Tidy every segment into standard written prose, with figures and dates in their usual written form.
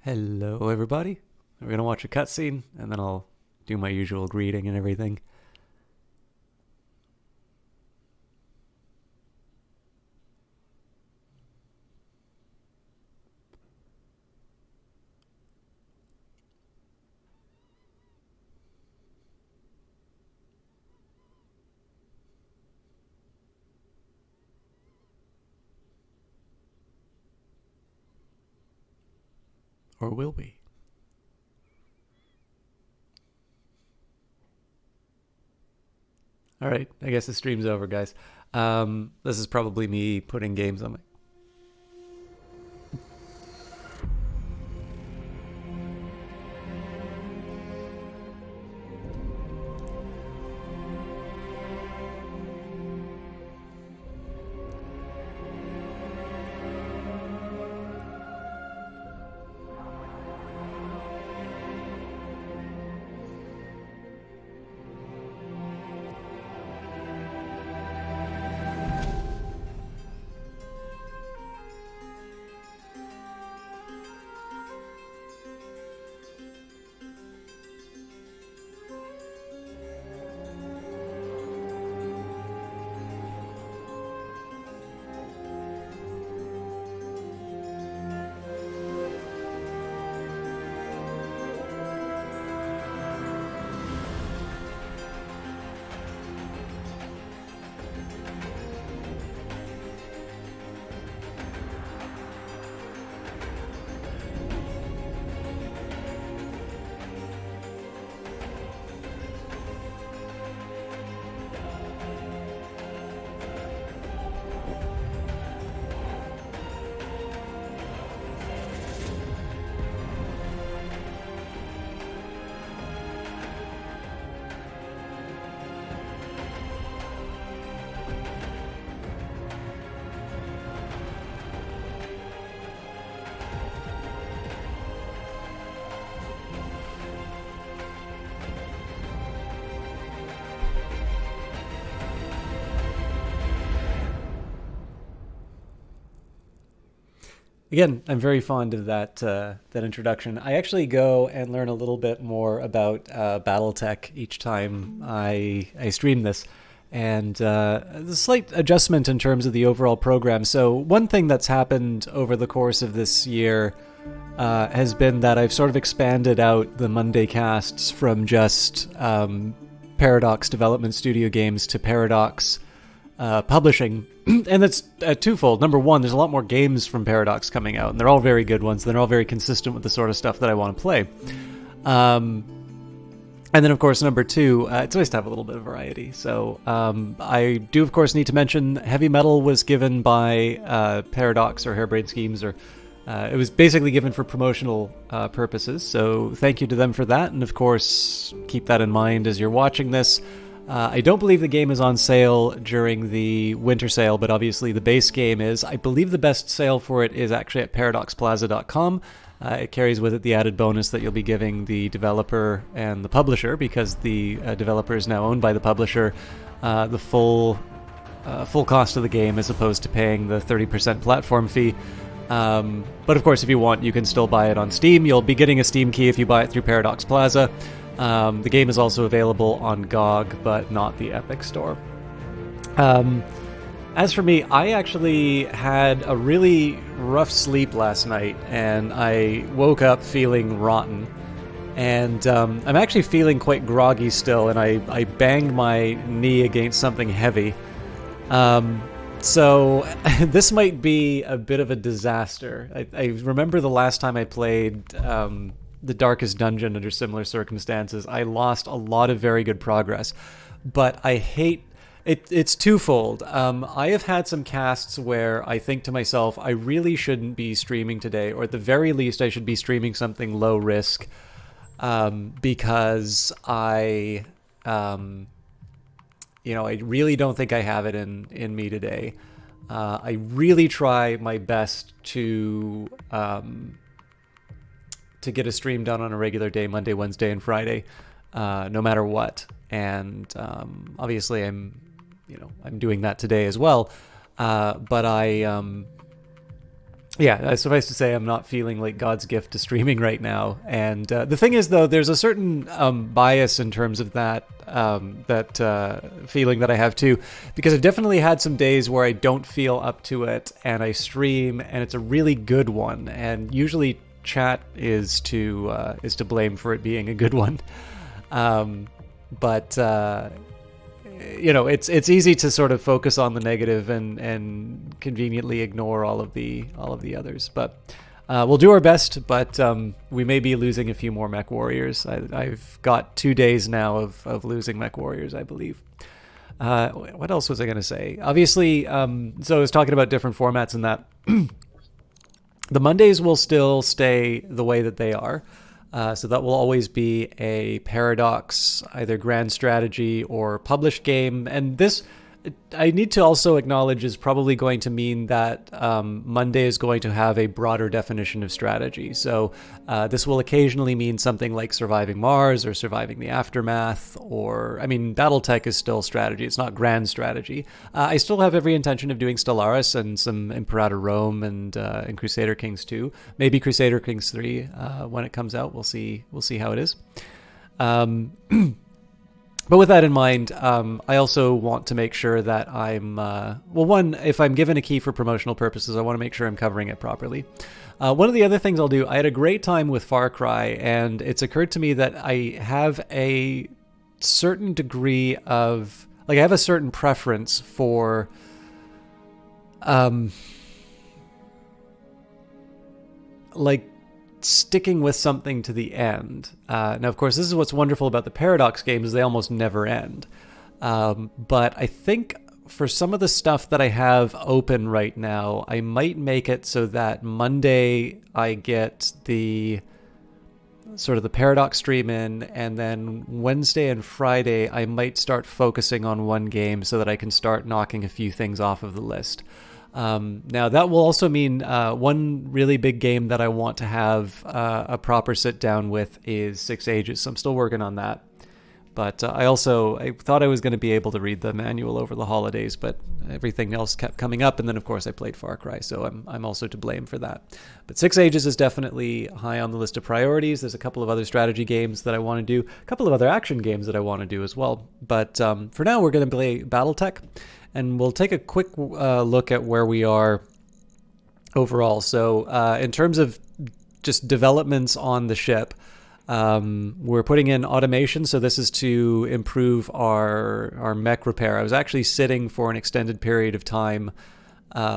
Hello, everybody. We're going to watch a cutscene, and then I'll do my usual greeting and everything. Or will we? Alright, I guess the stream's over, guys. This is probably me putting games on my... Again, I'm very fond of that introduction. I actually go and learn a little bit more about Battletech each time I stream this, and a slight adjustment in terms of the overall program. So one thing that's happened over the course of this year has been that I've sort of expanded out the Monday casts from just Paradox Development Studio games to Paradox publishing, and that's twofold. Number one, there's a lot more games from Paradox coming out, and they're all very good ones. They're all very consistent with the sort of stuff that I want to play. And then, of course, number two, it's nice to have a little bit of variety. So I do, of course, need to mention Heavy Metal was given by Paradox or Harebrained Schemes, or it was basically given for promotional purposes. So thank you to them for that, and of course, keep that in mind as you're watching this. I don't believe the game is on sale during the winter sale, but obviously the base game is. I believe the best sale for it is actually at paradoxplaza.com. It carries with it the added bonus that you'll be giving the developer and the publisher, because the developer is now owned by the publisher, the full cost of the game, as opposed to paying the 30% platform fee. But of course, if you want, you can still buy it on Steam. You'll be getting a Steam key if you buy it through Paradox Plaza. The game is also available on GOG, but not the Epic Store. As for me, I actually had a really rough sleep last night, and I woke up feeling rotten. And I'm actually feeling quite groggy still, and I banged my knee against something heavy. So this might be a bit of a disaster. I remember the last time I played The Darkest Dungeon under similar circumstances. I lost a lot of very good progress, but I hate it. It's twofold. I have had some casts where I think to myself, I really shouldn't be streaming today, or at the very least I should be streaming something low risk, because I really don't think I have it in me today. I really try my best to get a stream done on a regular day, Monday, Wednesday, and Friday, no matter what. And obviously, I'm doing that today as well. But Yeah, suffice to say, I'm not feeling like God's gift to streaming right now. And the thing is, though, there's a certain bias in terms of that feeling that I have too, because I've definitely had some days where I don't feel up to it, and I stream, and it's a really good one. And usually, chat is to blame for it being a good one. But it's easy to sort of focus on the negative and conveniently ignore all of the others. But we'll do our best. But we may be losing a few more mech warriors. I've got 2 days now of losing mech warriors, I believe. What else was I going to say? Obviously, so I was talking about different formats and that. The Mondays will still stay the way that they are. So that will always be a Paradox, either grand strategy or published game. And this, I need to also acknowledge, is probably going to mean that Monday is going to have a broader definition of strategy. So this will occasionally mean something like surviving Mars or surviving the aftermath, or, I mean, Battletech is still strategy. It's not grand strategy. I still have every intention of doing Stellaris and some Imperator Rome and Crusader Kings 2. Maybe Crusader Kings 3 when it comes out. We'll see how it is. But with that in mind, I also want to make sure that I'm, one, if I'm given a key for promotional purposes, I want to make sure I'm covering it properly. One of the other things I'll do, I had a great time with Far Cry, and it's occurred to me that I have a certain degree of, like, I have a certain preference for, like, sticking with something to the end. Now, of course, this is what's wonderful about the Paradox games, is they almost never end. But I think for some of the stuff that I have open right now, I might make it so that Monday I get the sort of the Paradox stream in, and then Wednesday and Friday I might start focusing on one game so that I can start knocking a few things off of the list. Now, that will also mean one really big game that I want to have a proper sit down with is 6 Ages. So I'm still working on that. But I thought I was going to be able to read the manual over the holidays, but everything else kept coming up. And then, of course, I played Far Cry, so I'm also to blame for that. But 6 Ages is definitely high on the list of priorities. There's a couple of other strategy games that I want to do, a couple of other action games that I want to do as well. But for now, we're going to play Battletech. And we'll take a quick look at where we are overall. So in terms of just developments on the ship, we're putting in automation. So this is to improve our mech repair. I was actually sitting for an extended period of time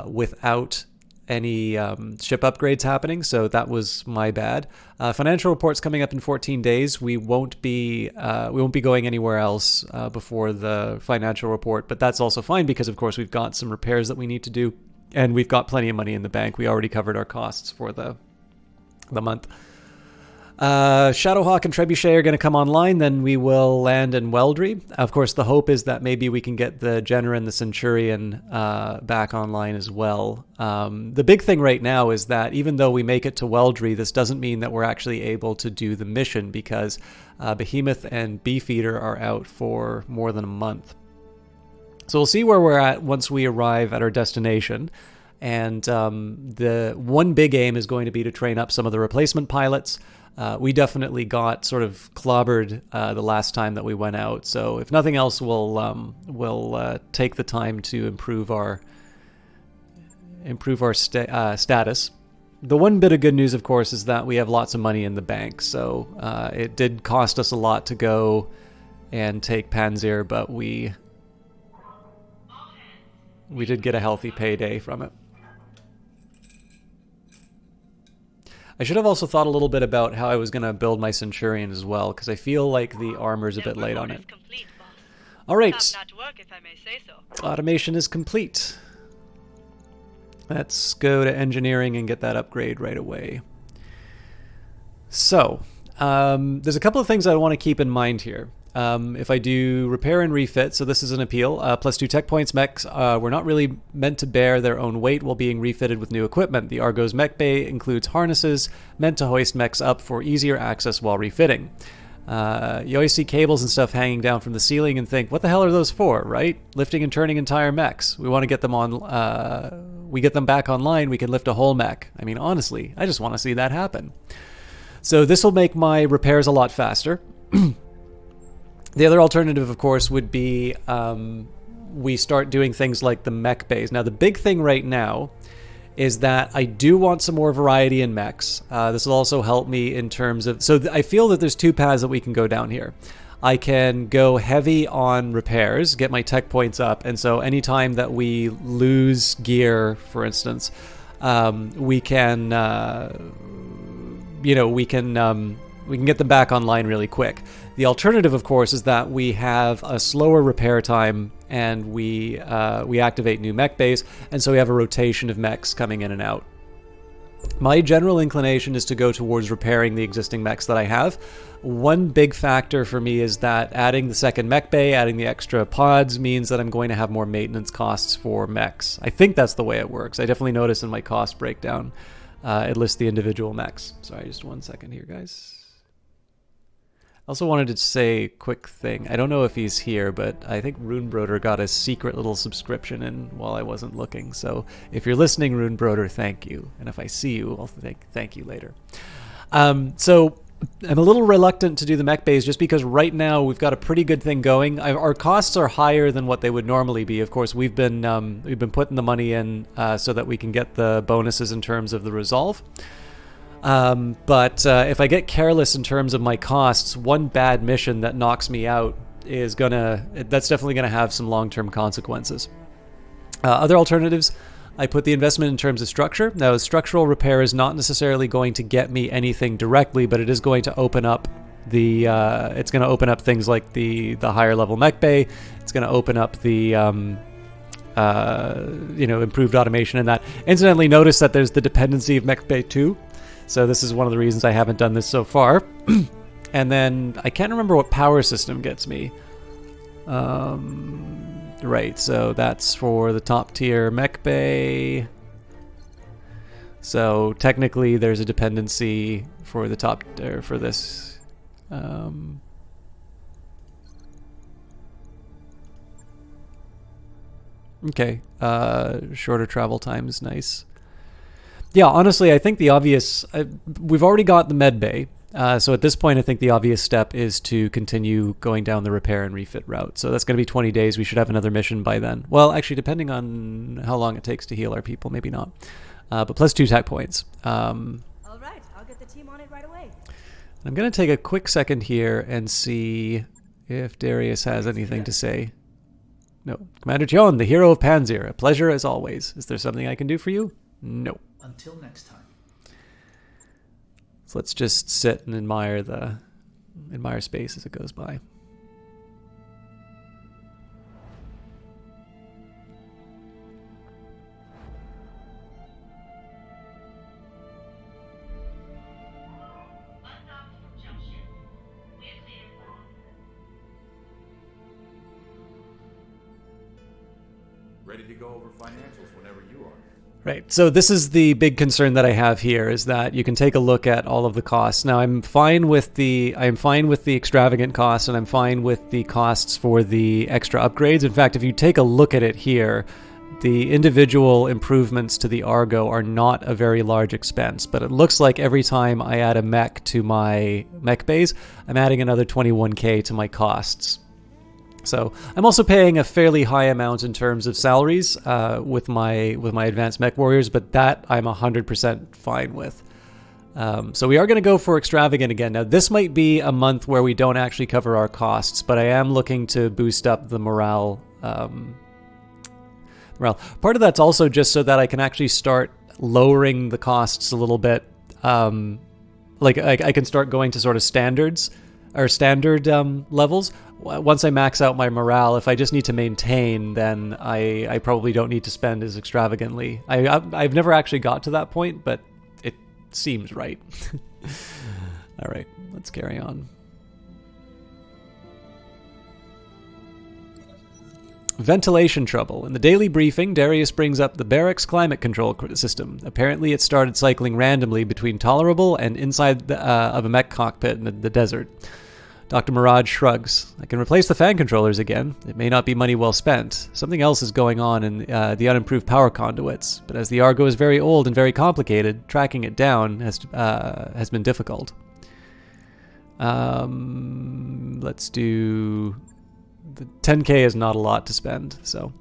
without any ship upgrades happening, so that was my bad. Financial report's coming up in 14 days. We won't be going anywhere else before the financial report, but that's also fine because, of course, we've got some repairs that we need to do, and we've got plenty of money in the bank. We already covered our costs for the month. Shadowhawk and Trebuchet are going to come online, then we will land in Weldry. Of course, the hope is that maybe we can get the Jenner and the Centurion back online as well. The big thing right now is that even though we make it to Weldry, this doesn't mean that we're actually able to do the mission because Behemoth and Beefeater are out for more than a month. So we'll see where we're at once we arrive at our destination. And the one big aim is going to be to train up some of the replacement pilots. We definitely got sort of clobbered the last time that we went out. So if nothing else, we'll take the time to improve our status. The one bit of good news, of course, is that we have lots of money in the bank. So it did cost us a lot to go and take Panzer, but we did get a healthy payday from it. I should have also thought a little bit about how I was going to build my Centurion as well, because I feel like the armor's a bit late on it. All right. Automation is complete. Let's go to engineering and get that upgrade right away. So, there's a couple of things I want to keep in mind here. If I do repair and refit, so this is an appeal, +2 tech points. Mechs were not really meant to bear their own weight while being refitted with new equipment. The Argo's mech bay includes harnesses meant to hoist mechs up for easier access while refitting. You always see cables and stuff hanging down from the ceiling and think, what the hell are those for, right? Lifting and turning entire mechs. We want to get them on. we get them back online, we can lift a whole mech. I mean, honestly, I just want to see that happen. So this will make my repairs a lot faster. The other alternative, of course, would be we start doing things like the mech bays. Now, the big thing right now is that I do want some more variety in mechs. This will also help me in terms of... So I feel that there's two paths that we can go down here. I can go heavy on repairs, get my tech points up, and so anytime that we lose gear, for instance, we can, we can get them back online really quick. The alternative, of course, is that we have a slower repair time and we activate new mech bays, and so we have a rotation of mechs coming in and out. My general inclination is to go towards repairing the existing mechs that I have. One big factor for me is that adding the second mech bay, adding the extra pods, means that I'm going to have more maintenance costs for mechs. I think that's the way it works. I definitely notice in my cost breakdown, it lists the individual mechs. Sorry, just 1 second here, guys. I also wanted to say a quick thing. I don't know if he's here, but I think Runebroder got a secret little subscription in while I wasn't looking. So if you're listening, Runebroder, thank you. And if I see you, I'll thank you later. So I'm a little reluctant to do the mech bays just because right now we've got a pretty good thing going. Our costs are higher than what they would normally be. Of course, we've been putting the money in so that we can get the bonuses in terms of the resolve. But if I get careless in terms of my costs, one bad mission that knocks me out is that's definitely gonna have some long-term consequences. Other alternatives, I put the investment in terms of structure. Now, structural repair is not necessarily going to get me anything directly, but it is going to open up it's going to open up things like the higher level mech bay. It's going to open up the improved automation in that. Incidentally, notice that there's the dependency of mech bay 2. So this is one of the reasons I haven't done this so far. And then I can't remember what power system gets me. Right, so that's for the top tier mech bay. So technically there's a dependency for the top, for this. Okay, shorter travel time is nice. Yeah, honestly, I think the obvious... we've already got the med bay, so at this point I think the obvious step is to continue going down the repair and refit route. So that's going to be 20 days. We should have another mission by then. Well, actually, depending on how long it takes to heal our people, maybe not. But plus 2 tech points. All right, I'll get the team on it right away. I'm going to take a quick second here and see if Darius has anything to say. No. Commander Tion, the hero of Panzer. A pleasure as always. Is there something I can do for you? No. Until next time. So let's just sit and admire space as it goes by. Ready to go over financials whenever you are. Right, so this is the big concern that I have here, is that you can take a look at all of the costs. Now, I'm fine with the extravagant costs, and I'm fine with the costs for the extra upgrades. In fact, if you take a look at it here, the individual improvements to the Argo are not a very large expense, but it looks like every time I add a mech to my mech bays, I'm adding another 21k to my costs. So I'm also paying a fairly high amount in terms of salaries with my advanced mech warriors, but that I'm 100% fine with. So we are going to go for extravagant again. Now this might be a month where we don't actually cover our costs, but I am looking to boost up the morale. Part of that's also just so that I can actually start lowering the costs a little bit. Like I can start going to sort of standard levels. Once I max out my morale, if I just need to maintain, then I probably don't need to spend as extravagantly. I've never actually got to that point, but it seems right. All right, let's carry on. Ventilation trouble. In the daily briefing, Darius brings up the barracks climate control system. Apparently it started cycling randomly between tolerable and inside of a mech cockpit in the desert. Dr. Murad shrugs. I can replace the fan controllers again. It may not be money well spent. Something else is going on in the unimproved power conduits, but as the Argo is very old and very complicated, tracking it down has been difficult. Let's do... The 10k is not a lot to spend, so...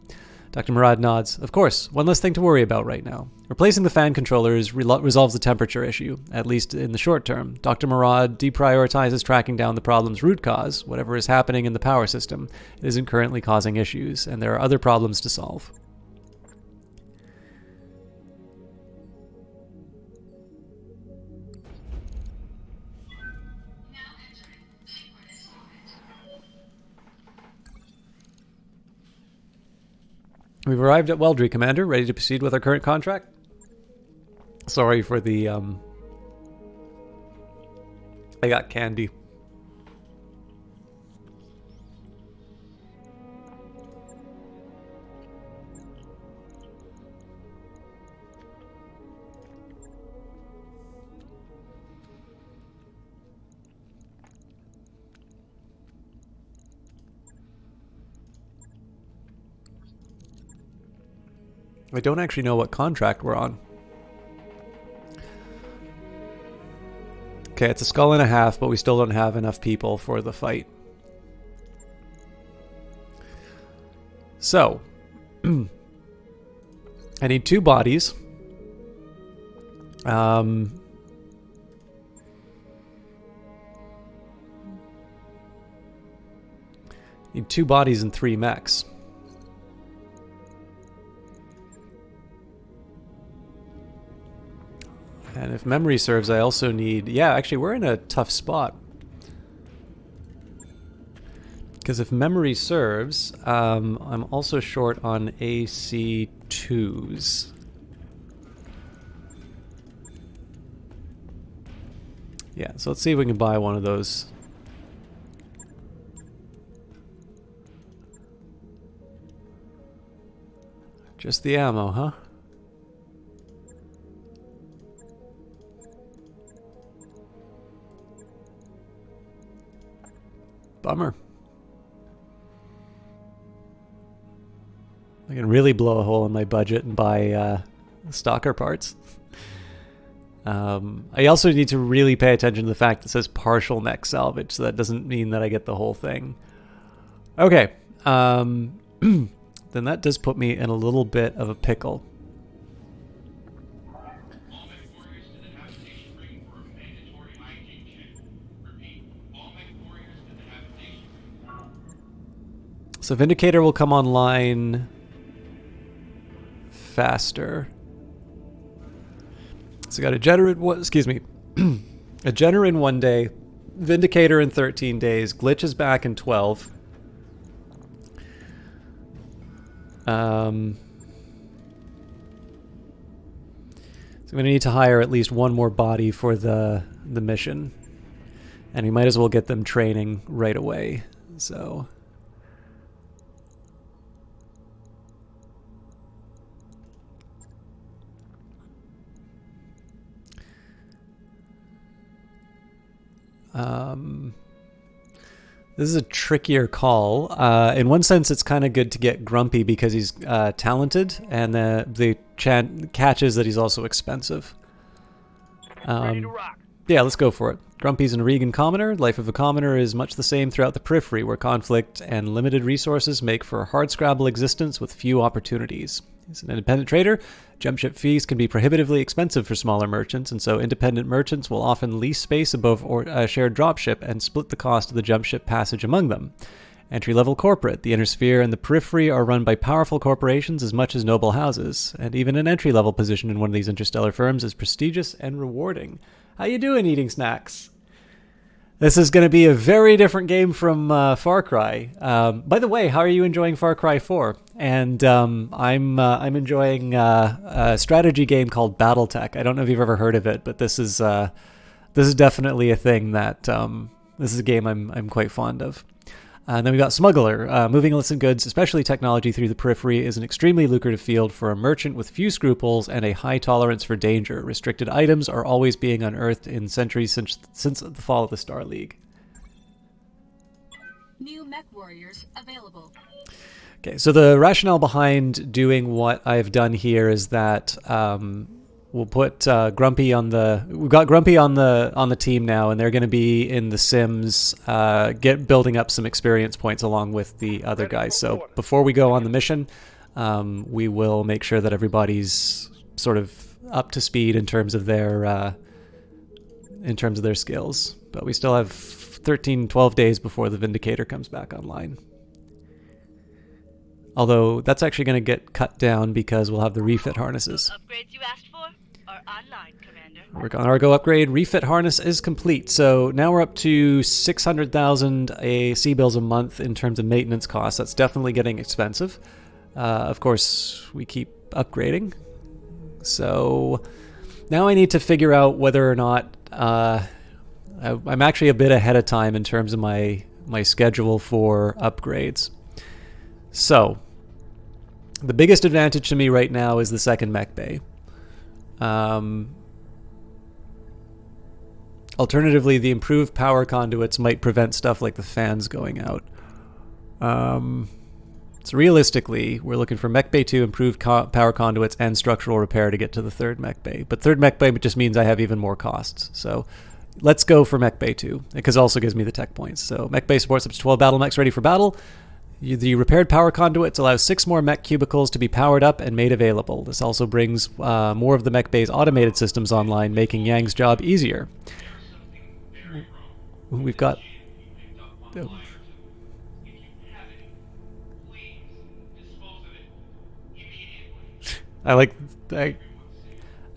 Dr. Murad nods. Of course, one less thing to worry about right now. Replacing the fan controllers resolves the temperature issue, at least in the short term. Dr. Murad deprioritizes tracking down the problem's root cause, whatever is happening in the power system. It isn't currently causing issues, and there are other problems to solve. We've arrived at Weldry, Commander, ready to proceed with our current contract. Sorry for the, I got candy. I don't actually know what contract we're on. Okay, it's a skull and a half, but we still don't have enough people for the fight. So, I need 2 bodies. Need 2 bodies and 3 mechs. And if memory serves, I also need... Yeah, actually, we're in a tough spot. Because if memory serves, I'm also short on AC2s. Yeah, so let's see if we can buy one of those. Just the ammo, huh? Bummer. I can really blow a hole in my budget and buy stalker parts. I also need to really pay attention to the fact that it says partial mech salvage, so that doesn't mean that I get the whole thing. Okay. Then that does put me in a little bit of a pickle. So Vindicator will come online faster. So got a Jenner in one, excuse me, a Jenner in 1 day, Vindicator in 13 days, Glitch is back in 12. So I'm gonna need to hire at least 1 more body for the mission, and we might as well get them training right away. So. This is a trickier call. In one sense, it's kind of good to get Grumpy because he's talented, and the catch is that he's also expensive. Ready to rock. Yeah, let's go for it. Grumpy's an Regan commoner. Life of a commoner is much the same throughout the periphery, where conflict and limited resources make for a hardscrabble existence with few opportunities. He's an independent trader. Jump ship fees can be prohibitively expensive for smaller merchants, and so independent merchants will often lease space above a shared dropship and split the cost of the jump ship passage among them. Entry-level corporate. The inner sphere and the periphery are run by powerful corporations as much as noble houses, and even an entry-level position in one of these interstellar firms is prestigious and rewarding. How you doing, eating snacks? This is going to be a very different game from Far Cry. By the way, how are you enjoying Far Cry 4? And I'm enjoying a strategy game called Battletech. I don't know if you've ever heard of it, but this is definitely a thing that this is a game I'm quite fond of. And then we got Smuggler. Moving illicit goods, especially technology, through the periphery is an extremely lucrative field for a merchant with few scruples and a high tolerance for danger. Restricted items are always being unearthed in centuries since the fall of the Star League. New mech warriors available. Okay, so the rationale behind doing what I've done here is that we'll put Grumpy on the. We've got Grumpy on the team now, and they're going to be in the Sims, building up some experience points along with the other guys. So before we go on the mission, we will make sure that everybody's sort of up to speed in terms of their skills. But we still have 13, 12 days before the Vindicator comes back online. Although that's actually going to get cut down because we'll have the refit harnesses. Upgrades you asked for are online, Commander. We're on our go upgrade. Refit harness is complete. So now we're up to 600,000 AC bills a month in terms of maintenance costs. That's definitely getting expensive. Of course, we keep upgrading. So now I need to figure out whether or not I'm actually a bit ahead of time in terms of my schedule for upgrades. So, the biggest advantage to me right now is the second mech bay. Alternatively, the improved power conduits might prevent stuff like the fans going out. So realistically, we're looking for mech bay 2, improved power conduits, and structural repair to get to the third mech bay. But third mech bay just means I have even more costs. So let's go for mech bay 2, because it also gives me the tech points. So mech bay supports up to 12 battle mechs ready for battle. The repaired power conduits allows 6 more mech cubicles to be powered up and made available. This also brings more of the mech bay's automated systems online, making Yang's job easier. We've got... Oh. I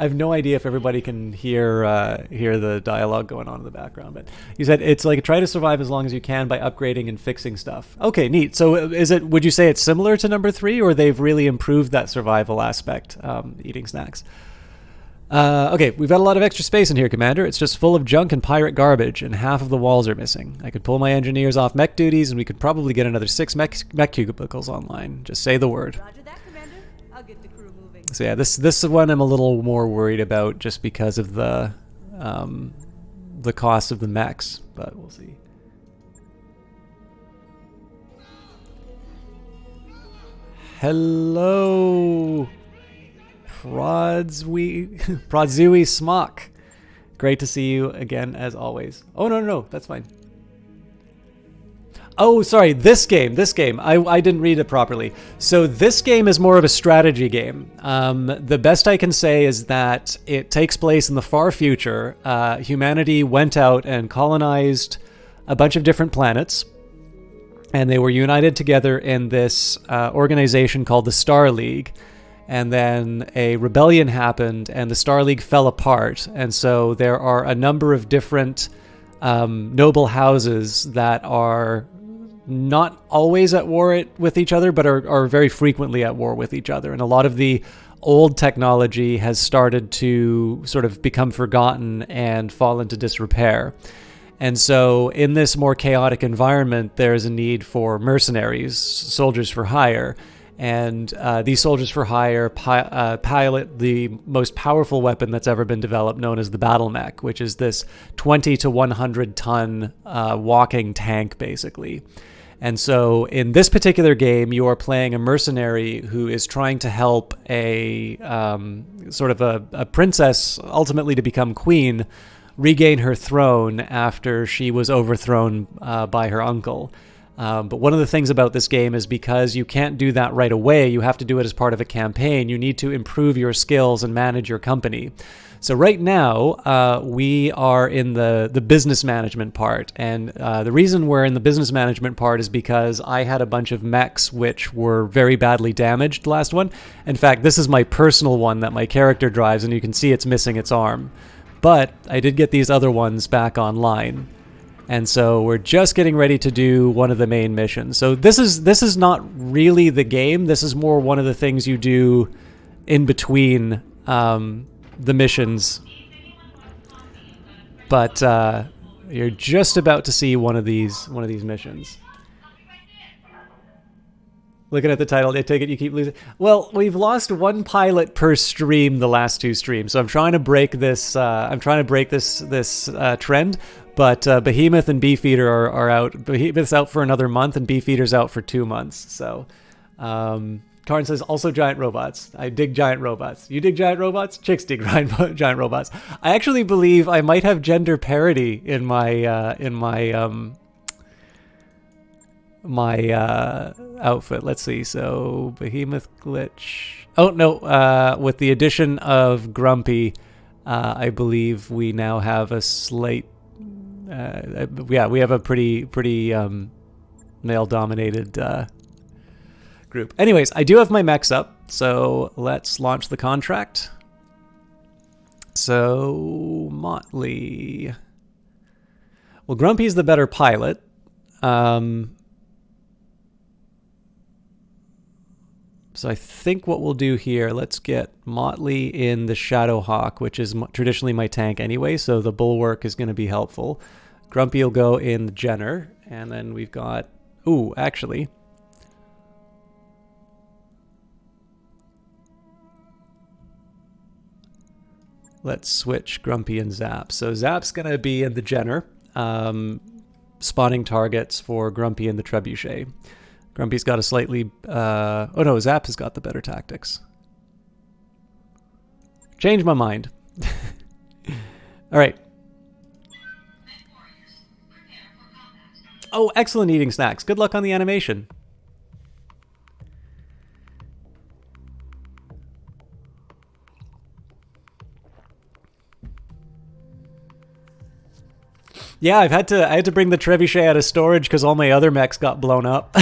have no idea if everybody can hear the dialogue going on in the background, but you said it's like try to survive as long as you can by upgrading and fixing stuff. Okay, neat. So would you say it's similar to number 3, or they've really improved that survival aspect, eating snacks? Okay, we've got a lot of extra space in here, Commander. It's just full of junk and pirate garbage, and half of the walls are missing. I could pull my engineers off mech duties, and we could probably get another 6 mech cubicles online. Just say the word. Roger that, Commander. I'll get the crew moving. So yeah, this one I'm a little more worried about just because of the cost of the mechs, but we'll see. Hello, Prodzui Smock. Great to see you again as always. Oh no, that's fine. Oh, sorry, this game. I didn't read it properly. So this game is more of a strategy game. The best I can say is that it takes place in the far future. Humanity went out and colonized a bunch of different planets, and they were united together in this organization called the Star League. And then a rebellion happened, and the Star League fell apart. And so there are a number of different noble houses that are not always at war with each other, but are very frequently at war with each other. And a lot of the old technology has started to sort of become forgotten and fall into disrepair. And so in this more chaotic environment, there's a need for mercenaries, soldiers for hire. And these soldiers for hire pilot the most powerful weapon that's ever been developed, known as the Battletech, which is this 20 to 100 ton walking tank, basically. And so in this particular game, you are playing a mercenary who is trying to help a sort of a princess, ultimately to become queen, regain her throne after she was overthrown by her uncle. But one of the things about this game is because you can't do that right away, you have to do it as part of a campaign. You need to improve your skills and manage your company. So right now, we are in the business management part. And the reason we're in the business management part is because I had a bunch of mechs which were very badly damaged, the last one. In fact, this is my personal one that my character drives, and you can see it's missing its arm. But I did get these other ones back online. And so we're just getting ready to do one of the main missions. So this is not really the game. This is more one of the things you do in between the missions. But you're just about to see one of these missions. Looking at the title, I take it you keep losing. Well, we've lost one pilot per stream the last 2 streams, so I'm trying to break this. Trend. But Behemoth and Beefeater are out. Behemoth's out for another month, and Beefeater's out for 2 months. So, Karn says also giant robots. I dig giant robots. You dig giant robots? Chicks dig giant robots. I actually believe I might have gender parity in my outfit. Let's see. So Behemoth glitch. Oh no! With the addition of Grumpy, I believe we now have a slight. Yeah, we have a pretty male-dominated group. Anyways, I do have my mechs up, so let's launch the contract. So Motley. Well, Grumpy's the better pilot. So I think what we'll do here, let's get Motley in the Shadowhawk, which is traditionally my tank anyway, so the Bulwark is going to be helpful. Grumpy will go in the Jenner, and then we've got... Ooh, actually... Let's switch Grumpy and Zap. So Zap's going to be in the Jenner, spawning targets for Grumpy and the Trebuchet. Grumpy's got a slightly... oh no, Zap has got the better tactics. Change my mind. Alright. Oh, excellent eating snacks. Good luck on the animation. Yeah, I had to bring the Trebuchet out of storage because all my other mechs got blown up.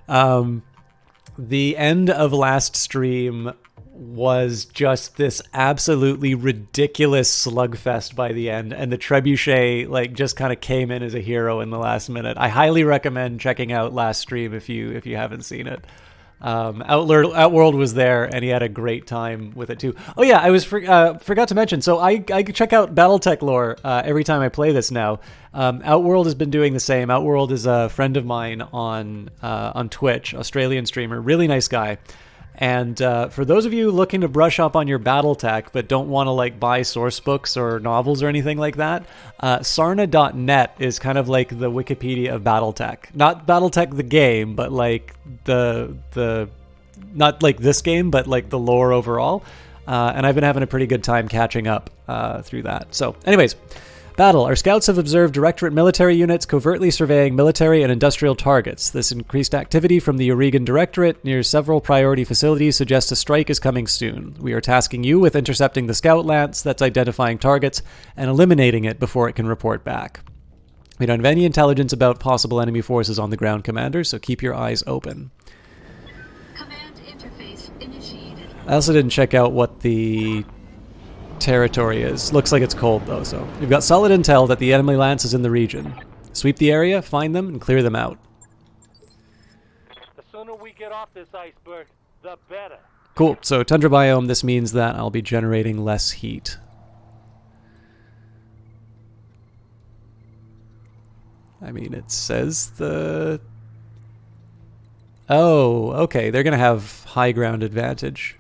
The end of last stream was just this absolutely ridiculous slugfest by the end, and the Trebuchet like just kind of came in as a hero in the last minute. I highly recommend checking out last stream if you haven't seen it. Outworld was there, and he had a great time with it too. Oh yeah, I was forgot to mention. So I check out Battletech lore every time I play this now. Outworld has been doing the same. Outworld is a friend of mine on Twitch, Australian streamer, really nice guy. And for those of you looking to brush up on your Battletech but don't want to like buy source books or novels or anything like that, Sarna.net is kind of like the Wikipedia of Battletech. Not Battletech the game, but like the not like this game, but like the lore overall. And I've been having a pretty good time catching up through that. So anyways, battle. Our scouts have observed Directorate military units covertly surveying military and industrial targets. This increased activity from the Oregon Directorate near several priority facilities suggests a strike is coming soon. We are tasking you with intercepting the scout lance that's identifying targets and eliminating it before it can report back. We don't have any intelligence about possible enemy forces on the ground, Commander, so keep your eyes open. Command interface initiated. I also didn't check out what the territory is. Looks like it's cold though, so we've got solid intel that the enemy lance is in the region. Sweep the area, find them, and clear them out. The sooner we get off this iceberg, the better. Cool. So tundra biome, this means that I'll be generating less heat. I mean, it says the... Oh, okay. They're going to have high ground advantage.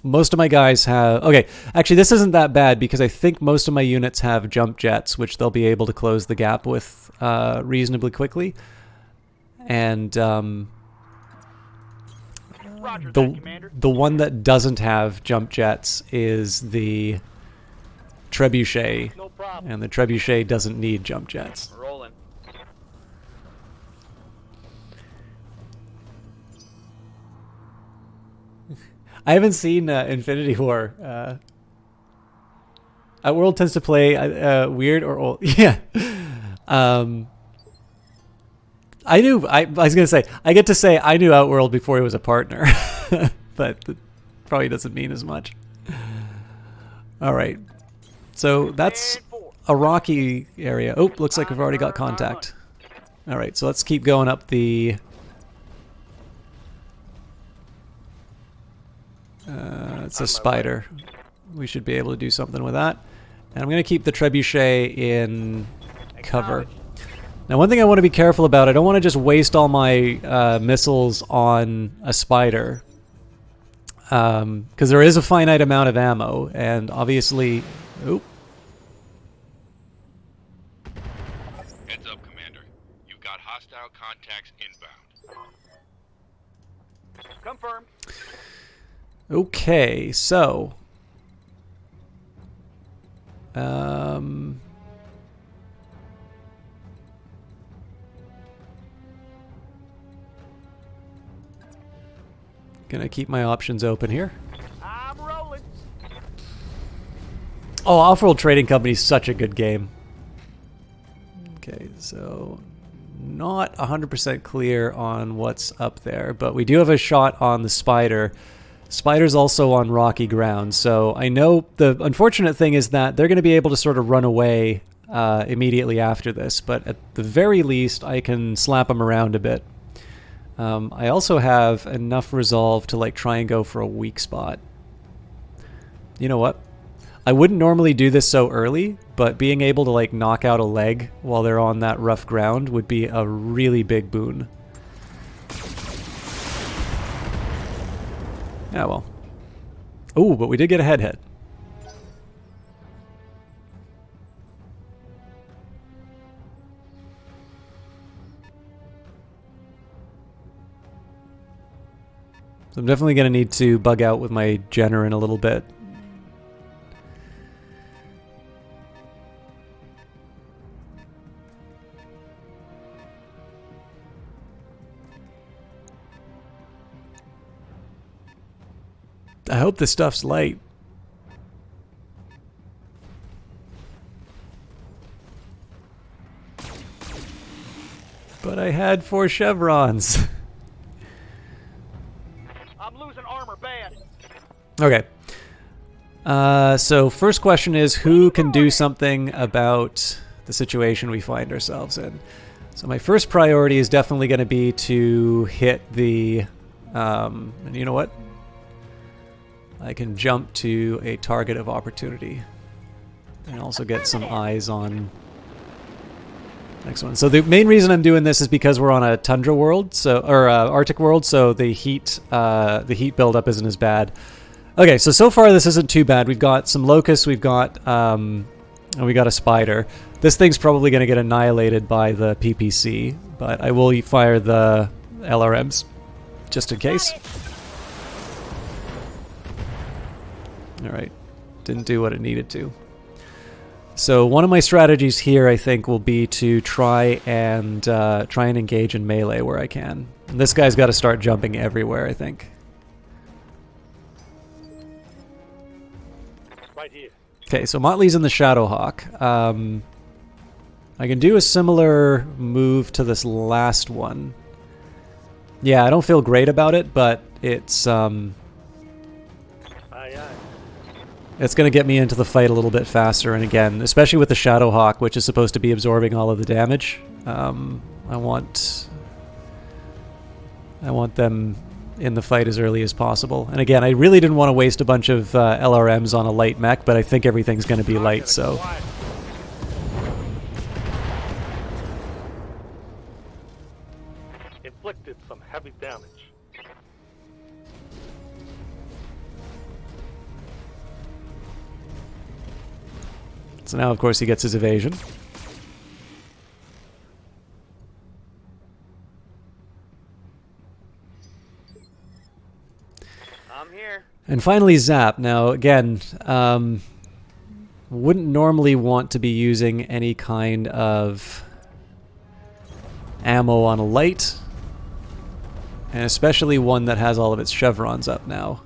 Most of my guys have... Okay, actually this isn't that bad because I think most of my units have jump jets, which they'll be able to close the gap with Roger reasonably quickly. And that, the Commander. one that doesn't have jump jets is the Trebuchet, No problem. and the Trebuchet doesn't need jump jets. Rolling. I haven't seen Infinity War. Outworld tends to play weird or old. Yeah. I was going to say, I get to say I knew Outworld before he was a partner. But that probably doesn't mean as much. All right. So that's a rocky area. Oh, looks like we've already got contact. All right, so let's keep going up the... it's a spider. We should be able to do something with that. And I'm going to keep the Trebuchet in cover. Now, one thing I want to be careful about, I don't want to just waste all my missiles on a spider. Because there is a finite amount of ammo, and obviously... Oop. contacts inbound. Confirmed. Okay, so um, gonna keep my options open here. I'm rolling. Oh, Off-World Trading Company is such a good game. Okay, so not 100% clear on what's up there, but we do have a shot on the Spider. Spider's also on rocky ground, so I know the unfortunate thing is that they're going to be able to sort of run away immediately after this, but at the very least I can slap them around a bit. I also have enough resolve to like try and go for a weak spot. You know what? I wouldn't normally do this so early, but being able to like knock out a leg while they're on that rough ground would be a really big boon. Yeah, well. Ooh, but we did get a head. So I'm definitely going to need to bug out with my Jenner in a little bit. I hope this stuff's light. But I had 4 chevrons. I'm losing armor bad. Okay. So first question is, who can do something about the situation we find ourselves in? So my first priority is definitely going to be to hit the... and you know what? I can jump to a target of opportunity. And also get some eyes on next one. So the main reason I'm doing this is because we're on a tundra world, or Arctic world, so the heat buildup isn't as bad. Okay, so far this isn't too bad. We've got some locusts, and we got a spider. This thing's probably going to get annihilated by the PPC, but I will fire the LRMs just in case. Alright, didn't do what it needed to. So one of my strategies here, I think, will be to try and engage in melee where I can. And this guy's got to start jumping everywhere, I think. Right here. Okay, so Motley's in the Shadowhawk. I can do a similar move to this last one. Yeah, I don't feel great about it, but it's it's going to get me into the fight a little bit faster, and again, especially with the Shadowhawk, which is supposed to be absorbing all of the damage. I want them in the fight as early as possible. And again, I really didn't want to waste a bunch of LRMs on a light mech, but I think everything's going to be light, so... Inflicted some heavy damage. So now, of course, he gets his evasion. I'm here. And finally, Zap. Now, again, wouldn't normally want to be using any kind of ammo on a light, and especially one that has all of its chevrons up now.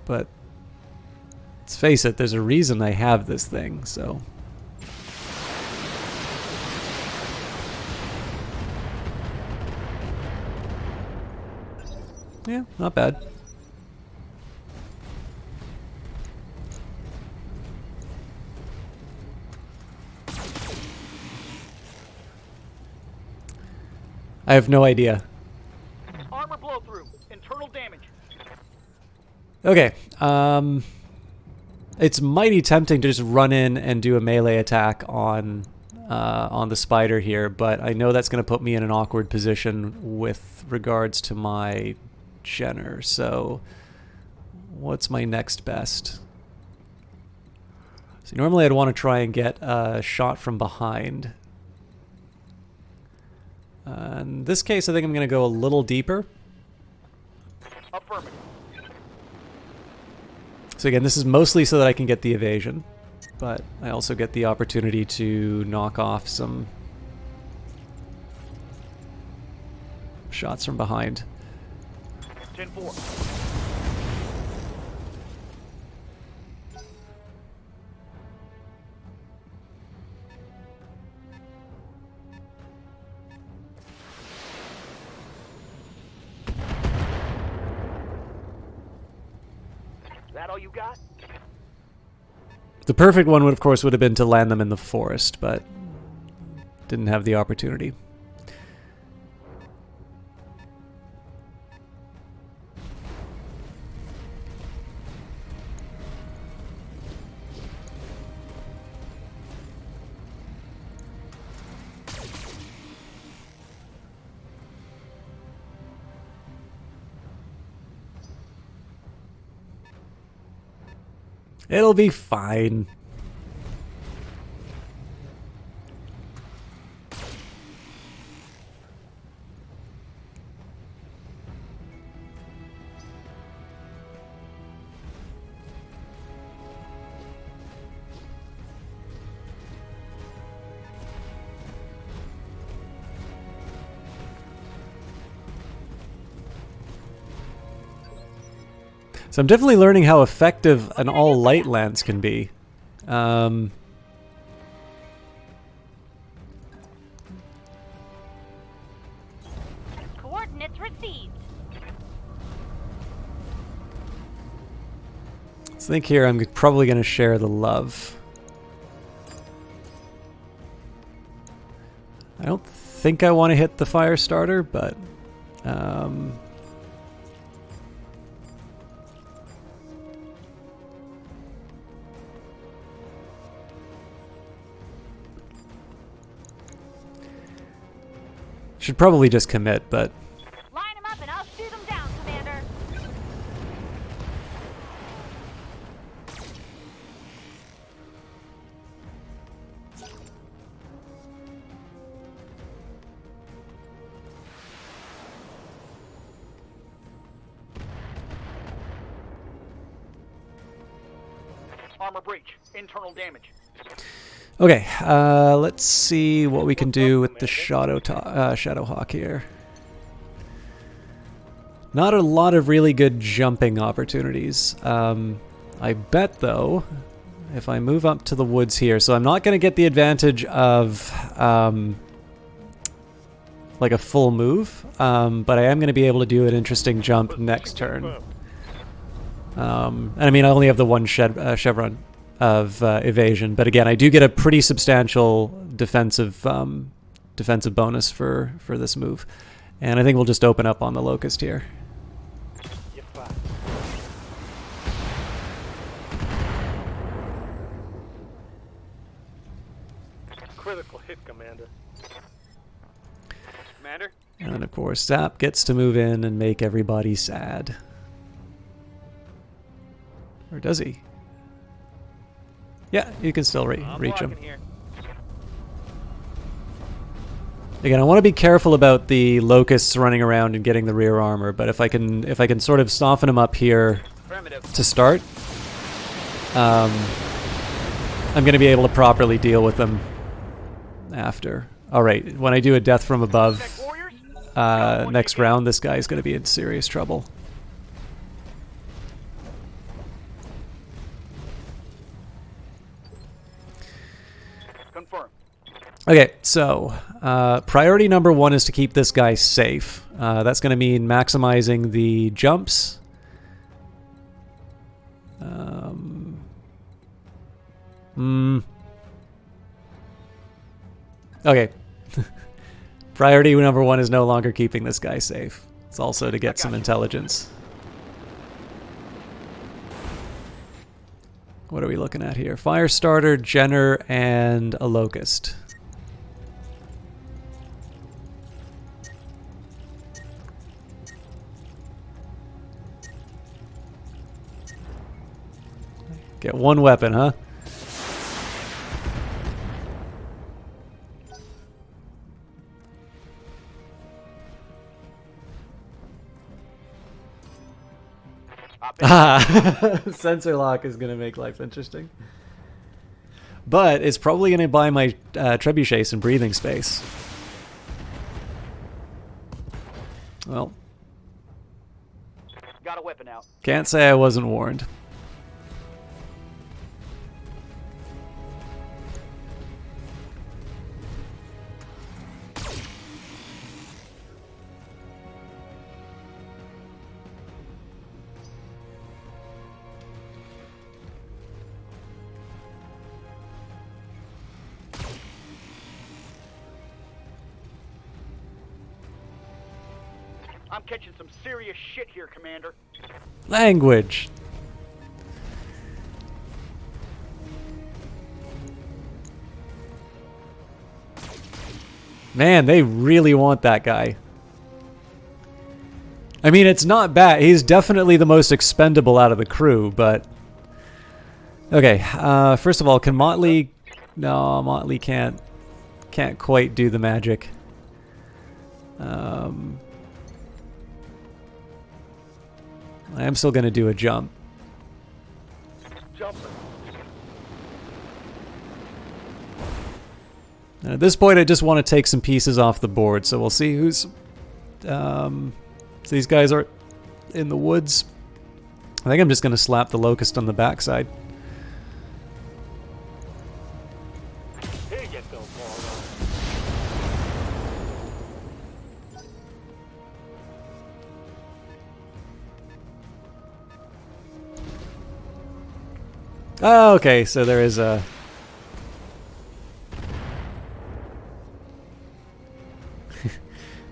But let's face it, there's a reason I have this thing, so... yeah, not bad. I have no idea. Armor blow through. Internal damage. Okay, it's mighty tempting to just run in and do a melee attack on the spider here, but I know that's going to put me in an awkward position with regards to my Jenner, so what's my next best? So normally I'd want to try and get a shot from behind. In this case, I think I'm going to go a little deeper. Affirmative. So again, this is mostly so that I can get the evasion, but I also get the opportunity to knock off some shots from behind. 10-4. That all you got? The perfect one would, of course, would have been to land them in the forest, but didn't have the opportunity. It'll be fine. So I'm definitely learning how effective an all-light lance can be. Coordinates received. I think here I'm probably going to share the love. I don't think I want to hit the fire starter, but... should probably just commit, but... Line them up and I'll shoot them down, Commander. Armor breach. Internal damage. Okay, let's see what we can do with the Shadowhawk here. Not a lot of really good jumping opportunities. I bet, though, if I move up to the woods here, so I'm not going to get the advantage of like a full move, but I am going to be able to do an interesting jump next turn. And I mean, I only have the one chevron of evasion, but again, I do get a pretty substantial defensive bonus for this move, and I think we'll just open up on the locust here. You're fine. Critical hit, Commander. Commander? And then of course Zap gets to move in and make everybody sad. Or does he? Yeah, you can still reach him. Again, I want to be careful about the locusts running around and getting the rear armor, but if I can sort of soften them up here to start, I'm going to be able to properly deal with them after. All right, when I do a death from above next round, this guy's going to be in serious trouble. Okay, so priority number one is to keep this guy safe. That's going to mean maximizing the jumps. Okay. Priority number one is no longer keeping this guy safe. It's also to get some intelligence. What are we looking at here? Firestarter, Jenner, and a Locust. Get one weapon, huh? Sensor lock is going to make life interesting. But it's probably going to buy my trebuchet some breathing space. Well, Got a weapon out. can't say I wasn't warned. I'm catching some serious shit here, Commander. Language. Man, they really want that guy. I mean, it's not bad. He's definitely the most expendable out of the crew, but... Okay, first of all, can Motley... No, Motley can't quite do the magic. I am still going to do a jump. Jumper. And at this point, I just want to take some pieces off the board, so we'll see who's... so these guys are in the woods. I think I'm just going to slap the locust on the backside. Here you go, Paul. Oh, okay, so there is a...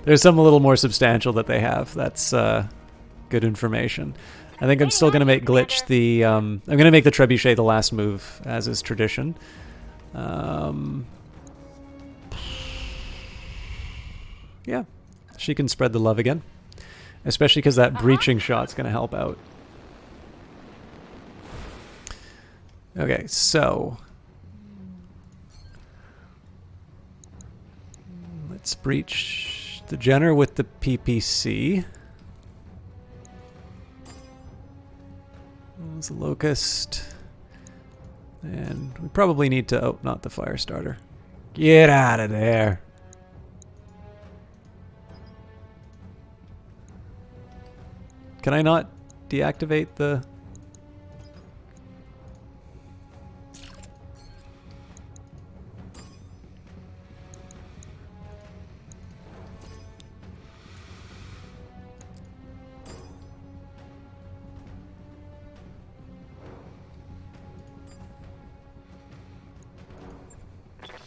There's something a little more substantial that they have. That's good information. I think I'm still going to make Glitch the... I'm going to make the Trebuchet the last move, as is tradition. Yeah, she can spread the love again. Especially because that breaching shot's going to help out. Okay, so... Let's breach the Jenner with the PPC. There's a locust. And we probably need to... Oh, not the fire starter. Get out of there. Can I not deactivate the...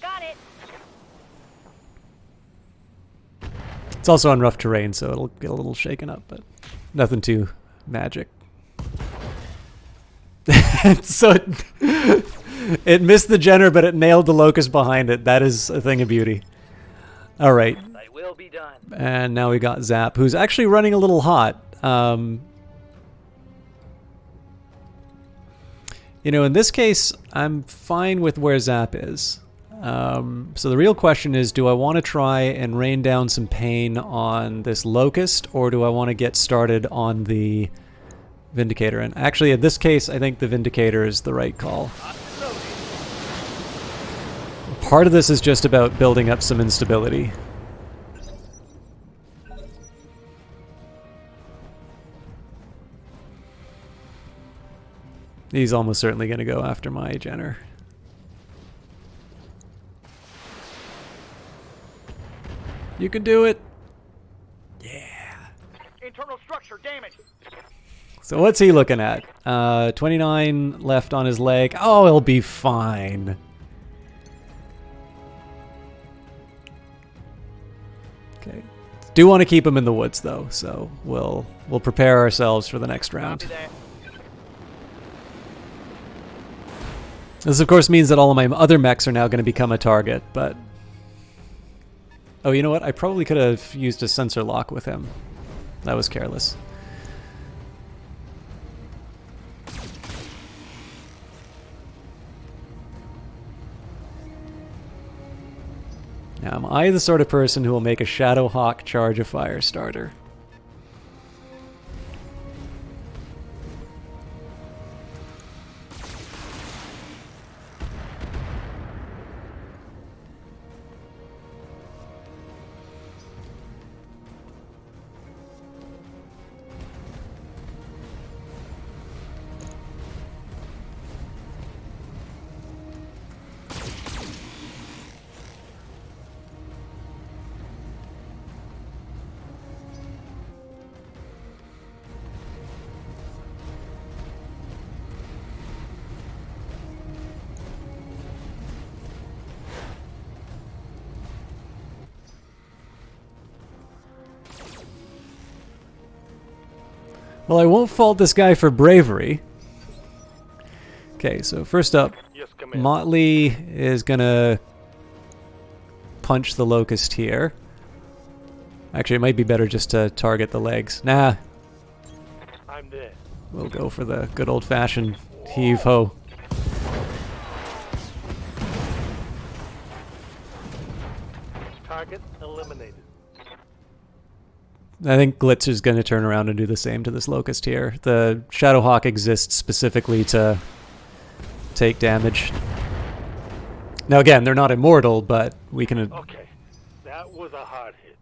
Got it. It's also on rough terrain, so it'll get a little shaken up, but nothing too magic. So it missed the Jenner, but it nailed the locust behind it. That is a thing of beauty. All right. They will be done. And now we got Zap, who's actually running a little hot. You know, in this case, I'm fine with where Zap is. So the real question is, do I want to try and rain down some pain on this locust, or do I want to get started on the Vindicator? And actually, in this case, I think the Vindicator is the right call. Part of this is just about building up some instability. He's almost certainly going to go after my Jenner. You can do it. Yeah. Internal structure damaged. So what's he looking at? 29 left on his leg. Oh, he'll be fine. Okay. Do want to keep him in the woods though, so we'll prepare ourselves for the next round. Copy that. This of course means that all of my other mechs are now going to become a target, but... Oh, you know what? I probably could have used a sensor lock with him. That was careless. Now, am I the sort of person who will make a Shadow Hawk charge a fire starter? Well, I won't fault this guy for bravery. Okay, so first up, Yes, Commander. Motley is gonna punch the locust here. Actually, it might be better just to target the legs. Nah, I'm there. we'll go for the good old-fashioned heave-ho. Target eliminated. I think Glitz is going to turn around and do the same to this locust here. The Shadowhawk exists specifically to take damage. Now again, they're not immortal, but we can Okay, that was a hard hit.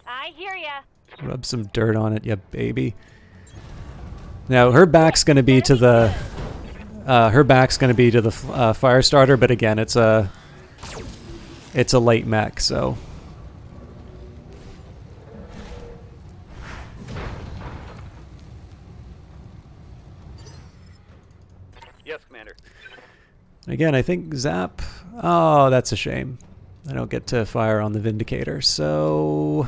I hear ya. rub some dirt on it, ya baby. Now her back's going to be to the fire starter, but again, it's a light mech, so. Yes, Commander. Again, I think Zap. Oh, that's a shame. I don't get to fire on the Vindicator. So,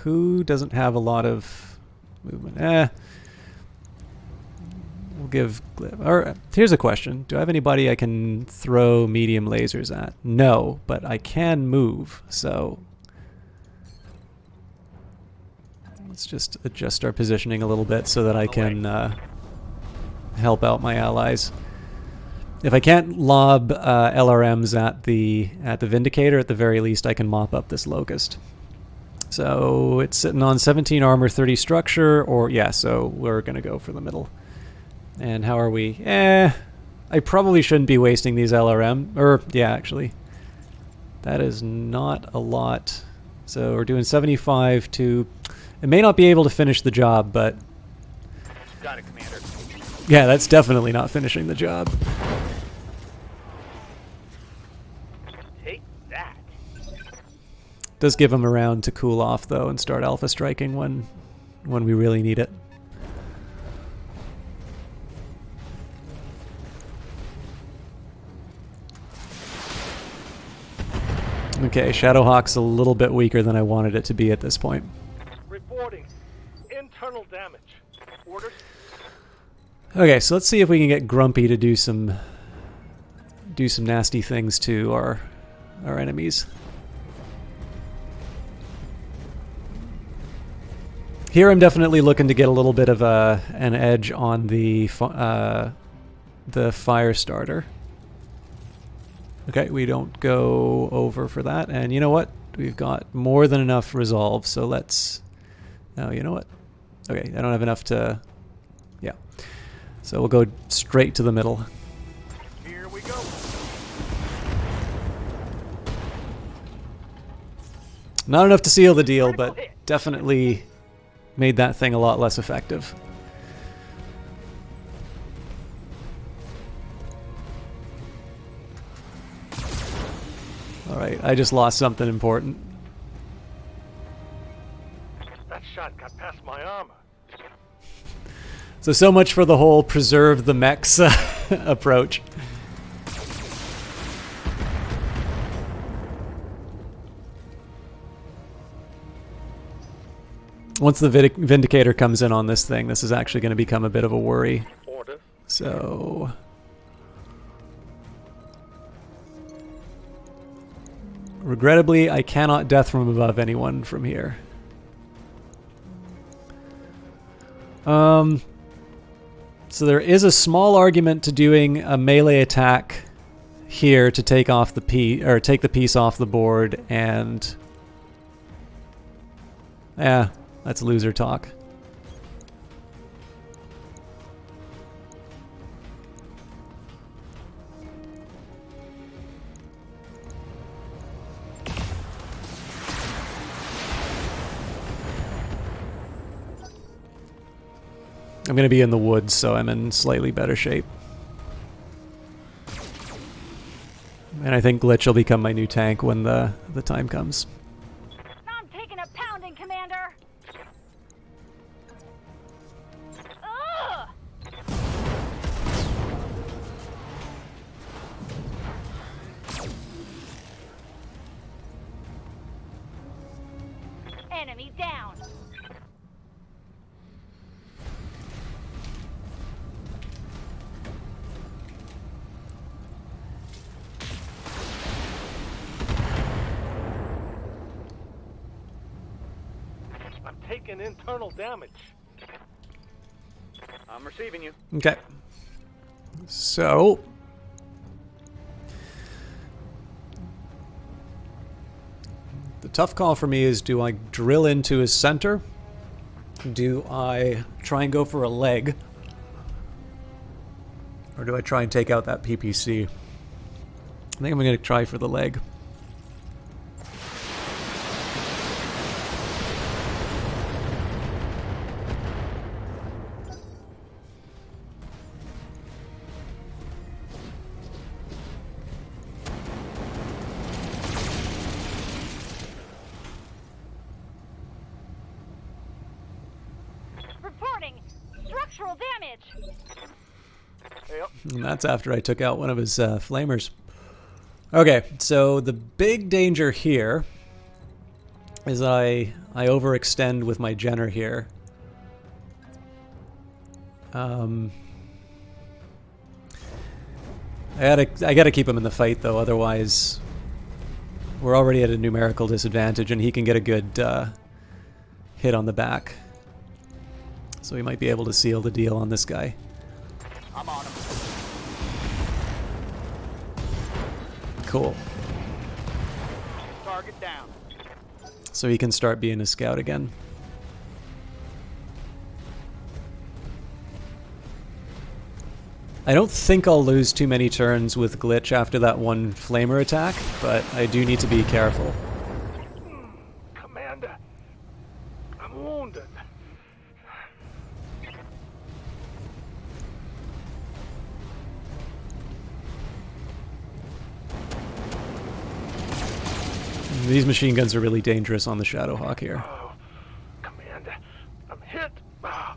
who doesn't have a lot of movement? We'll give. Or here's a question: do I have anybody I can throw medium lasers at? No, but I can move. So let's just adjust our positioning a little bit so that I can help out my allies. If I can't lob LRMs at the Vindicator, at the very least I can mop up this Locust. So it's sitting on 17 armor, 30 structure, or yeah, so we're gonna go for the middle. And how are we? I probably shouldn't be wasting these LRM, or yeah, actually. That is not a lot. So we're doing 75 to, it may not be able to finish the job, but Got it, Commander. yeah, that's definitely not finishing the job. Take that. Does give him a round to cool off though and start alpha striking when we really need it. Okay, Shadowhawk's a little bit weaker than I wanted it to be at this point. Reporting. Internal damage. Orders? Okay, so let's see if we can get Grumpy to do some nasty things to our enemies. Here I'm definitely looking to get a little bit of an edge on the fire starter. Okay, we don't go over for that, and you know what? We've got more than enough resolve, so let's... Oh, you know what? Okay, I don't have enough to... Yeah. So we'll go straight to the middle. Here we go. Not enough to seal the deal, but definitely made that thing a lot less effective. Alright, I just lost something important. That shot got past my armor. So much for the whole preserve the mechs approach. Once the Vindicator comes in on this thing, this is actually going to become a bit of a worry. Order. So... regrettably, I cannot death from above anyone from here. So there is a small argument to doing a melee attack here to take off the piece, or take the piece off the board, and yeah, that's loser talk. I'm going to be in the woods, so I'm in slightly better shape. And I think Glitch will become my new tank when the time comes. I'm taking a pounding, Commander. Ugh! Enemy down. taking internal damage. I'm receiving you. Okay. So the tough call for me is, do I drill into his center? Do I try and go for a leg? Or do I try and take out that PPC? I think I'm going to try for the leg. Reporting structural damage. Yep. And that's after I took out one of his flamers. Okay, so the big danger here is I overextend with my Jenner here. I gotta keep him in the fight though, otherwise we're already at a numerical disadvantage and he can get a good hit on the back. So we might be able to seal the deal on this guy. I'm on him. Cool. Target down. So he can start being a scout again. I don't think I'll lose too many turns with Glitch after that one flamer attack, but I do need to be careful. Commander, I'm wounded. These machine guns are really dangerous on the Shadowhawk here. Oh, Commander, I'm hit. Ah.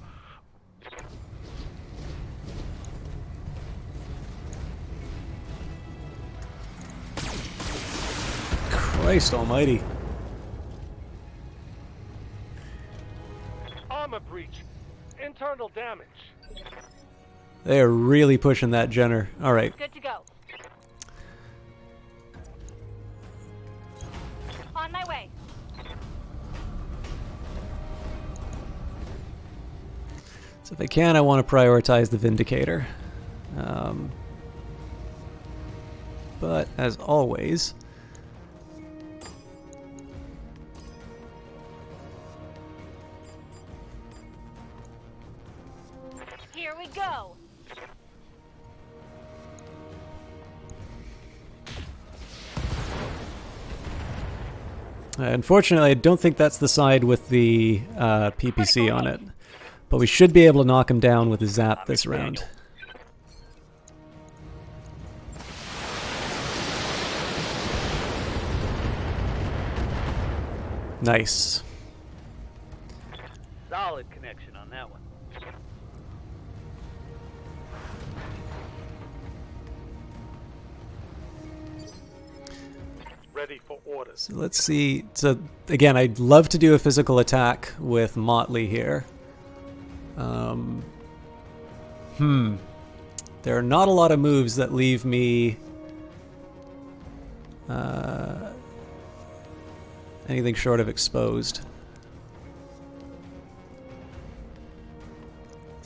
Christ almighty. Armor breach. Internal damage. They are really pushing that Jenner. Alright. Good to go. On my way. So if I can, I want to prioritize the Vindicator. But as always, Here we go. unfortunately, I don't think that's the side with the PPC on it. But we should be able to knock him down with a zap this round. Nice. Solid connection on that one. Ready for orders. So let's see. So again, I'd love to do a physical attack with Motley here. There are not a lot of moves that leave me anything short of exposed.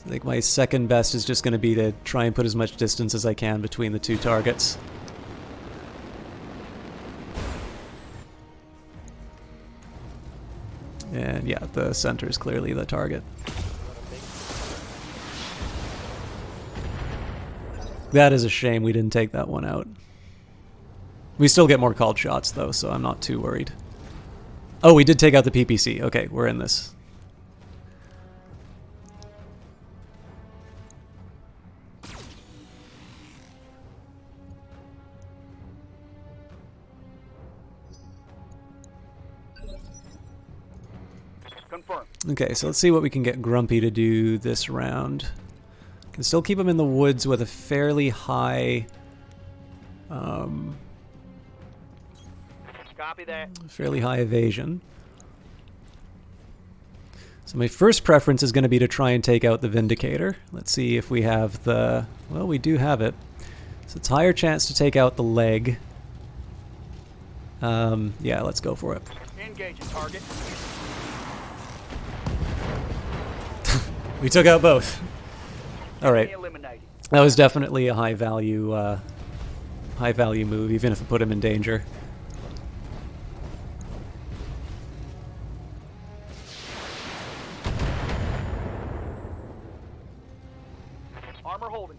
I think my second best is just going to be to try and put as much distance as I can between the two targets. And yeah, the center is clearly the target. That is a shame we didn't take that one out. We still get more called shots though, so I'm not too worried. Oh, we did take out the PPC. Okay, we're in this. Confirmed. Okay, so let's see what we can get Grumpy to do this round. Can still keep him in the woods with a fairly high, Copy that. fairly high evasion. So my first preference is going to be to try and take out the Vindicator. Let's see if we have the... Well, we do have it. So it's higher chance to take out the leg. Yeah, let's go for it. Engaging target. We took out both. All right. Eliminated. That was definitely a high value move, even if it put him in danger. Armor holding.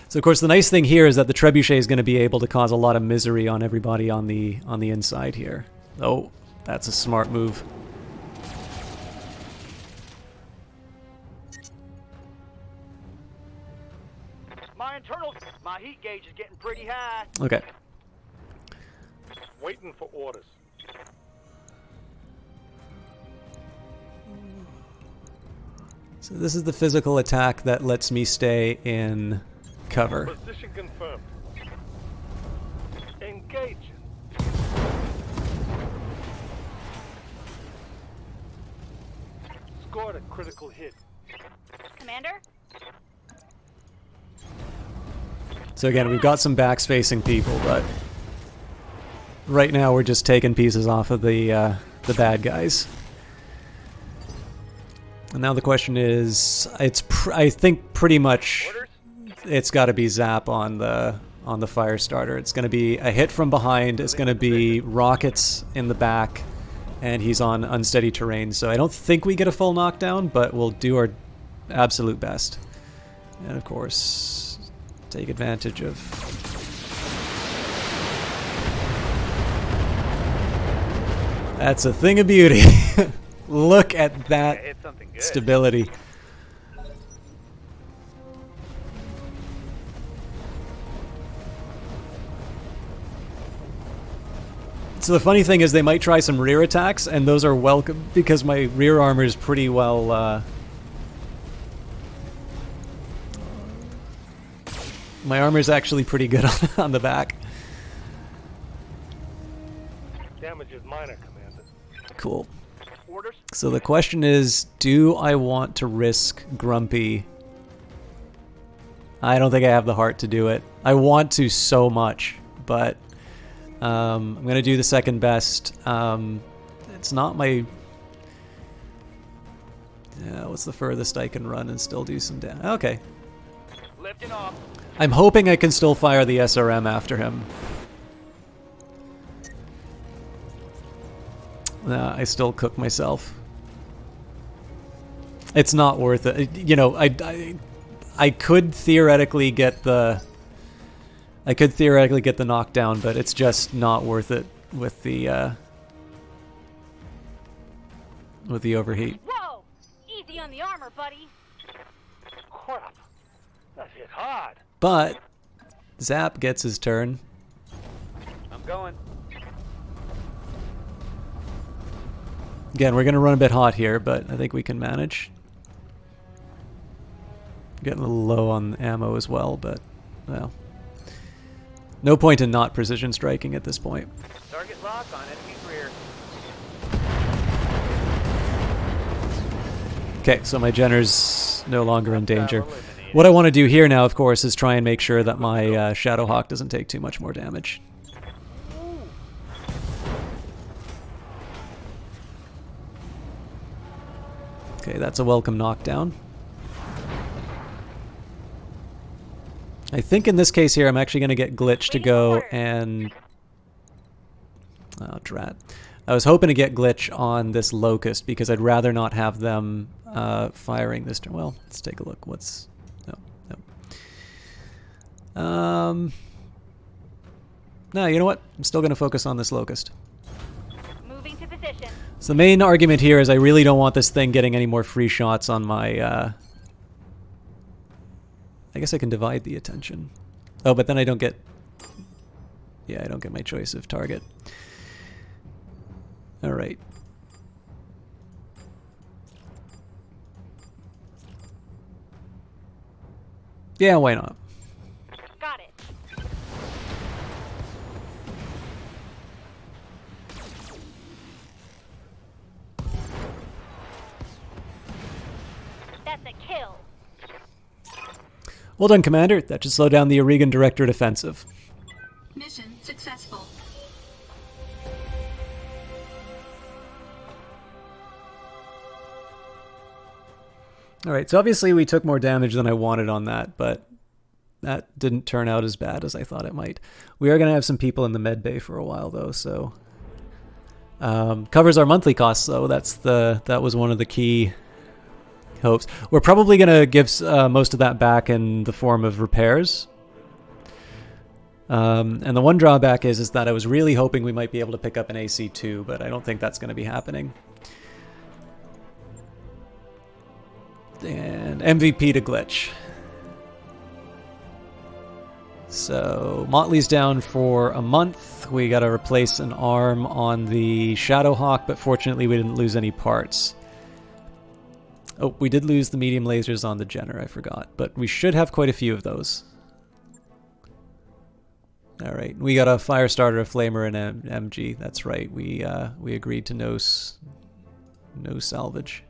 So of course the nice thing here is that the trebuchet is going to be able to cause a lot of misery on everybody on the inside here. Oh, that's a smart move. My heat gauge is getting pretty high. Okay. Waiting for orders. So this is the physical attack that lets me stay in cover. Position confirmed. Engage. Scored a critical hit. Commander? So again, we've got some backs facing people, but right now we're just taking pieces off of the bad guys. And now the question is, I think pretty much it's got to be Zap on the fire starter. It's going to be a hit from behind. It's going to be rockets in the back, and he's on unsteady terrain. So I don't think we get a full knockdown, but we'll do our absolute best. And of course, take advantage of. That's a thing of beauty. Look at that stability. So the funny thing is they might try some rear attacks, and those are welcome because my rear armor is pretty well my armor is actually pretty good on the back. Damage is minor, Commander. Cool. Orders. So the question is, do I want to risk Grumpy? I don't think I have the heart to do it. I want to so much, but I'm going to do the second best. It's not my... Yeah, what's the furthest I can run and still do some damage? Okay. Lifting off. I'm hoping I can still fire the SRM after him. Nah, I still cook myself. It's not worth it. You know, I could theoretically get the knockdown, but it's just not worth it with the overheat. Whoa! Easy on the armor, buddy. Crap. That hit hard. But Zap gets his turn. I'm going. Again, we're going to run a bit hot here, but I think we can manage. Getting a little low on ammo as well, but, well. No point in not precision striking at this point. Target lock on enemy's rear. Okay, so my Jenner's no longer in danger. What I want to do here now, of course, is try and make sure that my Shadowhawk doesn't take too much more damage. Okay, that's a welcome knockdown. I think in this case here, I'm actually going to get Glitch to go and... Oh, drat. I was hoping to get Glitch on this Locust because I'd rather not have them firing this turn. Well, let's take a look. What's... No. No, you know what? I'm still going to focus on this Locust. Moving to position. So the main argument here is I really don't want this thing getting any more free shots on my... I guess I can divide the attention. Oh, but then I don't get... Yeah, I don't get my choice of target. Alright. Yeah, why not? Got it. That's a kill. Well done, Commander. That should slow down the Oregon Directorate offensive. Mission successful. All right, so obviously we took more damage than I wanted on that, but that didn't turn out as bad as I thought it might. We are going to have some people in the med bay for a while, though, so... covers our monthly costs, though. That was one of the key hopes. We're probably going to give most of that back in the form of repairs. And the one drawback is that I was really hoping we might be able to pick up an AC2, but I don't think that's going to be happening. And MVP to glitch. So Motley's down for a month. We got to replace an arm on the Shadowhawk, but fortunately we didn't lose any parts. Oh, we did lose the medium lasers on the Jenner, I forgot, but we should have quite a few of those. All right, we got a Firestarter, a Flamer, and an MG. That's right. We agreed to no salvage.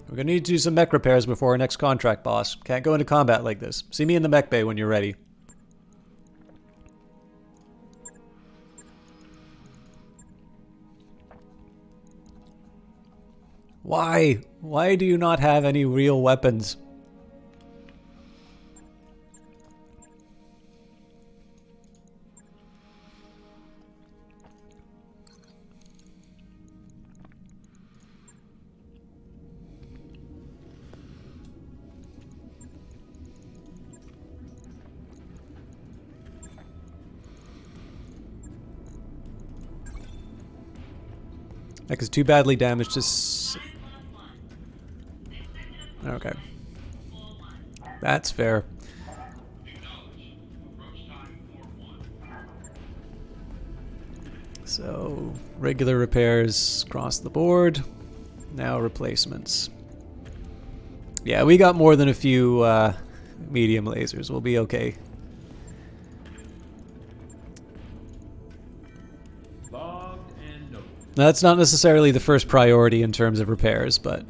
We're going to need to do some mech repairs before our next contract, boss. Can't go into combat like this. See me in the mech bay when you're ready. Why? Why do you not have any real weapons? Mech is too badly damaged to... Okay. That's fair. So, regular repairs across the board. Now replacements. Yeah, we got more than a few medium lasers. We'll be okay. That's not necessarily the first priority in terms of repairs, but...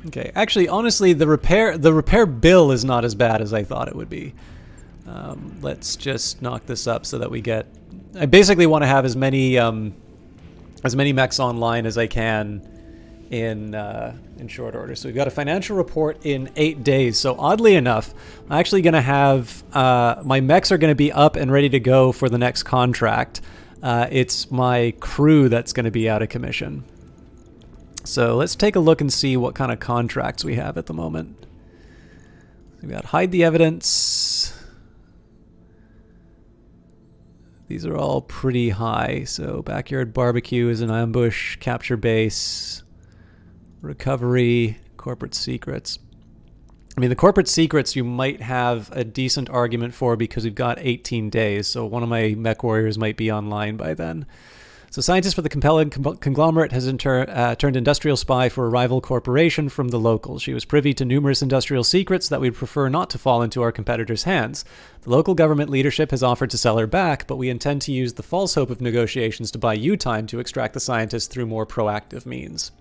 Okay, actually, honestly, the repair bill is not as bad as I thought it would be. Let's just knock this up so that we get... I basically want to have as many mechs online as I can in short order. So we've got a financial report in 8 days. So oddly enough, I'm actually going to have... my mechs are going to be up and ready to go for the next contract. It's my crew that's going to be out of commission. So let's take a look and see what kind of contracts we have at the moment. We've got hide the evidence. These are all pretty high. So backyard barbecue is an ambush, capture base, recovery, corporate secrets. I mean, the corporate secrets you might have a decent argument for because we've got 18 days. So one of my mech warriors might be online by then. So scientist for the compelling conglomerate has turned industrial spy for a rival corporation from the locals. She was privy to numerous industrial secrets that we'd prefer not to fall into our competitors' hands. The local government leadership has offered to sell her back, but we intend to use the false hope of negotiations to buy you time to extract the scientist through more proactive means.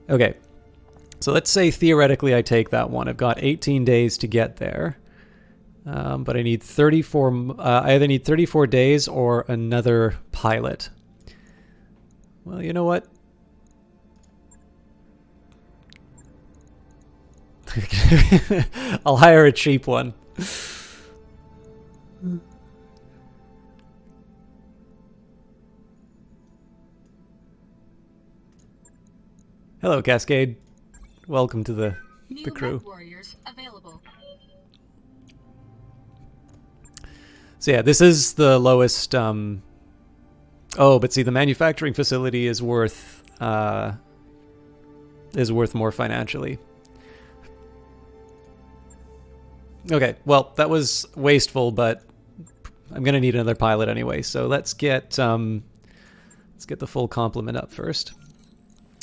Okay, so let's say theoretically I take that one. I've got 18 days to get there. But I need 34. I either need 34 days or another pilot. Well, you know what? I'll hire a cheap one. Hello, Cascade. Welcome to the crew. New warriors available. So yeah, this is the lowest. Oh, but see, the manufacturing facility is worth more financially. Okay, well, that was wasteful, but I'm gonna need another pilot anyway. So let's get the full complement up first.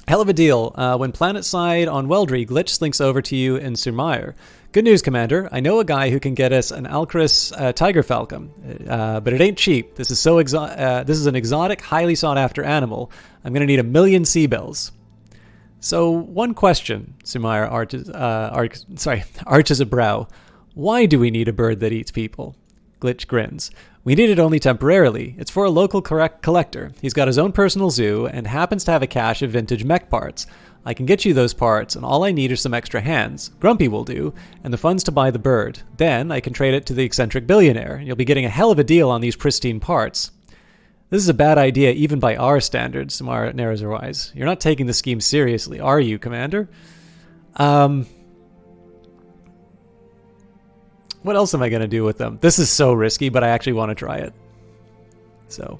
Hell of a deal. When planetside on Weldry, Glitch slinks over to you in Surmire. Good news, Commander. I know a guy who can get us an Alcris Tiger Falcon, but it ain't cheap. This is this is an exotic, highly sought-after animal. I'm going to need 1 million sea bells. So, one question, Sumire arches a brow. Why do we need a bird that eats people? Glitch grins. We need it only temporarily. It's for a local collector. He's got his own personal zoo and happens to have a cache of vintage mech parts. I can get you those parts, and all I need are some extra hands. Grumpy will do, and the funds to buy the bird. Then I can trade it to the eccentric billionaire. You'll be getting a hell of a deal on these pristine parts. This is a bad idea even by our standards, Samara narrows her eyes. You're not taking the scheme seriously, are you, Commander? What else am I going to do with them? This is so risky, but I actually want to try it. So,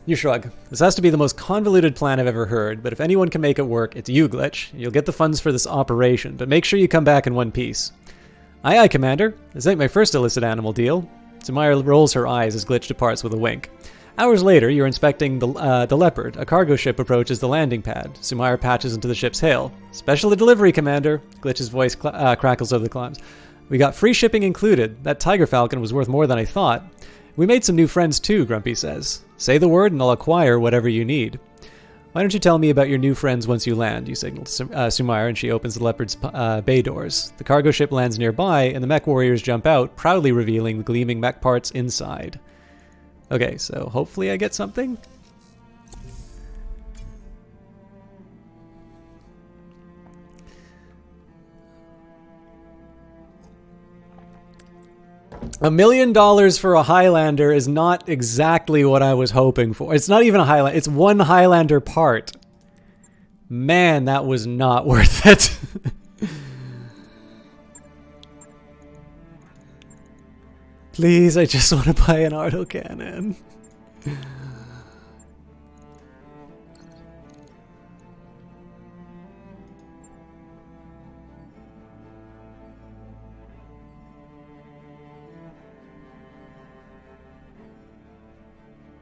you shrug. This has to be the most convoluted plan I've ever heard, but if anyone can make it work, it's you, Glitch. You'll get the funds for this operation, but make sure you come back in one piece. Aye, aye, Commander. This ain't my first illicit animal deal. Samira rolls her eyes as Glitch departs with a wink. Hours later, you're inspecting the Leopard. A cargo ship approaches the landing pad. Sumire patches into the ship's hail. Special delivery, Commander. Glitch's voice crackles over the comms. We got free shipping included. That Tiger Falcon was worth more than I thought. We made some new friends too, Grumpy says. Say the word and I'll acquire whatever you need. Why don't you tell me about your new friends once you land, you signal to Sumire, and she opens the Leopard's bay doors. The cargo ship lands nearby, and the mech warriors jump out, proudly revealing the gleaming mech parts inside. Okay, so hopefully I get something. $1 million for a Highlander is not exactly what I was hoping for. It's not even a Highlander. It's one Highlander part. Man, that was not worth it. Please, I just want to buy an autocannon.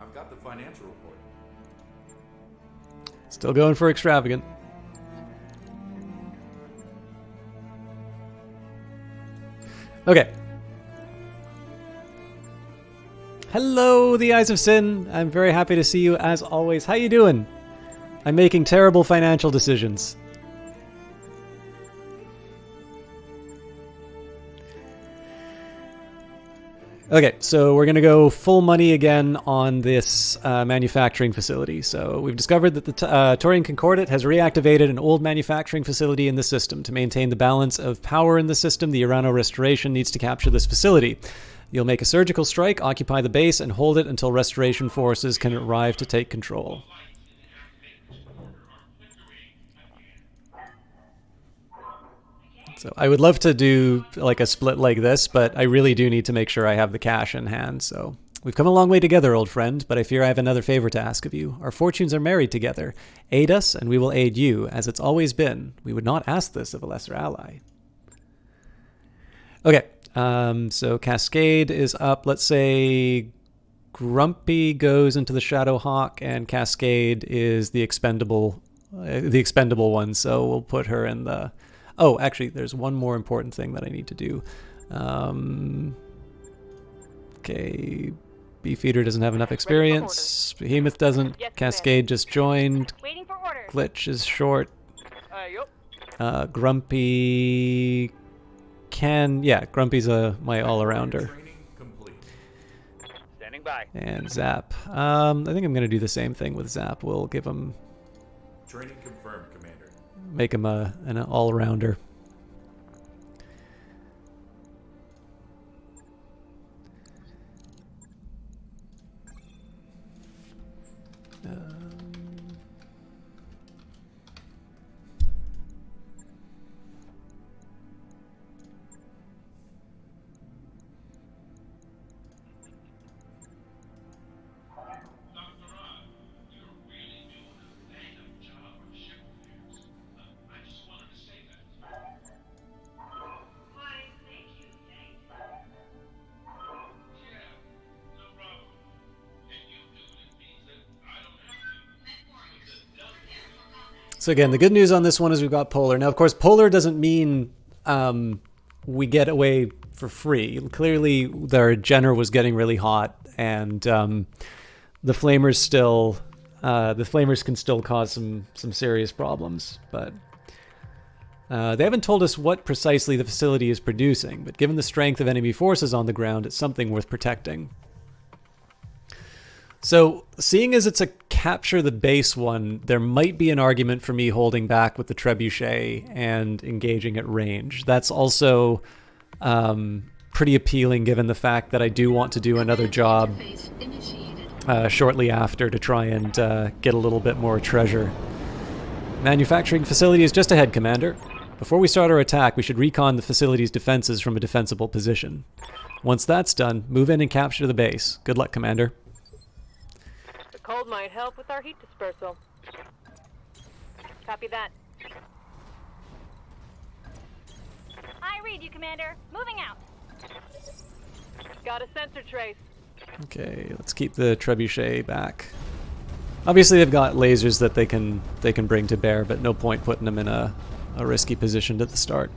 I've got the financial report. Still going for extravagant. Okay. Hello, the Eyes of Sin. I'm very happy to see you as always. How you doing? I'm making terrible financial decisions. Okay, so we're going to go full money again on this manufacturing facility. So we've discovered that the Taurian Concordat has reactivated an old manufacturing facility in the system. To maintain the balance of power in the system, the Urano Restoration needs to capture this facility. You'll make a surgical strike, occupy the base, and hold it until restoration forces can arrive to take control. So I would love to do like a split like this, but I really do need to make sure I have the cash in hand. So we've come a long way together, old friend, but I fear I have another favor to ask of you. Our fortunes are married together. Aid us, and we will aid you, as it's always been. We would not ask this of a lesser ally. Okay. So Cascade is up. Let's say Grumpy goes into the Shadowhawk, and Cascade is the expendable one. So we'll put her in the. Oh, actually, there's one more important thing that I need to do. Okay, Beefeater doesn't have enough experience. Behemoth doesn't. Yes, Cascade just joined. Waiting for orders. Glitch is short. Yup. Grumpy. Grumpy's my all-arounder. Training complete. Standing by. And Zap. I think I'm going to do the same thing with Zap. We'll give him, Training confirmed, Commander. make him an all-rounder. So again, the good news on this one is we've got Polar. Now, of course, Polar doesn't mean we get away for free. Clearly, their Jenner was getting really hot, and the Flamers still the flamers can still cause some serious problems, but they haven't told us what precisely the facility is producing, but given the strength of enemy forces on the ground, it's something worth protecting. So, seeing as it's a capture the base one, there might be an argument for me holding back with the trebuchet and engaging at range. That's also pretty appealing given the fact that I do want to do another job shortly after to try and get a little bit more treasure. Manufacturing facility is just ahead, Commander. Before we start our attack, we should recon the facility's defenses from a defensible position. Once that's done, move in and capture the base. Good luck, Commander. The cold might help with our heat dispersal. Copy that. I read you, Commander. Moving out. Got a sensor trace. Okay, let's keep the trebuchet back. Obviously, they've got lasers that they can bring to bear, but no point putting them in a risky position at the start.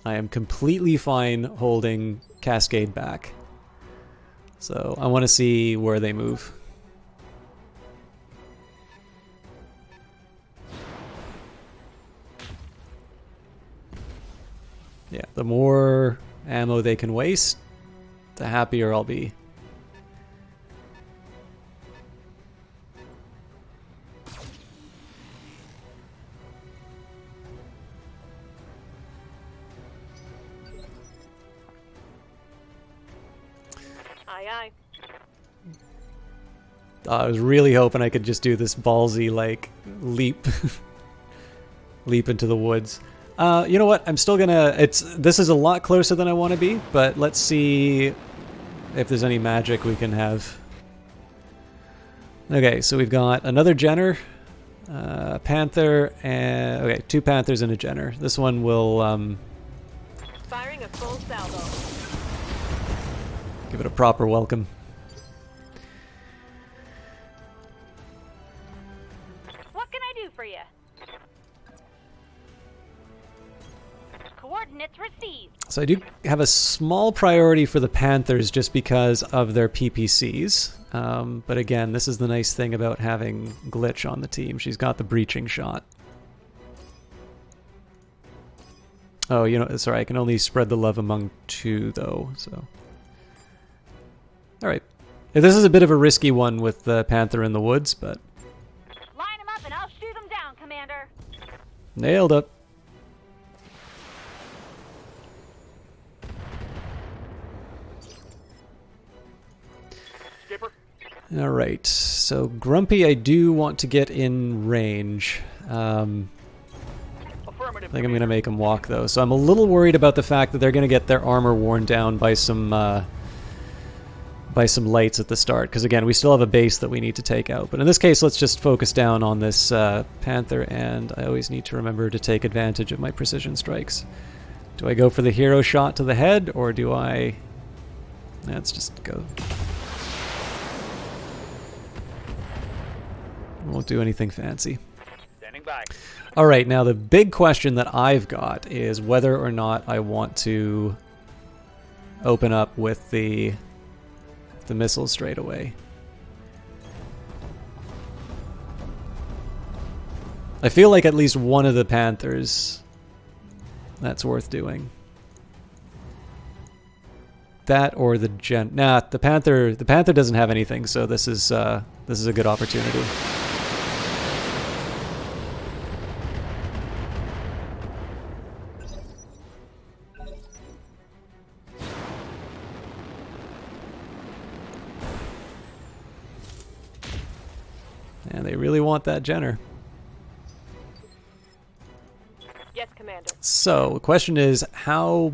I am completely fine holding Cascade back. So I want to see where they move. Yeah, the more ammo they can waste, the happier I'll be. Aye, aye. I was really hoping I could just do this ballsy, like, leap. Leap into the woods. You know what? I'm still gonna... This is a lot closer than I want to be, but let's see if there's any magic we can have. Okay, so we've got another Jenner, Panther, and... Okay, 2 Panthers and a Jenner. This one will... Firing a full salvo. give it a proper welcome. What can I do for you? Coordinates received. So I do have a small priority for the Panthers just because of their PPCs. But again, this is the nice thing about having Glitch on the team. She's got the breaching shot. Oh, you know, sorry, I can only spread the love among 2, though, so... Alright. This is a bit of a risky one with the Panther in the woods, but... Line them up and I'll shoot them down, Commander. Nailed it. Skipper. Alright, so Grumpy I do want to get in range. Affirmative. I think I'm going to make him walk, though. So I'm a little worried about the fact that they're going to get their armor worn down by some lights at the start. Because, again, we still have a base that we need to take out. But in this case, let's just focus down on this Panther. And I always need to remember to take advantage of my precision strikes. Do I go for the hero shot to the head? Or do I... Let's just go. Won't do anything fancy. Standing by. Alright, now the big question that I've got is whether or not I want to open up with the missiles straight away. I feel like at least one of the Panthers that's worth doing. That or the Nah, the Panther doesn't have anything, so this is a good opportunity. And they really want that Jenner. Yes, Commander. So, the question is, how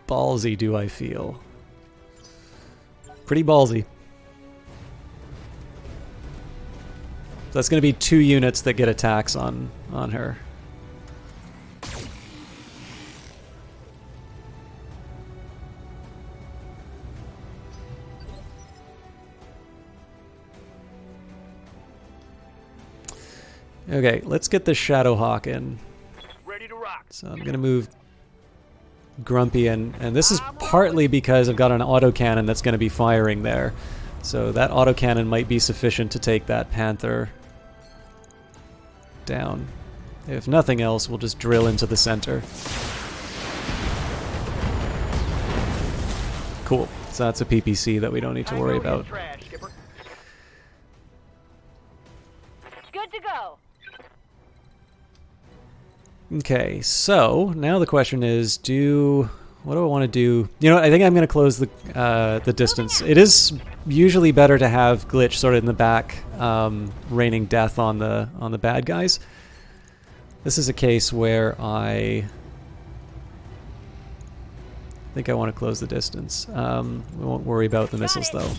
ballsy do I feel? Pretty ballsy. That's going to be 2 units that get attacks on her. Okay, let's get the Shadowhawk in. Ready to So I'm going to move Grumpy, and this is partly because I've got an autocannon that's going to be firing there. So that autocannon might be sufficient to take that Panther down. If nothing else, we'll just drill into the center. Cool. So that's a PPC that we don't need to worry about. Trash, Skipper. Good to go. Okay, so now the question is, what do I want to do? You know what, I think I'm going to close the distance. It is usually better to have Glitch sort of in the back, raining death on the bad guys. This is a case where I think I want to close the distance. We won't worry about the missiles though.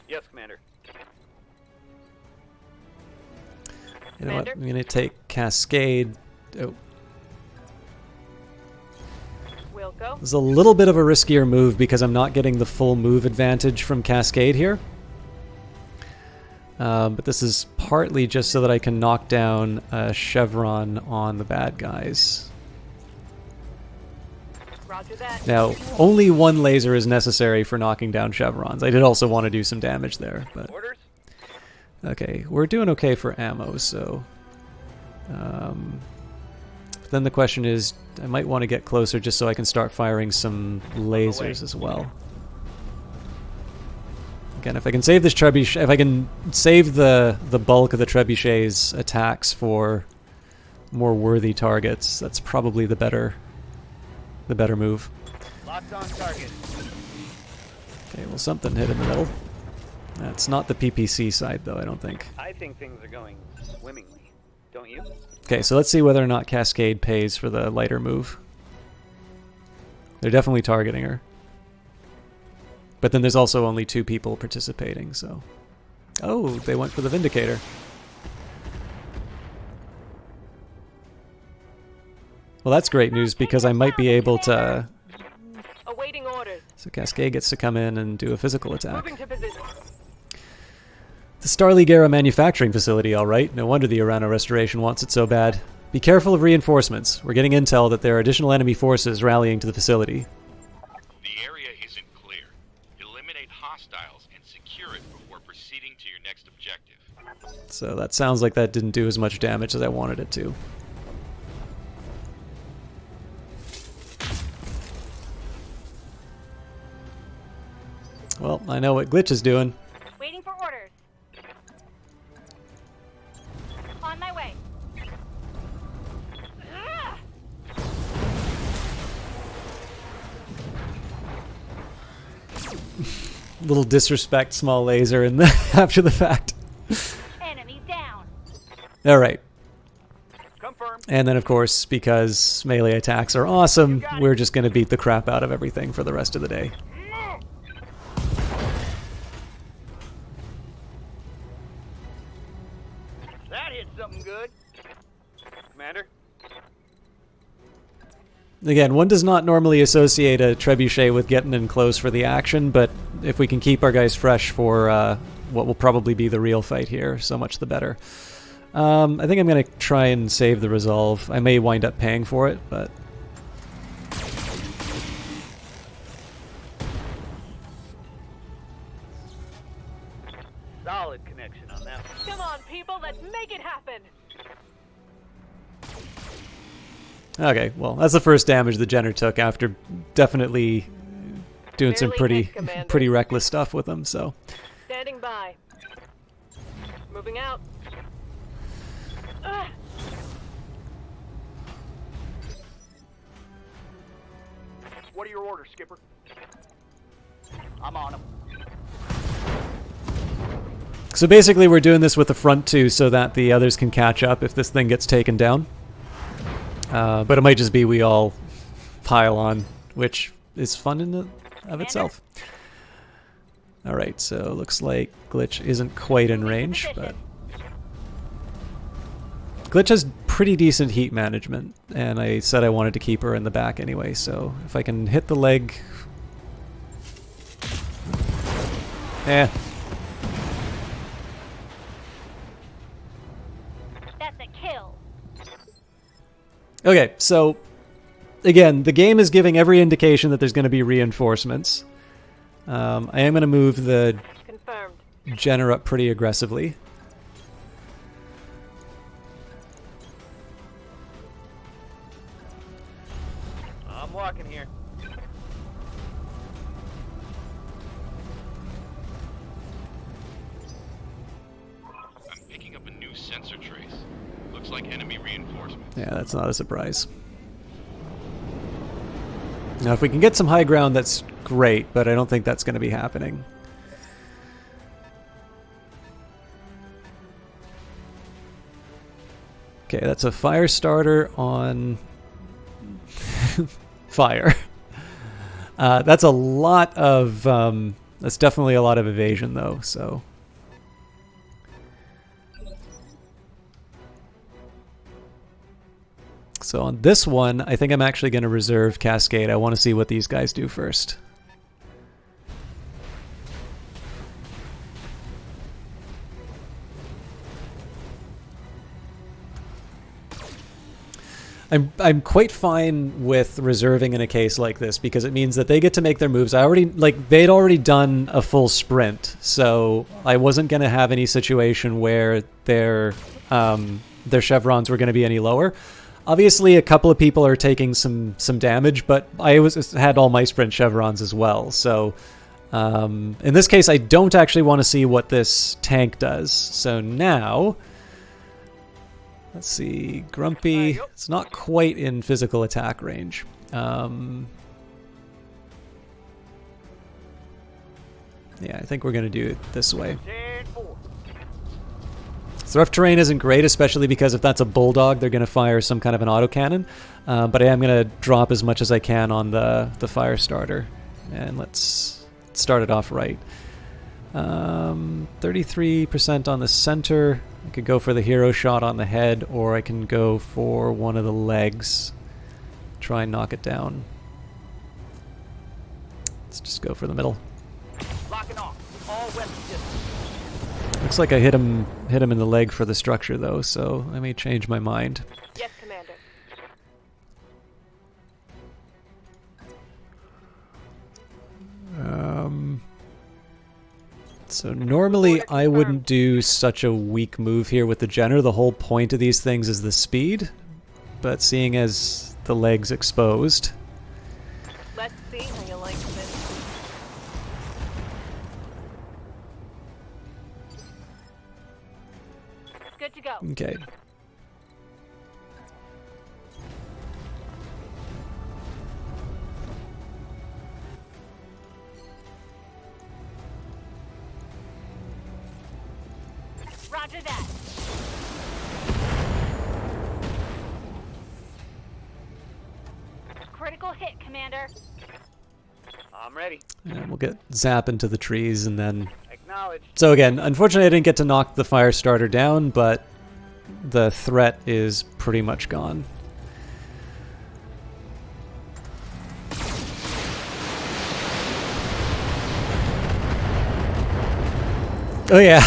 Yes, Commander. You know what? I'm going to take Cascade. Oh. We'll go. This is a little bit of a riskier move because I'm not getting the full move advantage from Cascade here. But this is partly just so that I can knock down a Chevron on the bad guys. Roger that. Now, only one laser is necessary for knocking down Chevrons. I did also want to do some damage there, but... Orders? Okay, we're doing okay for ammo, so... then the question is, I might want to get closer just so I can start firing some lasers as well. Again, if I can save this trebuchet, if I can save the bulk of the trebuchet's attacks for more worthy targets, that's probably the better move. Locked on target. Okay, well, something hit in the middle. That's not the PPC side, though, I don't think. I think things are going swimmingly. Don't you? Okay, so let's see whether or not Cascade pays for the lighter move. They're definitely targeting her. But then there's also only 2 people participating, so... Oh, they went for the Vindicator. Well, that's great news because I might be able to... Awaiting orders. So Cascade gets to come in and do a physical attack. Moving to position. The Starleague era manufacturing facility, alright. No wonder the Arana Restoration wants it so bad. Be careful of reinforcements. We're getting intel that there are additional enemy forces rallying to the facility. The area isn't clear. Eliminate hostiles and secure it before proceeding to your next objective. So that sounds like that didn't do as much damage as I wanted it to. Well, I know what Glitch is doing. Waiting for orders. On my way. Little disrespect, small laser, and after the fact. Enemy down. Alright. Confirmed. And then, of course, because melee attacks are awesome, we're just going to beat the crap out of everything for the rest of the day. That hit something good. Commander? Again, one does not normally associate a trebuchet with getting in close for the action, but if we can keep our guys fresh for what will probably be the real fight here, so much the better. I think I'm going to try and save the resolve. I may wind up paying for it, but... Solid connection on that one. Come on, people, let's make it happen. Okay, well, that's the first damage the Jenner took after definitely doing some Barely hit, Commander. pretty reckless stuff with them, so... Standing by. Moving out. What are your orders, Skipper? I'm on them. So basically we're doing this with the front two so that the others can catch up if this thing gets taken down. But it might just be we all pile on, which is fun in of itself. Alright, so looks like Glitch isn't quite in range, but... Glitch has pretty decent heat management, and I said I wanted to keep her in the back anyway, so if I can hit the leg... Okay, so again, the game is giving every indication that there's going to be reinforcements. I am going to move the Confirmed. Jenner up pretty aggressively. I'm walking here. I'm picking up a new sensor trace. Looks like enemy reinforcements. Yeah, that's not a surprise. Now, if we can get some high ground, that's great, but I don't think that's going to be happening. Okay, that's a fire starter on fire. That's a lot of... that's definitely a lot of evasion, though, so... So on this one, I think I'm actually going to reserve Cascade. I want to see what these guys do first. I'm quite fine with reserving in a case like this because it means that they get to make their moves. They'd already done a full sprint, so I wasn't going to have any situation where their chevrons were going to be any lower. Obviously, a couple of people are taking some damage, but I had all my sprint chevrons as well. So in this case, I don't actually want to see what this tank does. So now... Let's see, Grumpy, it's not quite in physical attack range. Yeah, I think we're going to do it this way. So rough terrain isn't great, especially because if that's a bulldog, they're going to fire some kind of an autocannon. But I am going to drop as much as I can on the fire starter. And let's start it off right. 33% on the center. I could go for the hero shot on the head, or I can go for one of the legs. Try and knock it down. Let's just go for the middle. Locking off. All weapons distance. Looks like I hit him in the leg for the structure, though, so I may change my mind. Yes, Commander. So normally I wouldn't do such a weak move here with the Jenner. The whole point of these things is the speed, but seeing as the leg's exposed... Let's see how you like this. Good to go. Okay. Roger that. Critical hit, Commander. I'm ready. And we'll get Zap into the trees and then... Acknowledge. So again, unfortunately I didn't get to knock the fire starter down, but the threat is pretty much gone. Oh yeah.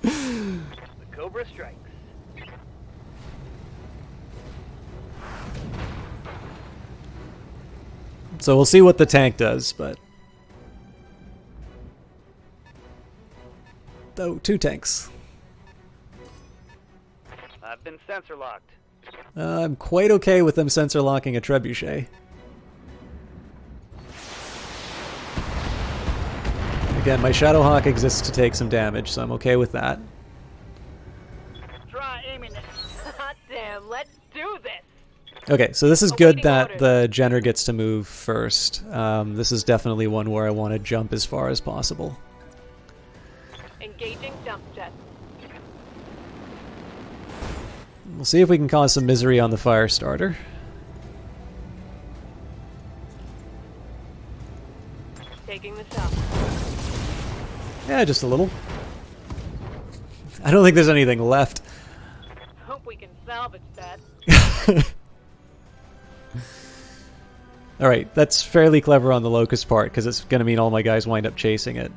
The Cobra strikes. So we'll see what the tank does, but... Oh, 2 tanks. I've been sensor locked. I'm quite okay with them sensor locking a trebuchet. Again, my Shadowhawk exists to take some damage, so I'm okay with that. Try aiming it. Hot damn, let's do this. Okay, so this is good Awaiting that orders. the Jenner gets to move first. This is definitely one where I want to jump as far as possible. Engaging jump jet. We'll see if we can cause some misery on the fire starter. Taking the shot. Yeah, just a little. I don't think there's anything left. Hope we can salvage that. Alright, that's fairly clever on the Locust part, because it's going to mean all my guys wind up chasing it.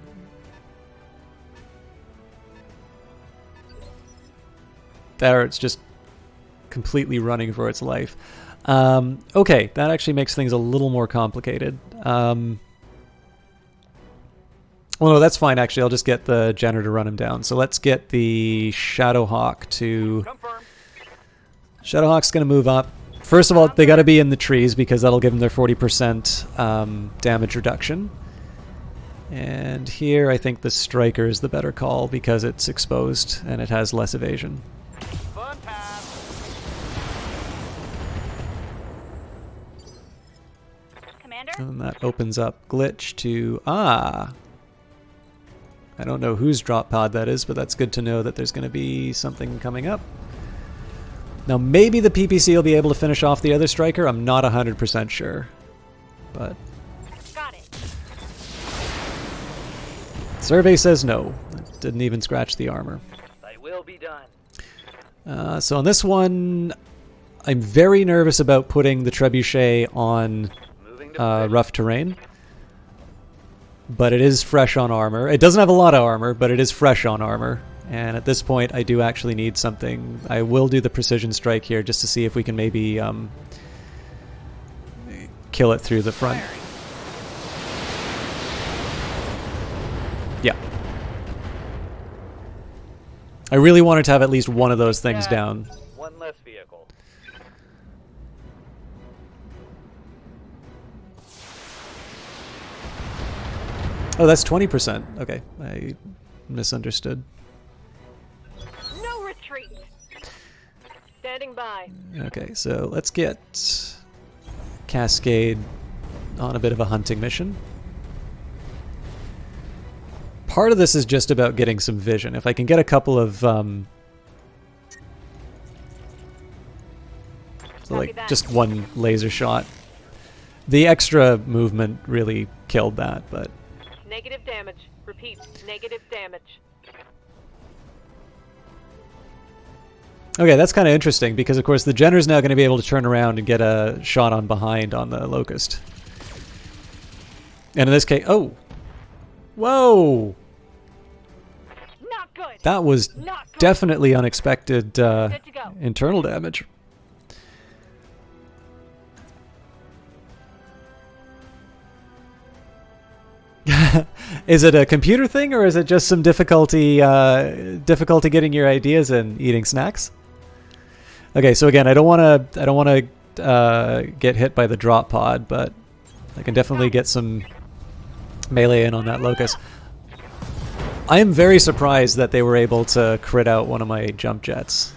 There, it's just completely running for its life. Okay, that actually makes things a little more complicated. Well, no, that's fine, actually. I'll just get the Jenner to run him down. So let's get the Shadowhawk to... Confirm. Shadowhawk's going to move up. First of all, they got to be in the trees because that'll give them their 40% damage reduction. And here, I think the Striker is the better call because it's exposed and it has less evasion. Fun time. Commander? And that opens up Glitch to... I don't know whose drop pod that is, but that's good to know that there's going to be something coming up. Now, maybe the PPC will be able to finish off the other Striker. I'm not 100% sure. But... Got it. Survey says no. It didn't even scratch the armor. They will be done. So on this one, I'm very nervous about putting the Trebuchet on Moving to rough terrain. But it is fresh on armor. It doesn't have a lot of armor, but it is fresh on armor. And at this point, I do actually need something. I will do the precision strike here just to see if we can maybe kill it through the front. Yeah. I really wanted to have at least one of those things down. One less vehicle. Oh, that's 20%. Okay, I misunderstood. No retreat. Standing by. Okay, so let's get Cascade on a bit of a hunting mission. Part of this is just about getting some vision. If I can get a couple of so like just one laser shot. The extra movement really killed that, but Negative damage. Repeat. Negative damage. okay, that's kind of interesting because of course the Jenner's now going to be able to turn around and get a shot on behind on the Locust. And in this case, oh, whoa, Not good. that was Not good. definitely unexpected Good to go. internal damage. Is it a computer thing, or is it just some difficulty getting your ideas and eating snacks? Okay, so again, I don't want to get hit by the drop pod, but I can definitely get some melee in on that Locust. I am very surprised that they were able to crit out one of my jump jets,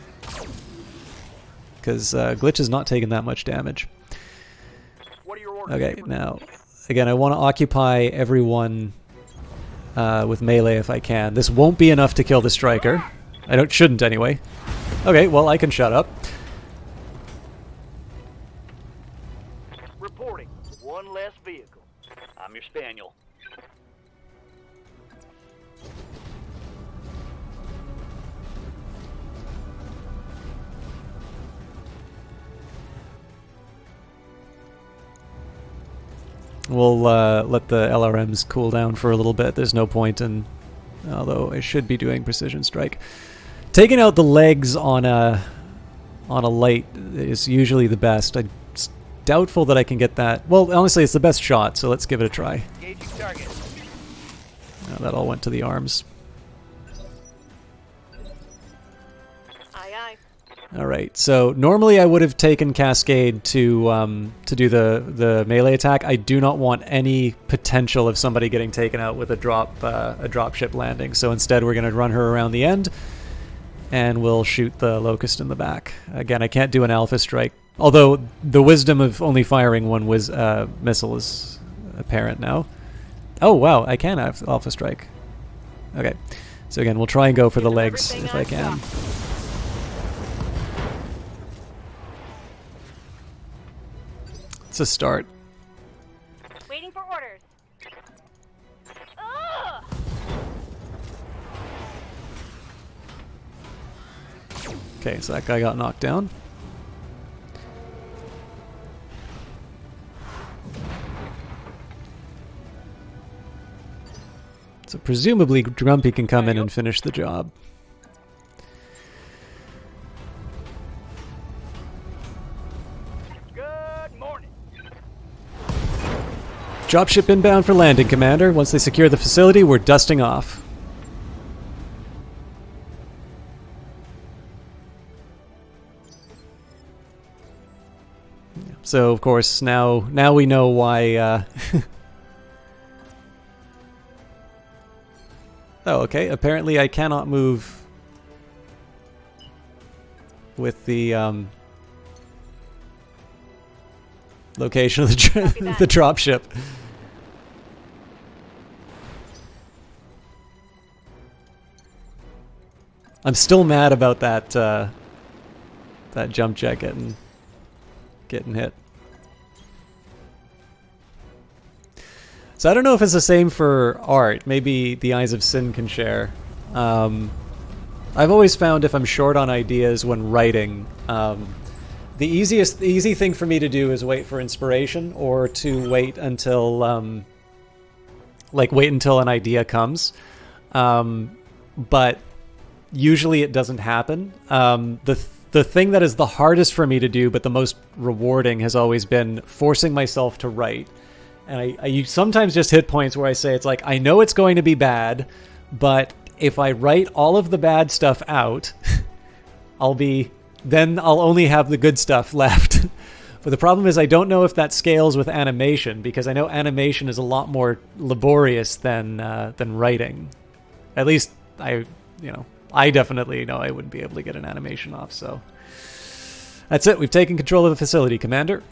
because Glitch is not taking that much damage. What are your orders? Okay, now, again, I want to occupy everyone with melee if I can. This won't be enough to kill the Striker. Shouldn't anyway. Okay, well, I can shut up. Reporting. One less vehicle. I'm your spaniel. We'll let the LRMs cool down for a little bit. There's no point in... Although I should be doing precision strike. Taking out the legs on a light is usually the best. I'm doubtful that I can get that. Well, honestly, it's the best shot, so let's give it a try. Engaging target. That all went to the arms. Aye, aye. All right. So normally I would have taken Cascade to do the melee attack. I do not want any potential of somebody getting taken out with a dropship landing. So instead, we're going to run her around the end, and we'll shoot the Locust in the back. Again, I can't do an alpha strike, although the wisdom of only firing one missile is apparent now. Oh wow, I can have alpha strike. Okay. So again, we'll try and go for the legs if I can. It's a start. Waiting for orders. Ugh! Okay, so that guy got knocked down. So presumably Grumpy can come in and finish the job. Dropship inbound for landing, Commander. Once they secure the facility, we're dusting off. So, of course, now we know why... Oh, okay. Apparently I cannot move with the location of the, the dropship. I'm still mad about that that jump jet getting hit. So I don't know if it's the same for art. Maybe the Eyes of Sin can share. I've always found if I'm short on ideas when writing, the easy thing for me to do is wait for inspiration, or to wait until wait until an idea comes. But usually it doesn't happen. The thing that is the hardest for me to do, but the most rewarding, has always been forcing myself to write. And I sometimes just hit points where I say, it's like, I know it's going to be bad, but if I write all of the bad stuff out, then I'll only have the good stuff left. But the problem is I don't know if that scales with animation, because I know animation is a lot more laborious than writing. At least I definitely know I wouldn't be able to get an animation off, so. That's it. We've taken control of the facility, Commander.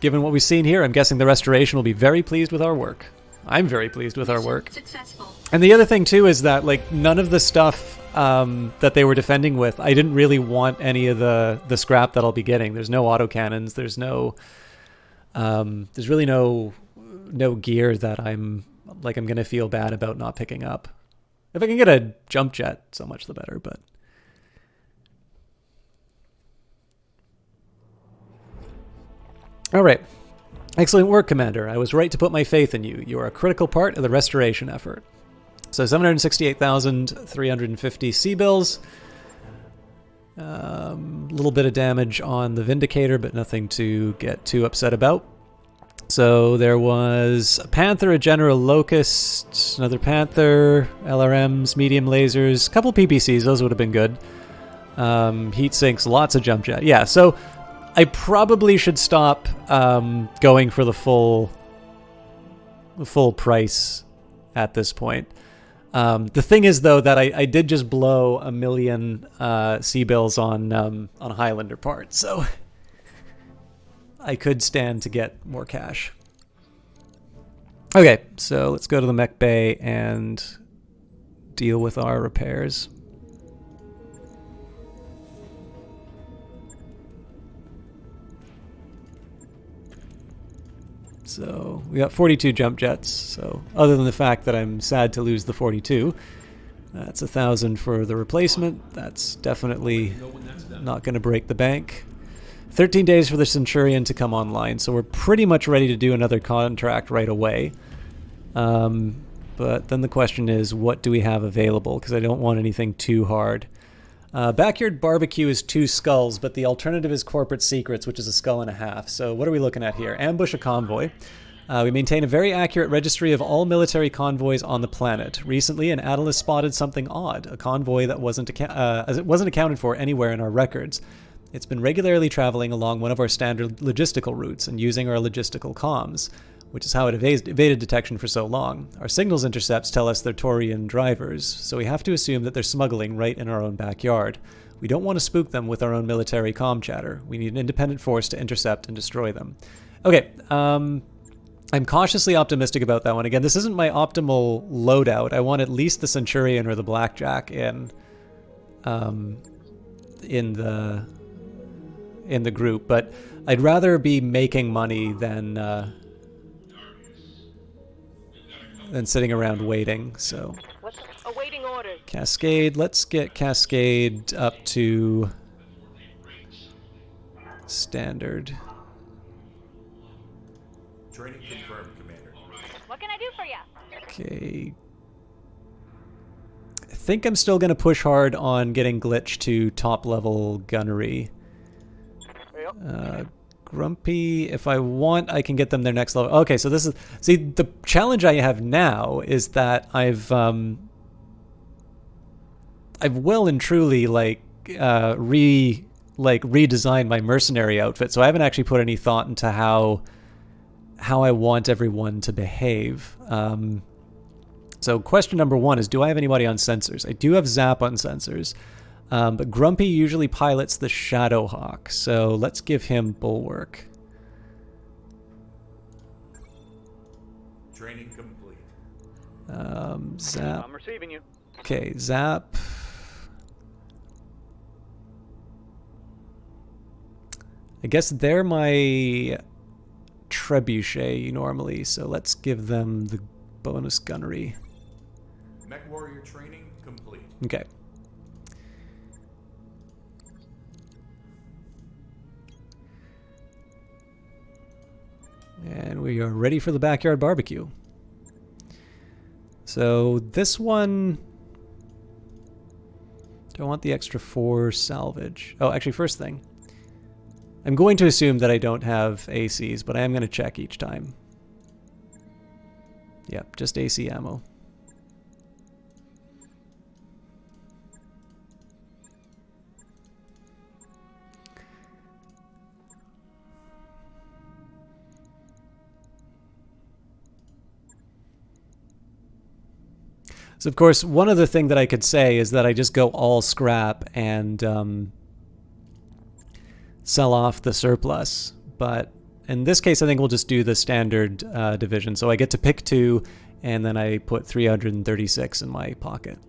Given what we've seen here, I'm guessing the Restoration will be very pleased with our work. I'm very pleased with our work. Successful. And the other thing, too, is that, like, none of the stuff that they were defending with, I didn't really want any of the scrap that I'll be getting. There's no autocannons. There's no... there's really no gear that I'm going to feel bad about not picking up. If I can get a jump jet, so much the better, but... All right. Excellent work, Commander. I was right to put my faith in you. You are a critical part of the restoration effort. So 768,350 C-bills. A little bit of damage on the Vindicator, but nothing to get too upset about. So there was a Panther, a General Locust, another Panther, LRMs, medium lasers, a couple PPCs. Those would have been good. Heat sinks, lots of jump jet. Yeah, so... I probably should stop going for the full price at this point. The thing is, though, that I did just blow 1 million C-bills on Highlander parts, so I could stand to get more cash. Okay, so let's go to the mech bay and deal with our repairs. So we got 42 jump jets. So other than the fact that I'm sad to lose the 42, that's 1,000 for the replacement. That's definitely not going to break the bank. 13 days for the Centurion to come online, so we're pretty much ready to do another contract right away. But then the question is, what do we have available? Because I don't want anything too hard. Backyard Barbecue is 2 skulls, but the alternative is Corporate Secrets, which is 1.5 skulls. So what are we looking at here? Ambush a convoy. We maintain a very accurate registry of all military convoys on the planet. Recently, an analyst spotted something odd, a convoy that wasn't accounted for anywhere in our records. It's been regularly traveling along one of our standard logistical routes and using our logistical comms, which is how it evaded detection for so long. Our signals intercepts tell us they're Taurian drivers, so we have to assume that they're smuggling right in our own backyard. We don't want to spook them with our own military comm chatter. We need an independent force to intercept and destroy them. Okay, I'm cautiously optimistic about that one. Again, this isn't my optimal loadout. I want at least the Centurion or the Blackjack in the group, but I'd rather be making money than sitting around waiting. So What's awaiting orders? Cascade, let's get Cascade up to standard. Training confirmed, Commander. What can I do for you? Okay, I think I'm still going to push hard on getting Glitch to top level gunnery. Yep. Grumpy, if I want, I can get them their next level. Okay, so this is... See, the challenge I have now is that I've well and truly, like, redesigned my mercenary outfit, so I haven't actually put any thought into how I want everyone to behave. So question number 1 is, do I have anybody on sensors? I do have Zap on sensors. But Grumpy usually pilots the Shadowhawk, so let's give him Bulwark. Training complete. Zap. I'm receiving you. Okay, Zap. I guess they're my Trebuchet normally, so let's give them the bonus gunnery. Mech warrior training complete. Okay. And we are ready for the backyard barbecue. So this one... Do I want the extra 4 salvage? Oh, actually, first thing. I'm going to assume that I don't have ACs, but I am going to check each time. Yep, just AC ammo. So, of course, one other thing that I could say is that I just go all scrap and sell off the surplus. But in this case, I think we'll just do the standard division. So I get to pick 2, and then I put 336 in my pocket.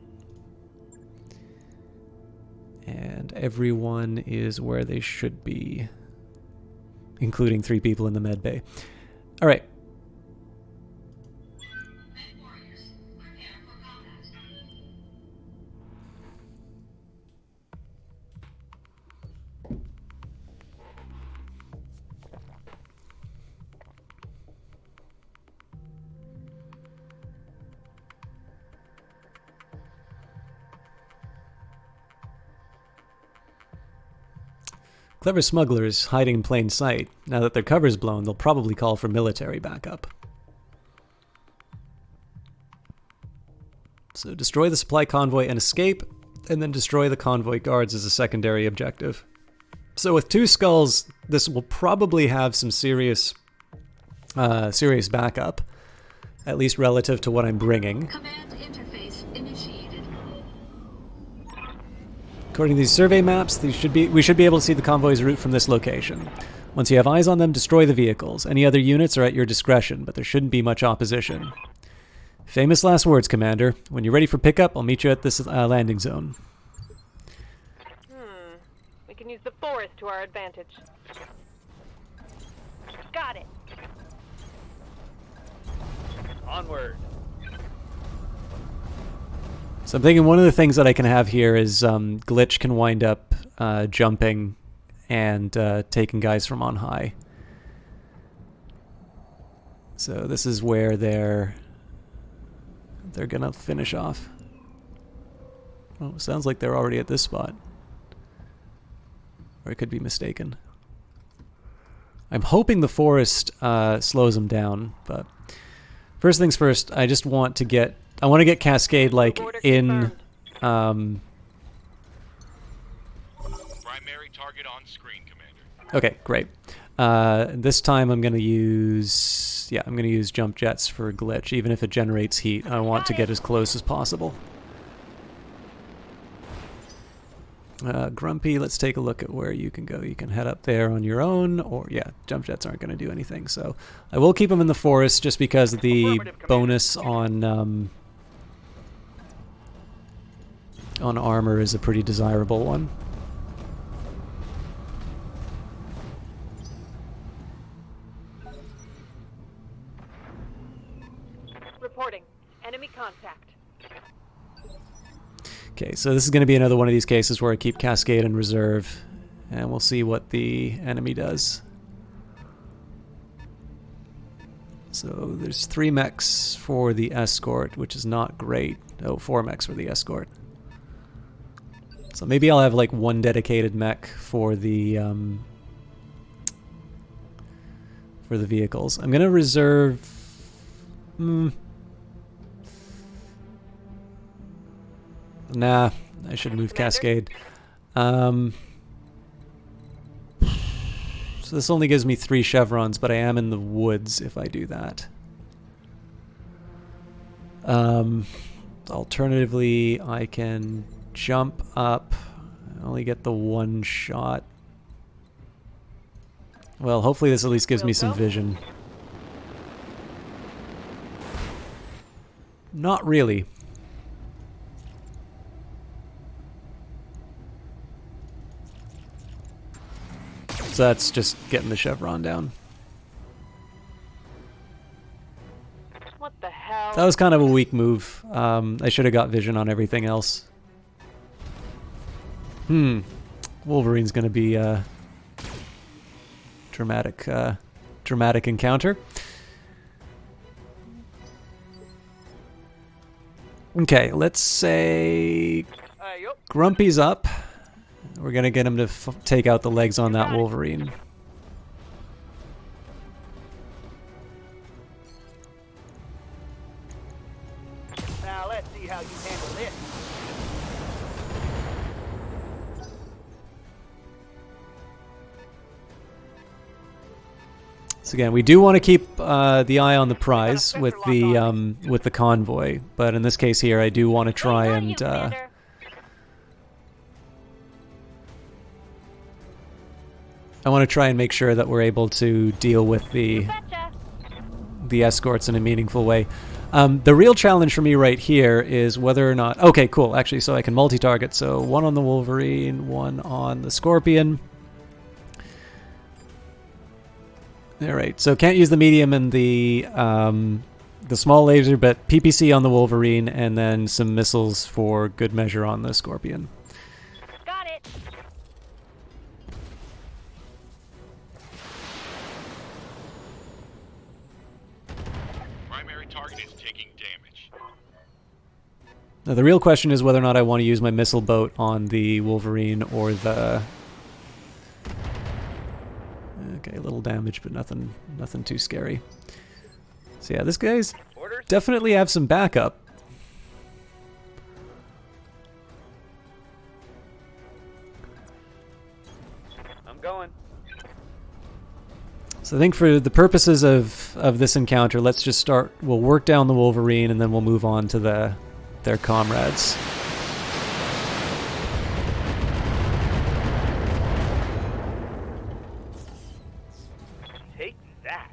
And everyone is where they should be, including 3 people in the med bay. All right. Clever smugglers hiding in plain sight. Now that their cover's blown, they'll probably call for military backup. So destroy the supply convoy and escape, and then destroy the convoy guards as a secondary objective. So with 2 skulls, this will probably have some serious backup, at least relative to what I'm bringing. Command interface initiated. According to these survey maps, we should be able to see the convoy's route from this location. Once you have eyes on them, destroy the vehicles. Any other units are at your discretion, but there shouldn't be much opposition. Famous last words, Commander. When you're ready for pickup, I'll meet you at this landing zone. We can use the forest to our advantage. Got it. Onward. So I'm thinking one of the things that I can have here is Glitch can wind up jumping and taking guys from on high. So this is where they're gonna finish off. Oh, sounds like they're already at this spot. Or I could be mistaken. I'm hoping the forest slows them down, but first things first, I just want to get Cascade like in Primary target on screen, Commander. Okay, great. This time I'm going to use jump jets for Glitch, even if it generates heat. I want to get as close as possible. Grumpy, let's take a look at where you can go. You can head up there on your own, or yeah, jump jets aren't going to do anything. So I will keep them in the forest just because the bonus on armor is a pretty desirable one. Reporting. Enemy contact. Okay, so this is going to be another one of these cases where I keep Cascade in reserve, and we'll see what the enemy does. So there's 3 mechs for the escort, which is not great. Oh, 4 mechs for the escort. So maybe I'll have like 1 dedicated mech for the for the vehicles. I'm going to reserve... Nah, I should move Cascade. So this only gives me 3 chevrons, but I am in the woods if I do that. Alternatively, I can jump up. I only get the 1 shot. Well, hopefully this at least gives me some vision. Not really. So that's just getting the chevron down. What the hell? That was kind of a weak move. I should have got vision on everything else. Wolverine's gonna be a dramatic encounter. Okay, let's say Grumpy's up. We're gonna get him to take out the legs on that Wolverine. Now let's see how you handle this. So again, we do want to keep the eye on the prize with the convoy, but in this case here, I do want to try and I want to try and make sure that we're able to deal with the escorts in a meaningful way. The real challenge for me right here is whether or not... Okay, cool. Actually, so I can multi-target. So 1 on the Wolverine, 1 on the Scorpion. All right. So can't use the medium and the small laser, but PPC on the Wolverine, and then some missiles for good measure on the Scorpion. Got it. Primary target is taking damage. Now the real question is whether or not I want to use my missile boat on the Wolverine or the... Okay, a little damage, but nothing too scary. So yeah, this guy's definitely have some backup. I'm going. So I think for the purposes of this encounter, let's just start. We'll work down the Wolverine, and then we'll move on to their comrades. Take that.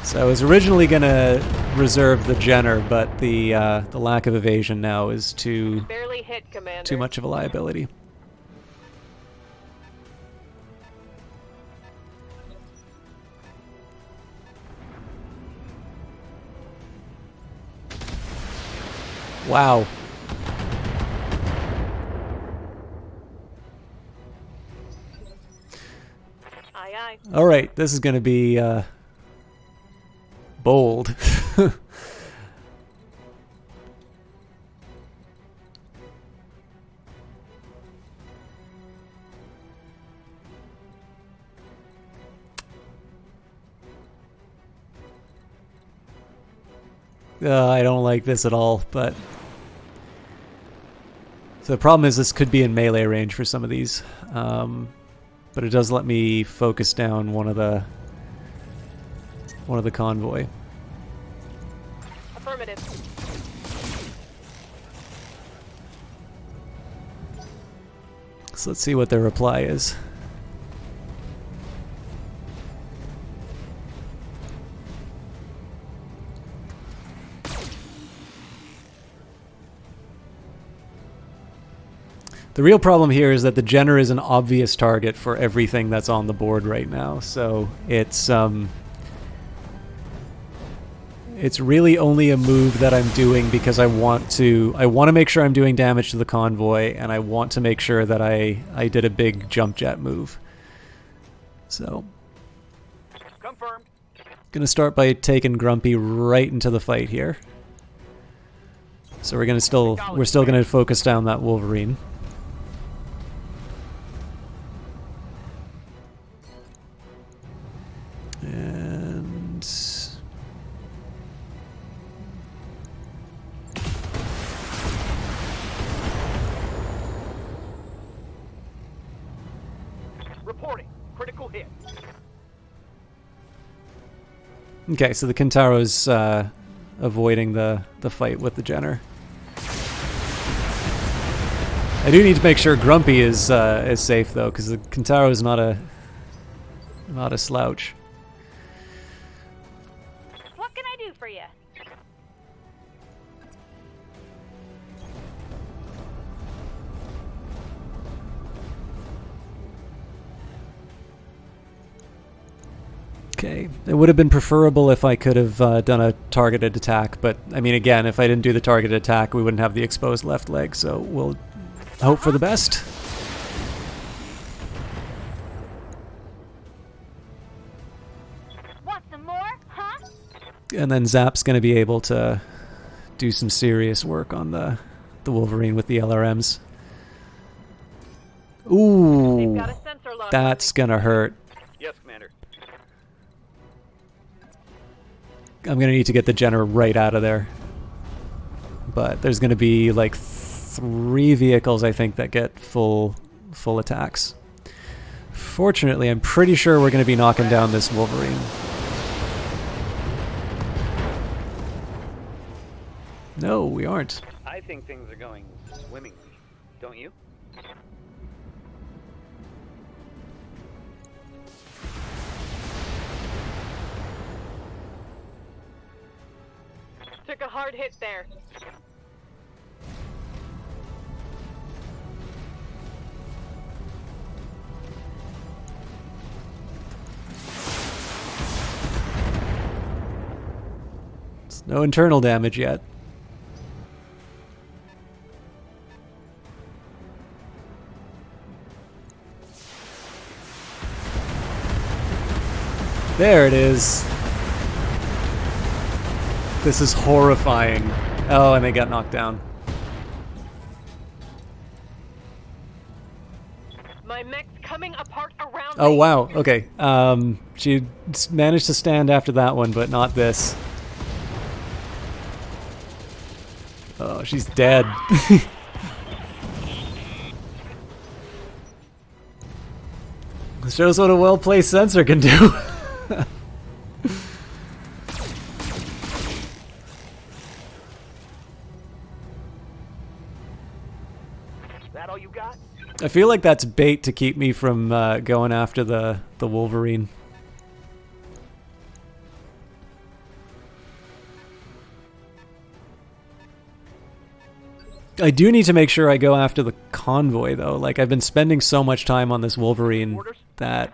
So I was originally gonna reserve the Jenner, but the lack of evasion now is Barely hit, Commander. too much of a liability. Wow. Aye, aye. All right, this is going to be bold. I don't like this at all, but... So the problem is this could be in melee range for some of these. But it does let me focus down one of the convoy. Affirmative. So let's see what their reply is. The real problem here is that the Jenner is an obvious target for everything that's on the board right now. So it's really only a move that I'm doing because I want to make sure I'm doing damage to the convoy, and I want to make sure that I did a big jump jet move. So Confirmed. gonna start by taking Grumpy right into the fight here. So we're still gonna focus down that Wolverine. And Reporting. Critical hit. okay, so the Kentaro's avoiding the fight with the Jenner. I do need to make sure Grumpy is safe though, because the Kentaro is not a slouch. What can I do for you? Okay, it would have been preferable if I could have done a targeted attack, but I mean, again, if I didn't do the targeted attack, we wouldn't have the exposed left leg, so we'll hope for the best. Want some more? Huh? And then Zap's going to be able to do some serious work on the Wolverine with the LRMs. They've Ooh, got a sensor lock. that's going to hurt. Yes, Commander. I'm going to need to get the Jenner right out of there. But there's going to be like 3 vehicles, I think, that get full attacks. Fortunately, I'm pretty sure we're going to be knocking down this Wolverine. No, we aren't. I think things are going swimmingly. Don't you? Took a hard hit there. It's no internal damage yet. There it is. This is horrifying. Oh, and they got knocked down. My mech's coming apart around Oh, me. wow. Okay. She managed to stand after that one, but not this. Oh, she's dead. This shows what a well-placed sensor can do. That all you got? I feel like that's bait to keep me from going after the Wolverine. I do need to make sure I go after the convoy, though. Like, I've been spending so much time on this Wolverine that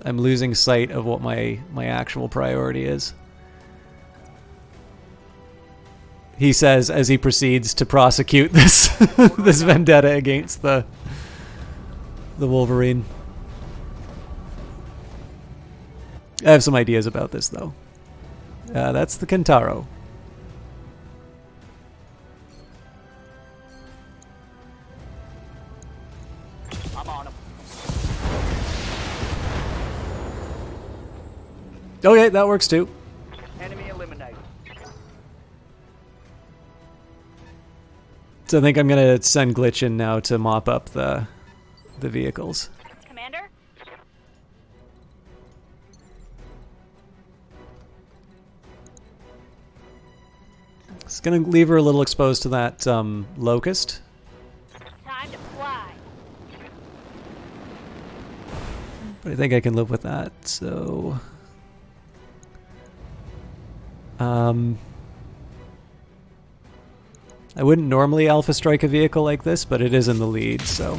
I'm losing sight of what my actual priority is. He says as he proceeds to prosecute this this vendetta against the Wolverine. I have some ideas about this, though. That's the Kentaro. I'm on him. Okay, that works too. Enemy eliminated. So I think I'm gonna send Glitch in now to mop up the vehicles. Commander? It's gonna leave her a little exposed to that locust. Time to fly. But I think I can live with that, so... I wouldn't normally alpha strike a vehicle like this, but it is in the lead, so...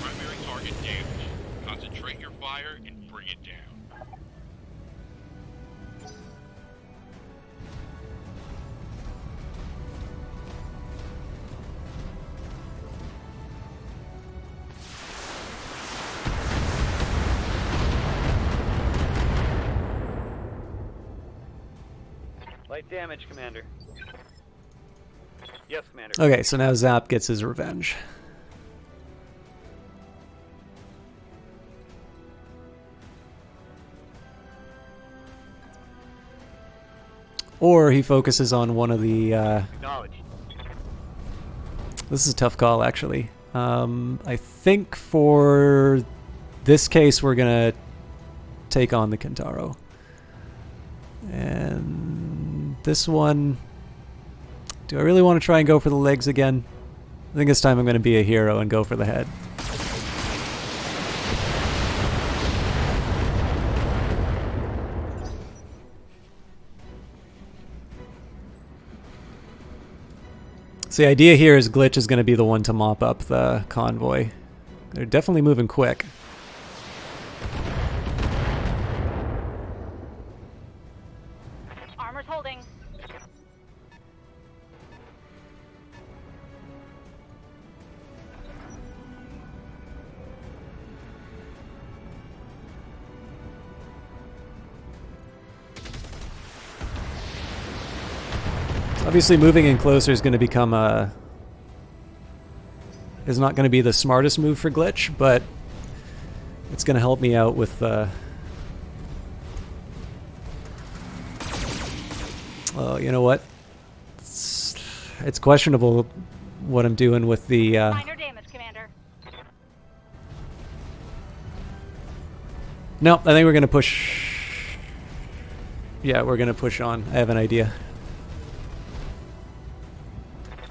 Primary target damage. Concentrate your fire and bring it down. Light damage, Commander. Yes, Commander. Okay, so now Zap gets his revenge. Or he focuses on one of the... Acknowledged. This is a tough call, actually. I think for this case, we're going to take on the Kintaro. And this one... Do I really want to try and go for the legs again? I think this time I'm going to be a hero and go for the head. So the idea here is Glitch is going to be the one to mop up the convoy. They're definitely moving quick. Armor's holding. Obviously, moving in closer is going to become a... is not going to be the smartest move for Glitch, but it's going to help me out with the... Well, you know what? It's questionable what I'm doing with the... Minor damage, Commander. No, I think we're going to push... Yeah, we're going to push on. I have an idea.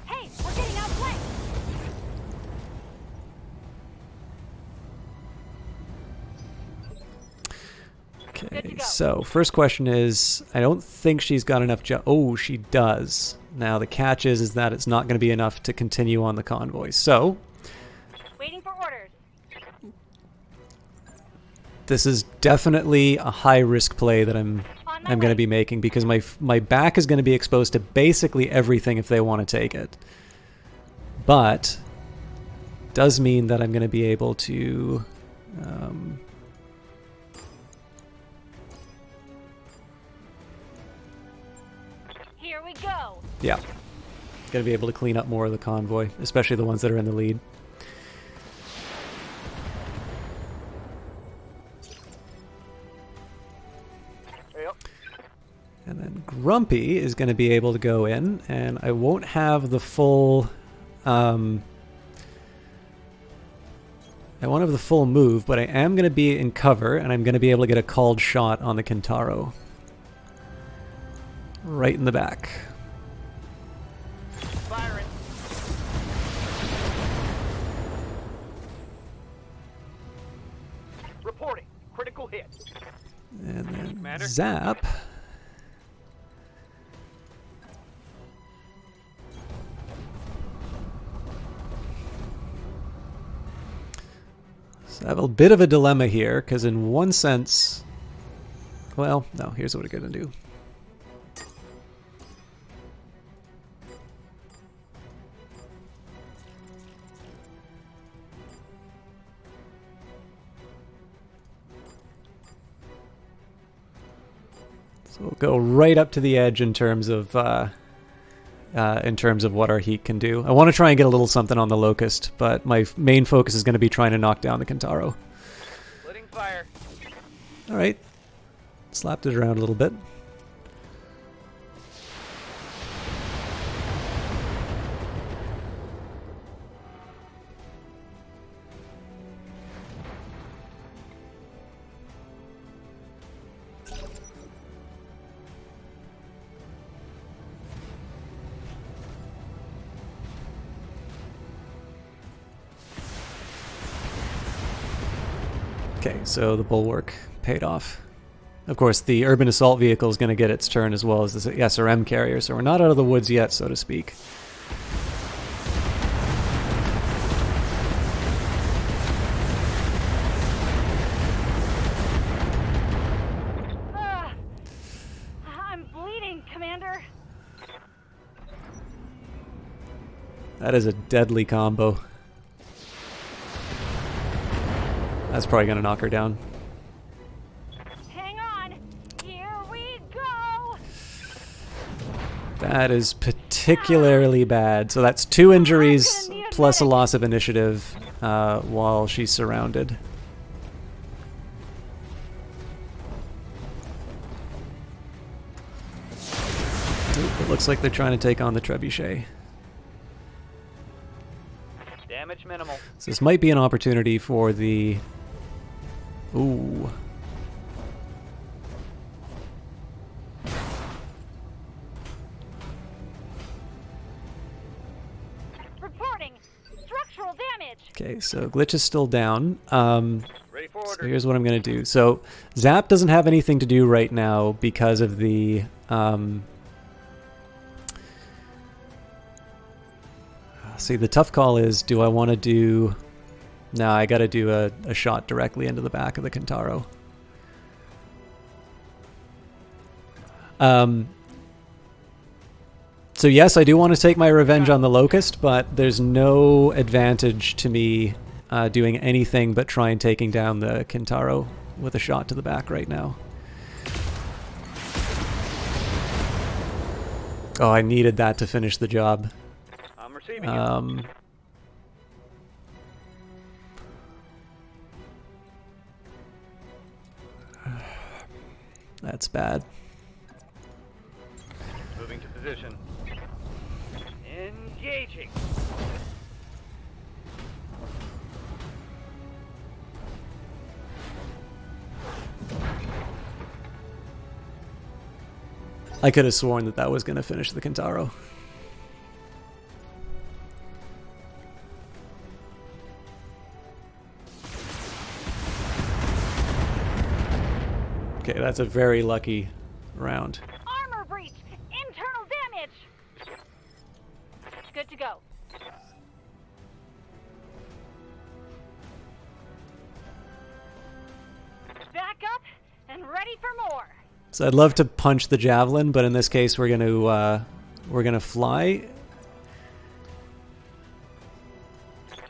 Hey, we're getting outflanked. Okay, so first question is, I don't think she's got enough oh, she does. Now the catch is that it's not going to be enough to continue on the convoy. So, Waiting for orders. this is definitely a high risk play that I'm going to be making because my back is going to be exposed to basically everything if they want to take it. But does mean that I'm going to be able to Here we go. yeah. Going to be able to clean up more of the convoy, especially the ones that are in the lead. Yep. And then Grumpy is going to be able to go in, and I won't have the full... I won't have the full move, but I am going to be in cover, and I'm going to be able to get a called shot on the Kintaro. Right in the back. Firing. Reporting. Critical hit. And then Commander? Zap. So I have a bit of a dilemma here, because in one sense... Well, no, here's what we're going to do. So we'll go right up to the edge in terms of what our heat can do. I want to try and get a little something on the Locust, but my main focus is going to be trying to knock down the Kintaro. Letting fire. All right, slapped it around a little bit. Okay, so the bulwark paid off. Of course, the urban assault vehicle is going to get its turn as well as the SRM carrier, so we're not out of the woods yet, so to speak. I'm bleeding, Commander. That is a deadly combo. That's probably going to knock her down. Hang on. Here we go. That is particularly bad. So that's 2 injuries plus a loss of initiative while she's surrounded. It looks like they're trying to take on the trebuchet. Damage minimal. So this might be an opportunity for the... Ooh. Reporting structural damage. Okay, so Glitch is still down. Ready for So order. here's what I'm going to do. So Zap doesn't have anything to do right now because of the... see, the tough call is, do I want to do... No, I got to do a shot directly into the back of the Kintaro. So yes, I do want to take my revenge on the Locust, but there's no advantage to me doing anything but try and taking down the Kintaro with a shot to the back right now. Oh, I needed that to finish the job. I'm receiving it. That's bad. Moving to position. Engaging. I could have sworn that that was going to finish the Kintaro. Okay, that's a very lucky round. Armor breach. Internal damage. Good to go. Back up and ready for more. So I'd love to punch the javelin, but in this case we're gonna fly,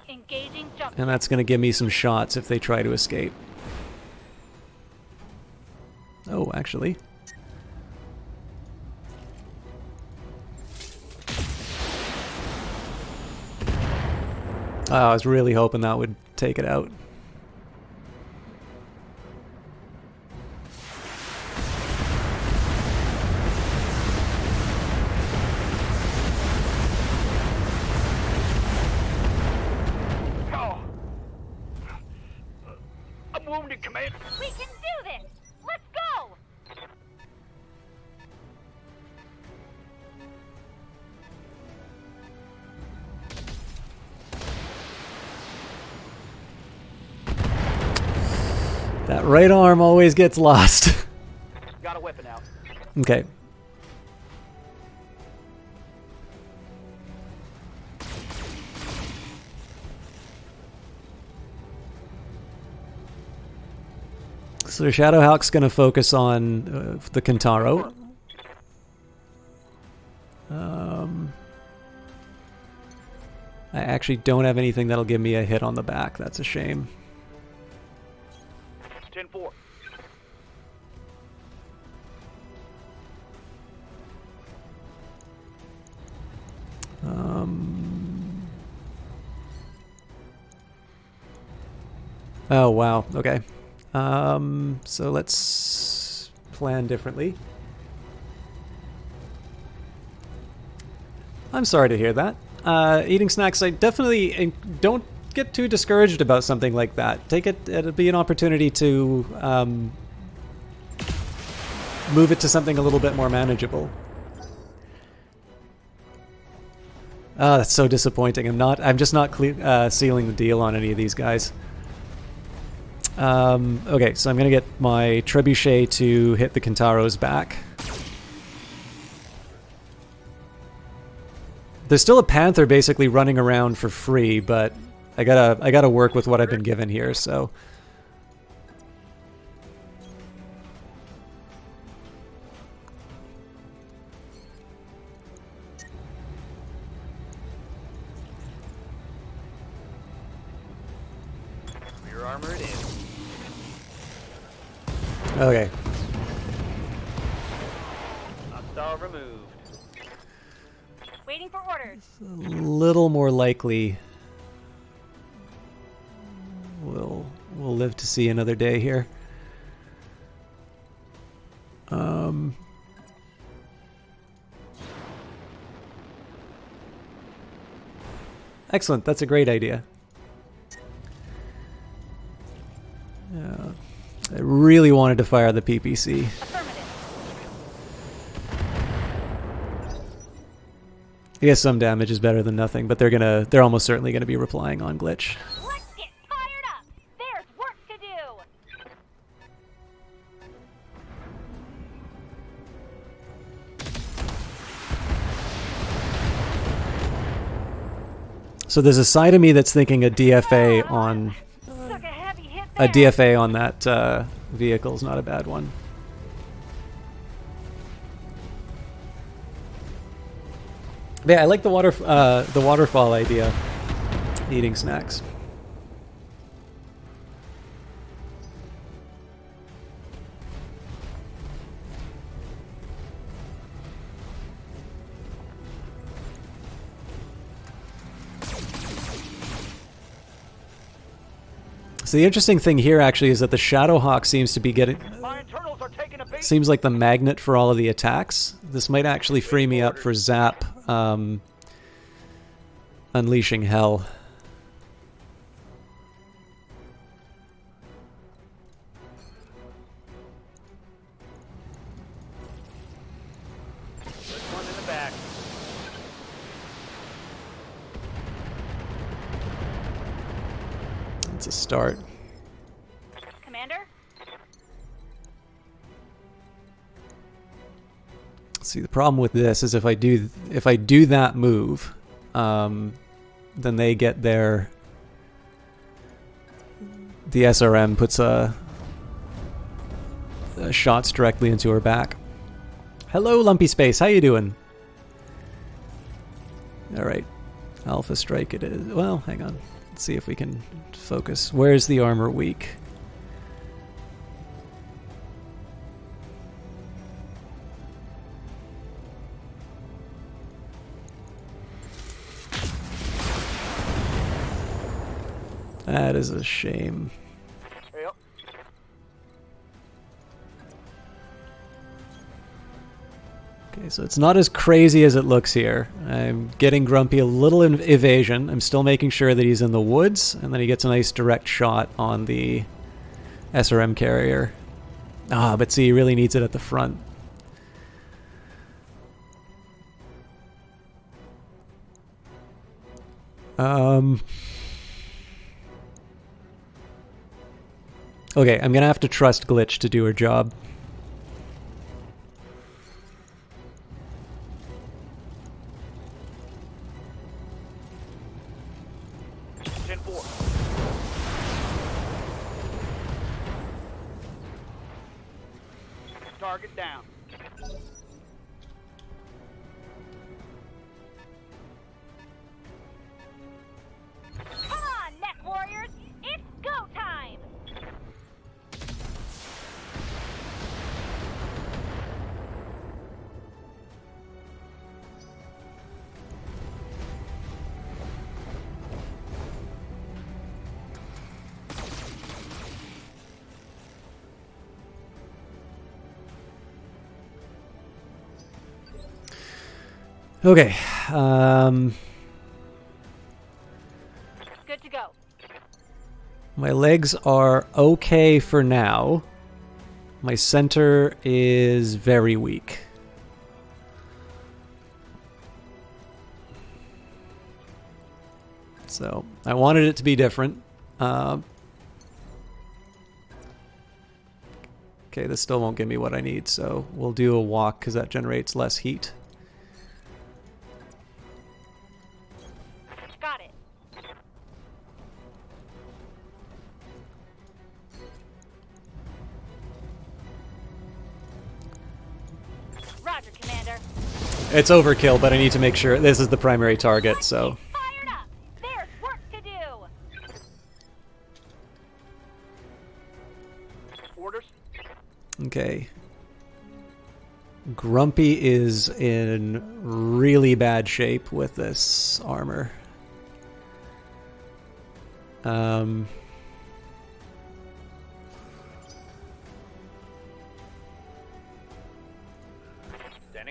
Engaging jump. and that's gonna give me some shots if they try to escape. Oh, actually. Oh, I was really hoping that would take it out. Oh. I'm wounded, Commander. We can do this. Let's go. That right arm always gets lost. Got a weapon out. Okay. So Shadowhawk's going to focus on the Kintaro. I actually don't have anything that'll give me a hit on the back. That's a shame. 10-4. Oh, wow. Okay. So let's plan differently. I'm sorry to hear that. Eating snacks, I definitely don't get too discouraged about something like that. Take it, it'll be an opportunity to move it to something a little bit more manageable. Oh, that's so disappointing. I'm just not sealing the deal on any of these guys. Okay, so I'm gonna get my trebuchet to hit the Kintaro's back. There's still a panther basically running around for free, but I gotta work with what I've been given here. So Rear armor it is. okay. Hostile removed. Waiting for orders. A little more likely we'll live to see another day here. Excellent, that's a great idea. I really wanted to fire the PPC. Affirmative. I guess some damage is better than nothing, but they're almost certainly gonna be replying on glitch. Let's get fired up. There's work to do. So there's a side of me that's thinking a DFA on Took a heavy hit a there. DFA on that vehicle is not a bad one. Yeah, I like the waterfall idea. Eating snacks. So the interesting thing here actually is that the Shadowhawk seems to be getting... My internals are taking a beat. Seems like the magnet for all of the attacks. This might actually free me up for Zap unleashing hell. There's one in the back. It's a start. Commander? See, the problem with this is if I do that move, then they get the SRM puts shots directly into her back. Hello, Lumpy Space. How you doing? All right, Alpha Strike it is. Well, hang on. Let's see if we can focus. Where's the armor weak? That is a shame. Yep. Okay, so it's not as crazy as it looks here. I'm getting Grumpy a little evasion. I'm still making sure that he's in the woods, and then he gets a nice direct shot on the SRM carrier. Ah, but see, he really needs it at the front. Okay, I'm gonna have to trust Glitch to do her job. Target down. Come on, Neck Warriors! It's go time! Okay, Good to go. my legs are okay for now. My center is very weak. So, I wanted it to be different. Okay, this still won't give me what I need, so we'll do a walk because that generates less heat. Got it. Roger, Commander. It's overkill, but I need to make sure this is the primary target, so... Fired up! There's work to do! Orders. Okay. Grumpy is in really bad shape with this armor. Standing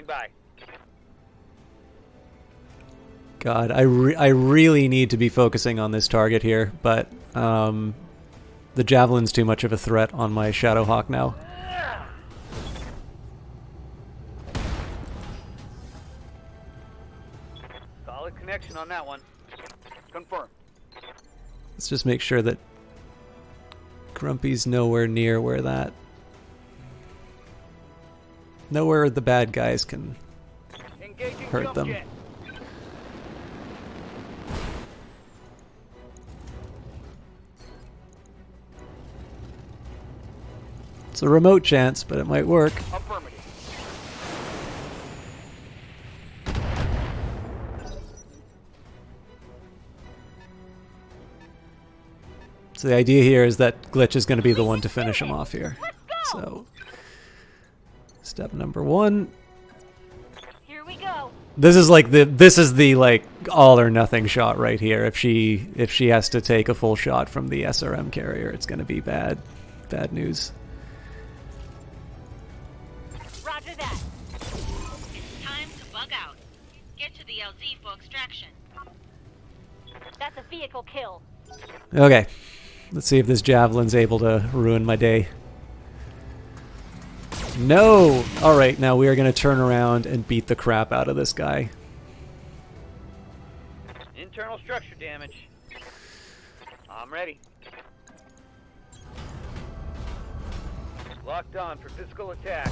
by. God, I really need to be focusing on this target here, but the Javelin's too much of a threat on my Shadowhawk now. Solid connection on that one. Confirm. Let's just make sure that Grumpy's nowhere near where that... Nowhere the bad guys can Engaging hurt jump them. jet. It's a remote chance, but it might work. Affirmative. So the idea here is that Glitch is going to be the one to finish him off here. So, step number 1. Here we go. This is the like all or nothing shot right here. If she has to take a full shot from the SRM carrier, it's going to be bad news. Roger that. It's time to bug out. Get to the LZ for extraction. That's a vehicle kill. Okay, let's see if this Javelin's able to ruin my day. No! Alright, now we are going to turn around and beat the crap out of this guy. Internal structure damage. I'm ready. Locked on for physical attack.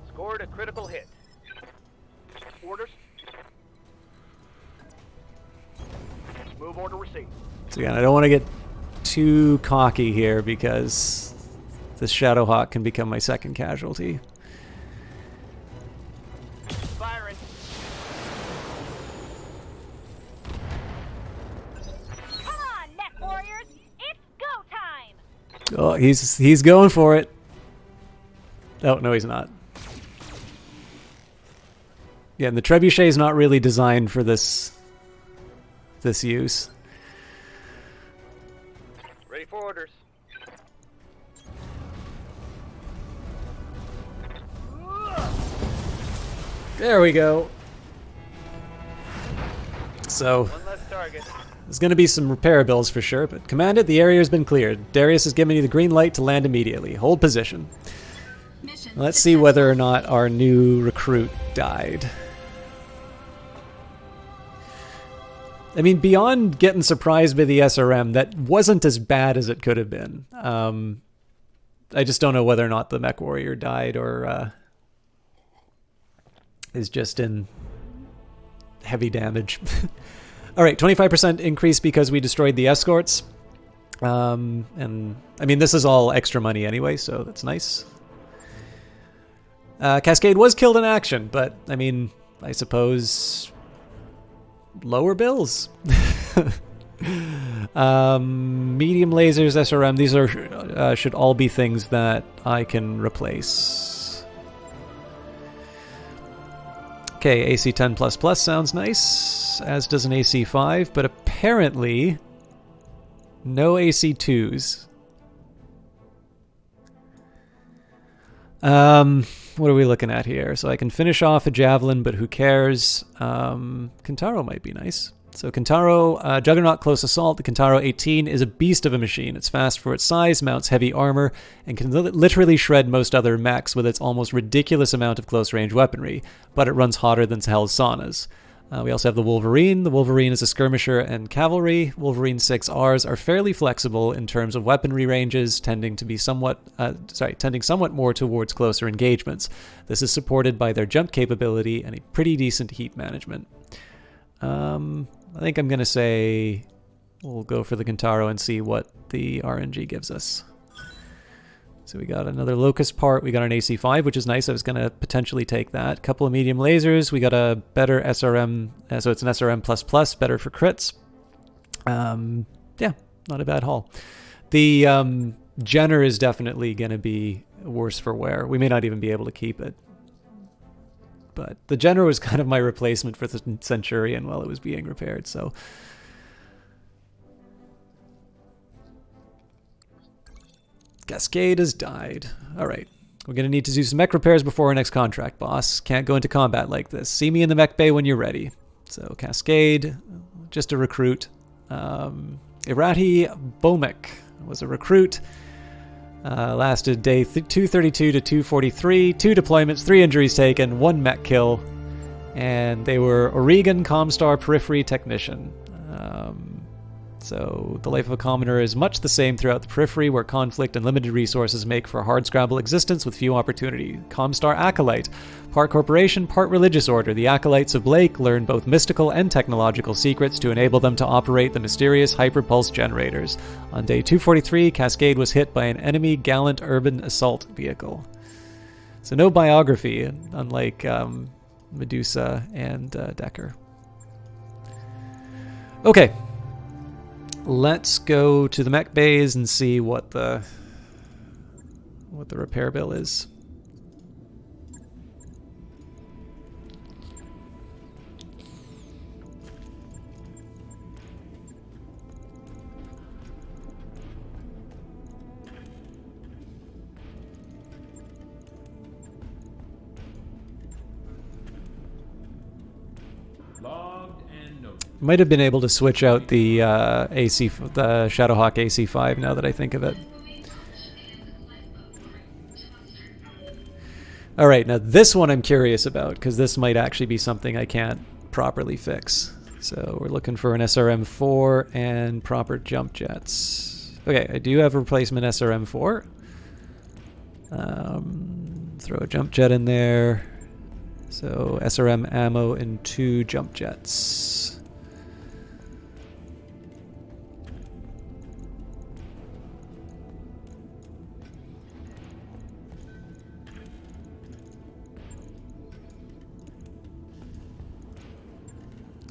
Scored a critical hit. Orders. Move order received. So again, I don't want to get too cocky here because this Shadowhawk can become my second casualty. Firing. Come on, Neck Warriors. It's go time. Oh, he's going for it. Oh, no, he's not. Yeah, and the Trebuchet is not really designed for this use. Ready for orders. There we go. So, One less target. there's going to be some repair bills for sure, but Commander, the area has been cleared. Darius has given you the green light to land immediately. Hold position. Mission Let's see whether or not our new recruit died. I mean, beyond getting surprised by the SRM, that wasn't as bad as it could have been. I just don't know whether or not the Mech Warrior died or is just in heavy damage. All right, 25% increase because we destroyed the escorts. And, I mean, this is all extra money anyway, so that's nice. Cascade was killed in action, but, I mean, I suppose... lower bills. Medium lasers, SRM, these are should all be things that I can replace. Okay, AC 10++ sounds nice, as does an AC 5, but apparently no AC 2s. What are we looking at here? So I can finish off a Javelin, but who cares? Kentaro might be nice. So Kentaro, Juggernaut Close Assault, the Kentaro 18 is a beast of a machine. It's fast for its size, mounts heavy armor, and can literally shred most other mechs with its almost ridiculous amount of close-range weaponry, but it runs hotter than Hell's saunas. We also have the Wolverine. The Wolverine is a skirmisher and cavalry. Wolverine 6Rs are fairly flexible in terms of weaponry ranges, tending somewhat more towards closer engagements. This is supported by their jump capability and a pretty decent heat management. I think I'm going to say we'll go for the Kentaro and see what the RNG gives us. So we got another Locust part. We got an AC5, which is nice. I was going to potentially take that. Couple of medium lasers. We got a better SRM. So it's an SRM++, better for crits. Yeah, not a bad haul. The Jenner is definitely going to be worse for wear. We may not even be able to keep it. But the Jenner was kind of my replacement for the Centurion while it was being repaired, so... Cascade has died. Alright. We're going to need to do some mech repairs before our next contract, boss. Can't go into combat like this. See me in the mech bay when you're ready. So, Cascade, just a recruit. Irati Bomek was a recruit. Lasted day 232 to 243. 2 deployments, 3 injuries taken, 1 mech kill. And they were Oregon Comstar Periphery Technician. So the life of a commoner is much the same throughout the periphery, where conflict and limited resources make for a hardscrabble existence with few opportunity. Comstar Acolyte. Part corporation, part religious order, the Acolytes of Blake learn both mystical and technological secrets to enable them to operate the mysterious hyperpulse generators. On day 243, Cascade was hit by an enemy gallant urban assault vehicle. So no biography, unlike Medusa and Decker. Okay. Let's go to the mech bays and see what the repair bill is. Might have been able to switch out the the Shadowhawk AC5 now that I think of it. Alright, now this one I'm curious about, because this might actually be something I can't properly fix. So we're looking for an SRM4 and proper jump jets. Okay, I do have a replacement SRM4. Throw a jump jet in there. So SRM ammo and 2 jump jets.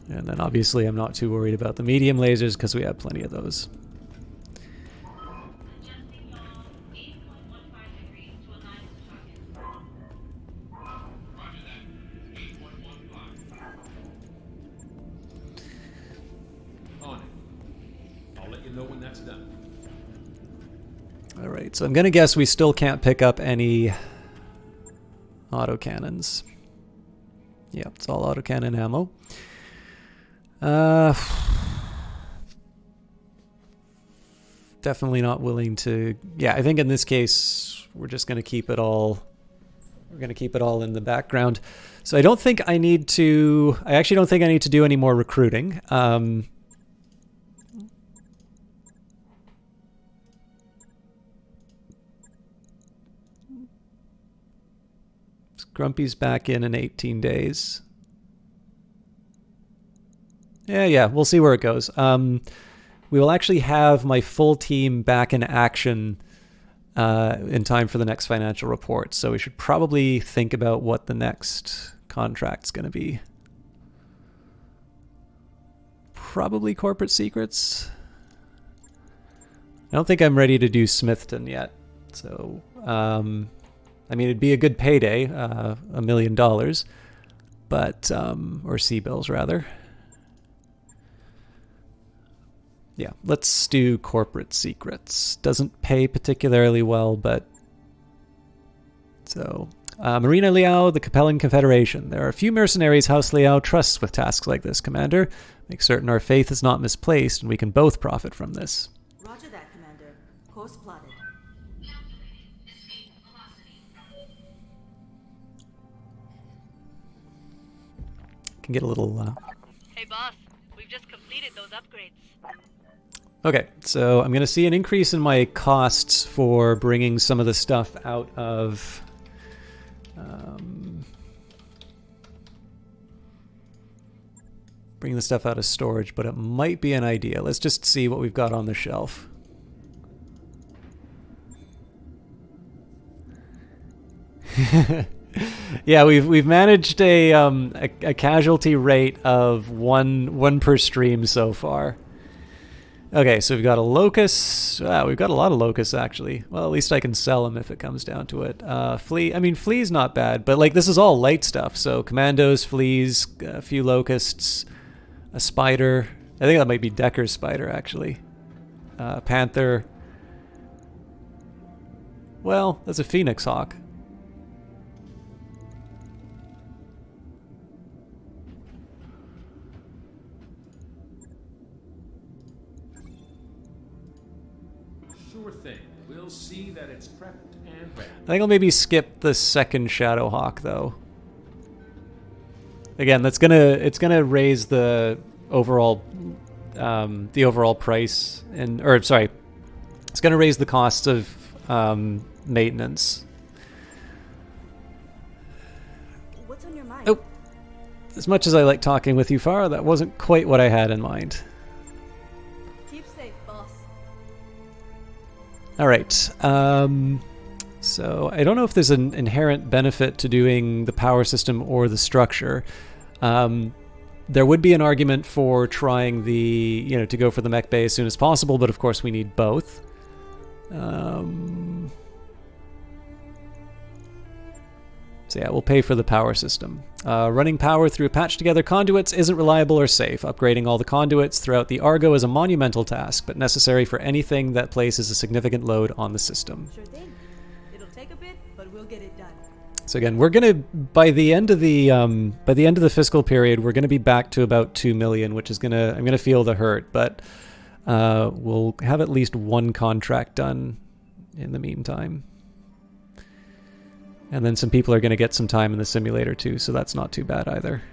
And then obviously I'm not too worried about the medium lasers because we have plenty of those. On it. I'll let you know when that's done. Alright, so I'm going to guess we still can't pick up any autocannons. Yep, it's all autocannon ammo. Definitely not willing to... Yeah, I think in this case, we're just going to keep it all... We're going to keep it all in the background. So I don't think I need to... I actually don't think I need to do any more recruiting. Grumpy's back in 18 days. Yeah, we'll see where it goes. We will actually have my full team back in action in time for the next financial report, so we should probably think about what the next contract's going to be. Probably corporate secrets. I don't think I'm ready to do Smithton yet, so I mean, it'd be a good payday, $1 million, but or C-bills rather. Yeah, let's do corporate secrets. Doesn't pay particularly well, but... So, Marina Liao, the Capellan Confederation. There are a few mercenaries House Liao trusts with tasks like this, Commander. Make certain our faith is not misplaced, and we can both profit from this. Roger that, Commander. Course plotted. Can get a little... Hey boss, we've just completed those upgrades. Okay, so I'm going to see an increase in my costs for bringing some of the stuff out of... bringing the stuff out of storage, but it might be an idea. Let's just see what we've got on the shelf. Yeah, we've managed a casualty rate of one per stream so far. Okay, so we've got a locust. We've got a lot of locusts, actually. Well, at least I can sell them if it comes down to it. Flea. I mean, flea's not bad, but like this is all light stuff. So commandos, fleas, a few locusts, a spider. I think that might be Decker's spider, actually. Panther. Well, that's a phoenix hawk. Sure thing. We'll see that it's prepped and ready. I think I'll maybe skip the second Shadow Hawk though. Again, it's gonna raise the overall price it's gonna raise the cost of maintenance. What's on your mind? Oh, as much as I like talking with you, Farah, that wasn't quite what I had in mind. Keep safe, boss. All right. So I don't know if there's an inherent benefit to doing the power system or the structure. There would be an argument for trying to go for the mech bay as soon as possible, but of course we need both. So yeah, we'll pay for the power system. Running power through patched together conduits isn't reliable or safe. Upgrading all the conduits throughout the Argo is a monumental task, but necessary for anything that places a significant load on the system. Sure thing. It'll take a bit, but we'll get it done. So again, we're gonna by the end of the fiscal period, we're gonna be back to about 2 million, which is I'm gonna feel the hurt, but we'll have at least one contract done in the meantime. And then some people are going to get some time in the simulator too, so that's not too bad either.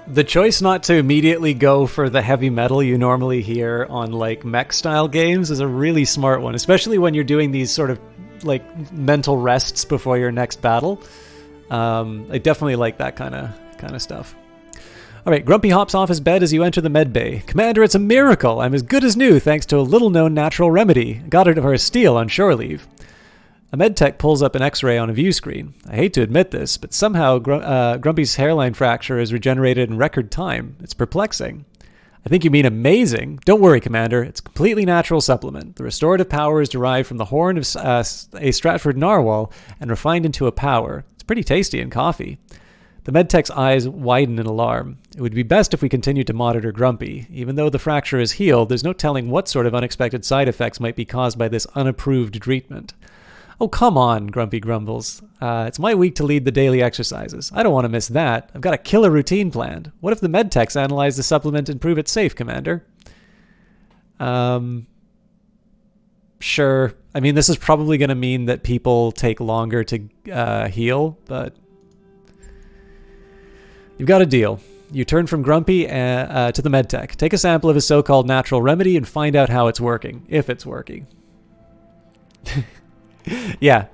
The choice not to immediately go for the heavy metal you normally hear on like mech style games is a really smart one, especially when you're doing these sort of like mental rests before your next battle. I definitely like that kind of stuff. All right, Grumpy hops off his bed as you enter the med bay. Commander, it's a miracle. I'm as good as new thanks to a little-known natural remedy. Got it for a steal on shore leave. A medtech pulls up an x-ray on a view screen. I hate to admit this, but somehow Grumpy's hairline fracture is regenerated in record time. It's perplexing. I think you mean amazing. Don't worry, Commander. It's a completely natural supplement. The restorative power is derived from the horn of a Stratford narwhal and refined into a power. It's pretty tasty in coffee. The medtech's eyes widen in alarm. It would be best if we continued to monitor Grumpy. Even though the fracture is healed, there's no telling what sort of unexpected side effects might be caused by this unapproved treatment. Oh, come on, Grumpy grumbles. It's my week to lead the daily exercises. I don't want to miss that. I've got a killer routine planned. What if the medtechs analyze the supplement and prove it safe, Commander? Sure. I mean, this is probably going to mean that people take longer to heal, but you've got a deal. You turn from Grumpy to the medtech. Take a sample of his so-called natural remedy and find out how it's working, if it's working. Yeah,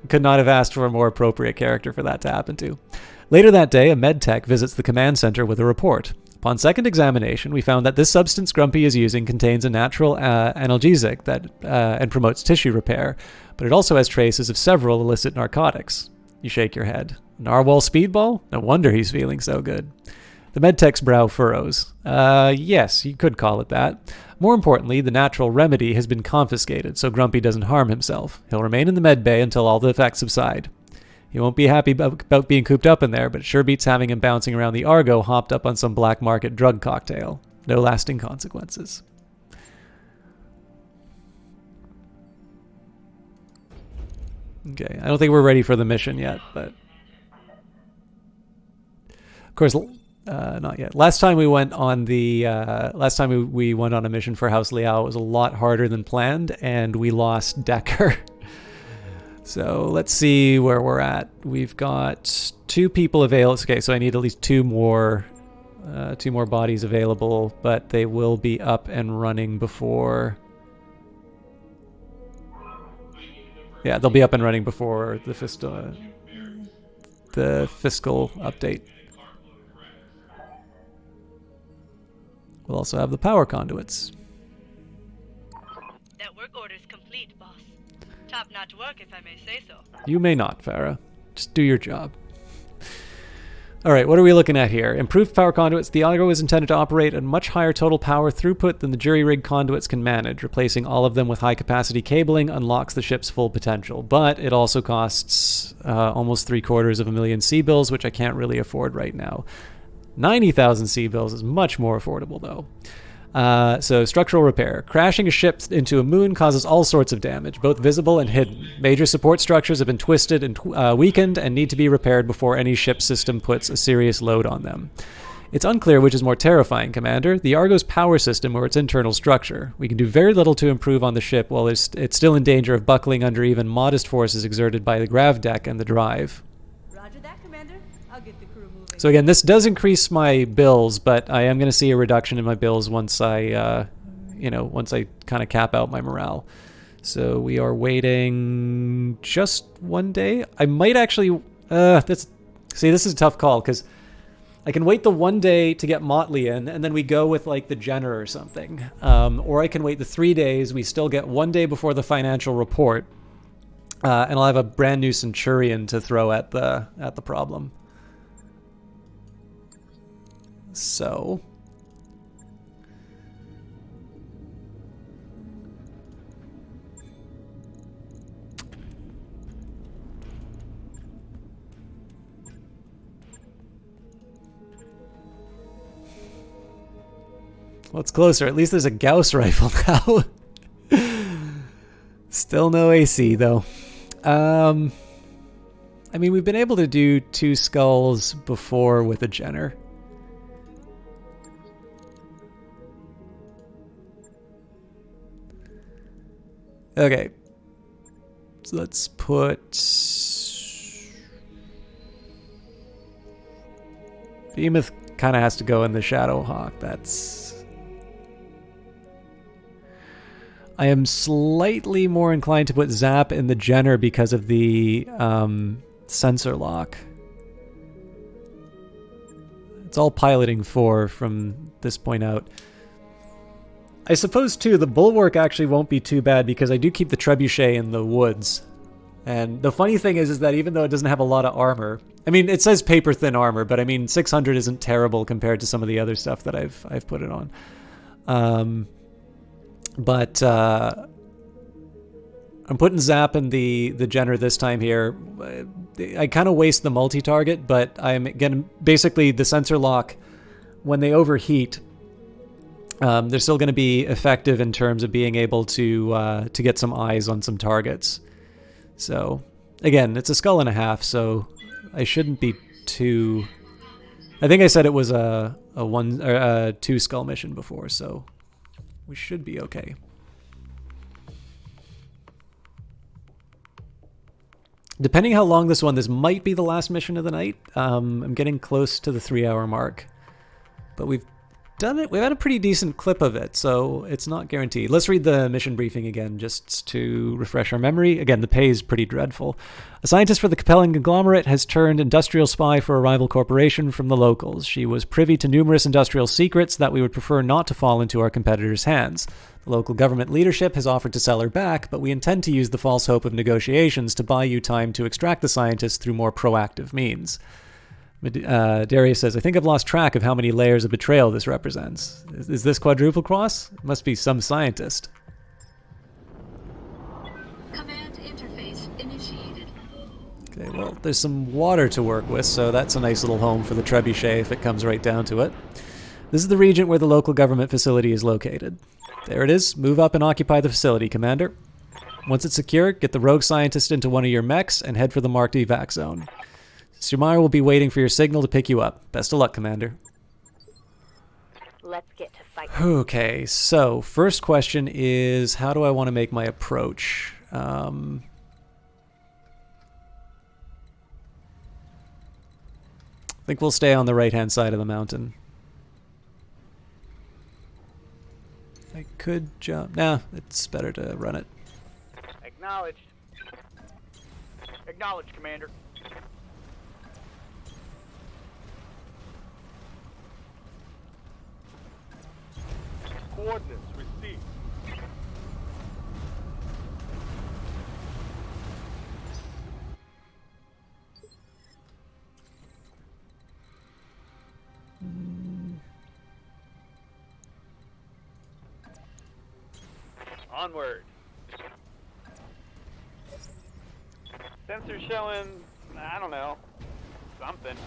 could not have asked for a more appropriate character for that to happen to. Later that day, a medtech visits the command center with a report. Upon second examination, we found that this substance Grumpy is using contains a natural analgesic that and promotes tissue repair, but it also has traces of several illicit narcotics. You shake your head. Narwhal speedball? No wonder he's feeling so good. The medtech's brow furrows. Yes, you could call it that. More importantly, the natural remedy has been confiscated, so Grumpy doesn't harm himself. He'll remain in the med bay until all the effects subside. He won't be happy about being cooped up in there, but it sure beats having him bouncing around the Argo hopped up on some black market drug cocktail. No lasting consequences. Okay, I don't think we're ready for the mission yet, but of course, not yet. Last time we went on we went on a mission for House Liao, it was a lot harder than planned, and we lost Decker. So let's see where we're at. We've got 2 people available. Okay, so I need at least 2 more 2 more bodies available, but they will be up and running before... Yeah, they'll be up and running before the fiscal update. We'll also have the power conduits. That work order's complete, boss. Top-notch work, if I may say so. You may not, Farah. Just do your job. Alright, what are we looking at here? Improved power conduits. The Argo is intended to operate at much higher total power throughput than the jury-rig conduits can manage. Replacing all of them with high-capacity cabling unlocks the ship's full potential. But it also costs almost 750,000 C-bills, which I can't really afford right now. 90,000 C-bills is much more affordable, though. So, structural repair. Crashing a ship into a moon causes all sorts of damage, both visible and hidden. Major support structures have been twisted and weakened and need to be repaired before any ship system puts a serious load on them. It's unclear which is more terrifying, Commander, the Argo's power system or its internal structure. We can do very little to improve on the ship while it's still in danger of buckling under even modest forces exerted by the grav deck and the drive. Roger that, Commander. I'll get the crew moving. So again, this does increase my bills, but I am going to see a reduction in my bills once I, once I kind of cap out my morale. So we are waiting just 1 day. I might actually, this is a tough call because I can wait the 1 day to get Motley in, and then we go with like the Jenner or something. Or I can wait the 3 days. We still get 1 day before the financial report, and I'll have a brand new Centurion to throw at the problem. So, well, it's closer. At least there's a Gauss rifle now. Still no AC, though. I mean, we've been able to do 2 skulls before with a Jenner. Okay, so let's put Behemoth kind of has to go in the Shadowhawk. I am slightly more inclined to put Zap in the Jenner because of the sensor lock. It's all piloting 4 from this point out. I suppose, too, the Bulwark actually won't be too bad because I do keep the Trebuchet in the woods. And the funny thing is that even though it doesn't have a lot of armor... I mean, it says paper-thin armor, but I mean, 600 isn't terrible compared to some of the other stuff that I've put it on. I'm putting Zap in the Jenner this time here. I kind of waste the multi-target, but I'm getting... Basically, the sensor lock, when they overheat... they're still going to be effective in terms of being able to get some eyes on some targets. So, again, it's a skull and a half, so I shouldn't be too... I think I said it was a 2 skull mission before, so we should be okay. Depending how long this might be the last mission of the night. I'm getting close to the 3-hour mark, but we've done it. We've had a pretty decent clip of it, so it's not guaranteed. Let's read the mission briefing again, just to refresh our memory. Again, the pay is pretty dreadful. A scientist for the Capellan conglomerate has turned industrial spy for a rival corporation from the locals. She was privy to numerous industrial secrets that we would prefer not to fall into our competitors' hands. The local government leadership has offered to sell her back, but we intend to use the false hope of negotiations to buy you time to extract the scientist through more proactive means. Darius says, I think I've lost track of how many layers of betrayal this represents. Is this quadruple cross? It must be some scientist. Command interface initiated. Okay, well, there's some water to work with, so that's a nice little home for the trebuchet if it comes right down to it. This is the region where the local government facility is located. There it is. Move up and occupy the facility, Commander. Once it's secure, get the rogue scientist into one of your mechs and head for the marked evac zone. Sumar will be waiting for your signal to pick you up. Best of luck, Commander. Let's get to fight. Okay, so first question is, how do I want to make my approach? I think we'll stay on the right-hand side of the mountain. could jump. Nah, it's better to run it. Acknowledged. Acknowledged, Commander. Coordinates received. Onward. Sensor showing, I don't know, something.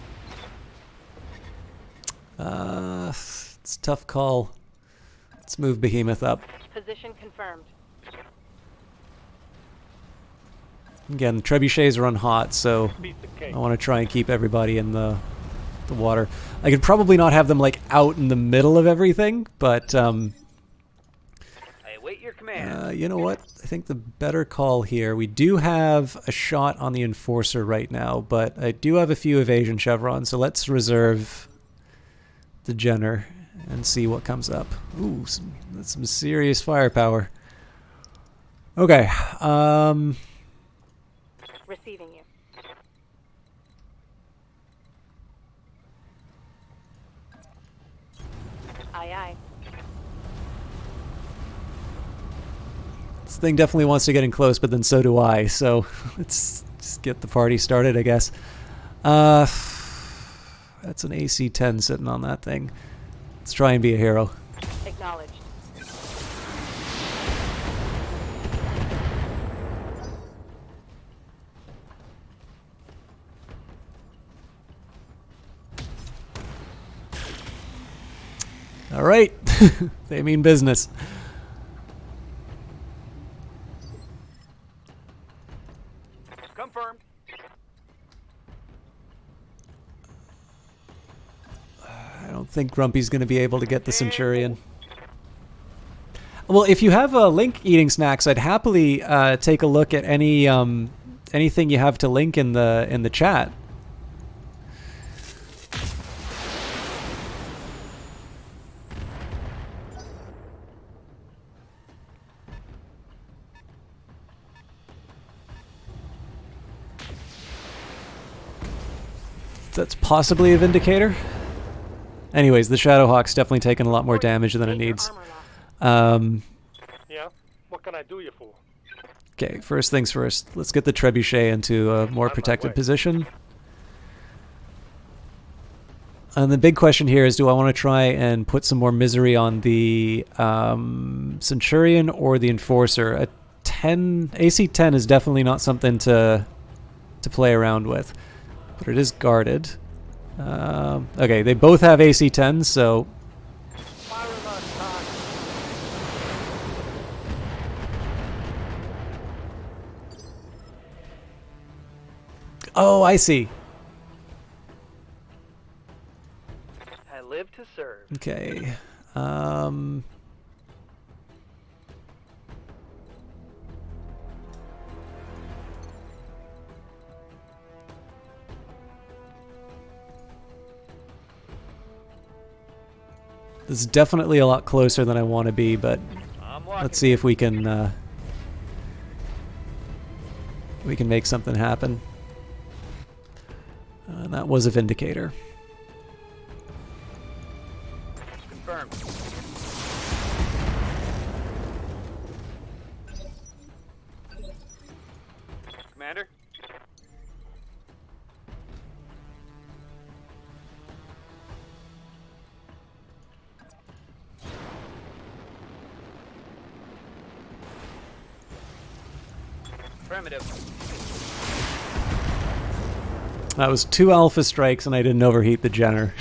It's a tough call. Let's move Behemoth up. Position confirmed. Again, trebuchets run hot, so Piece of cake. I want to try and keep everybody in the water. I could probably not have them like out in the middle of everything, but I await your command. you know what? I think the better call here. We do have a shot on the Enforcer right now, but I do have a few evasion chevrons, so let's reserve the Jenner and see what comes up. Ooh, that's some serious firepower. Okay. Receiving you. Aye, aye. This thing definitely wants to get in close, but then so do I. So let's just get the party started, I guess. That's an AC-10 sitting on that thing. Let's try and be a hero. Acknowledged. All right. They mean business. Confirmed. I don't think Grumpy's going to be able to get the Centurion. Well, if you have link eating snacks, I'd happily take a look at any anything you have to link in the chat. That's possibly a Vindicator. Anyways, the Shadowhawk's definitely taken a lot more damage than it needs. Yeah? What can I do you for? Okay, first things first. Let's get the Trebuchet into a more protected position. And the big question here is, do I want to try and put some more misery on the Centurion or the Enforcer? A 10 AC-10 is definitely not something to play around with, but it is guarded. Okay, they both have AC-10s, so oh, I see. I live to serve. Okay. This is definitely a lot closer than I want to be, but let's see if we can make something happen. That was a Vindicator. Confirmed. Commander? Affirmative. That was 2 Alpha Strikes and I didn't overheat the Jenner.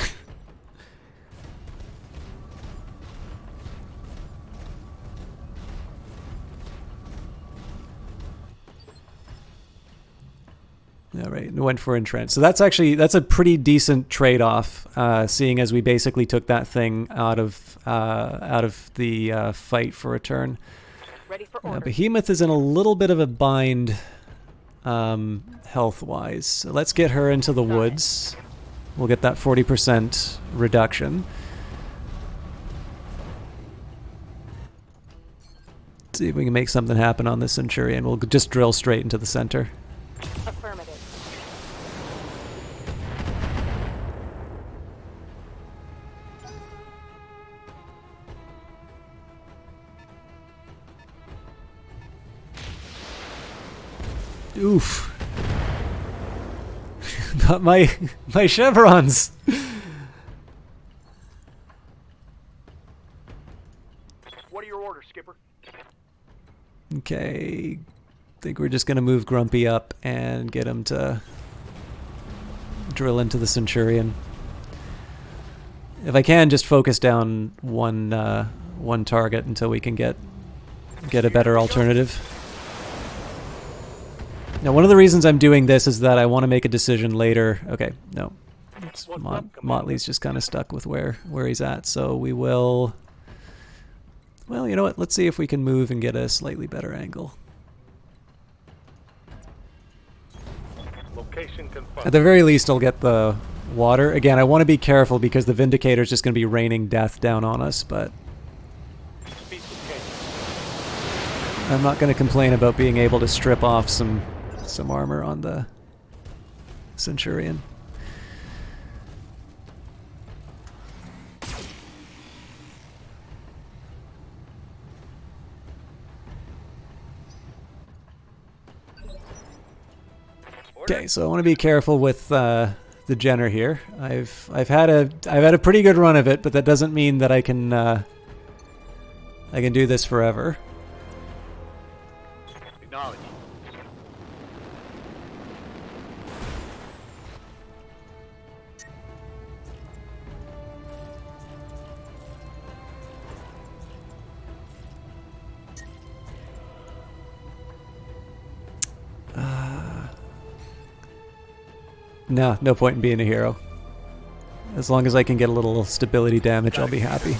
Alright, and went for Entrench. So that's a pretty decent trade-off, seeing as we basically took that thing out of the fight for a turn. Ready for order. Behemoth is in a little bit of a bind health-wise. So let's get her into the woods. We'll get that 40% reduction. See if we can make something happen on this Centurion. We'll just drill straight into the center. Affirmative. Oof. Not my chevrons. What are your orders, Skipper? Okay. I think we're just going to move Grumpy up and get him to drill into the Centurion. If I can, just focus down one target until we can get a better alternative. Now, one of the reasons I'm doing this is that I want to make a decision later. Okay, no. Motley's just kind of stuck with where he's at, so we will... Well, you know what? Let's see if we can move and get a slightly better angle. Location confirmed. At the very least, I'll get the water. Again, I want to be careful because the Vindicator's just going to be raining death down on us, but... I'm not going to complain about being able to strip off some armor on the Centurion. Okay, so I want to be careful with the Jenner here. I've had a pretty good run of it, but that doesn't mean that I can do this forever. Acknowledge. Nah, no point in being a hero. As long as I can get a little stability damage, I'll be happy.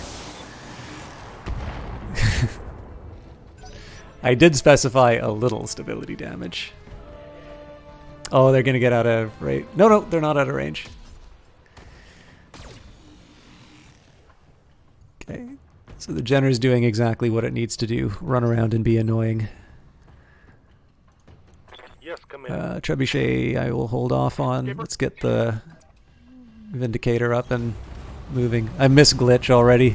I did specify a little stability damage. Oh, they're gonna get out of range. No, they're not out of range. Okay, so the Jenner's doing exactly what it needs to do. Run around and be annoying. Yes, Commander. Trebuchet, I will hold off on. Let's get the Vindicator up and moving. I miss Glitch already.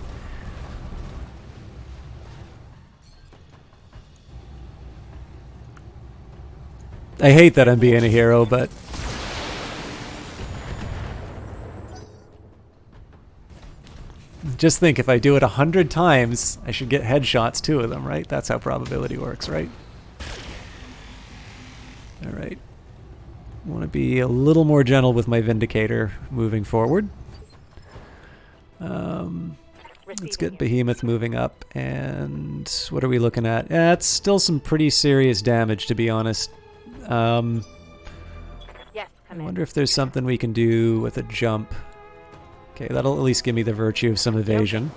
I hate that I'm being a hero, but... Just think, if I do it 100 times, I should get headshots, 2 of them, right? That's how probability works, right? Alright. I want to be a little more gentle with my Vindicator moving forward. Let's get Behemoth moving up, and what are we looking at? It's still some pretty serious damage, to be honest. Yes, I wonder if there's something we can do with a jump. Okay, that'll at least give me the virtue of some evasion.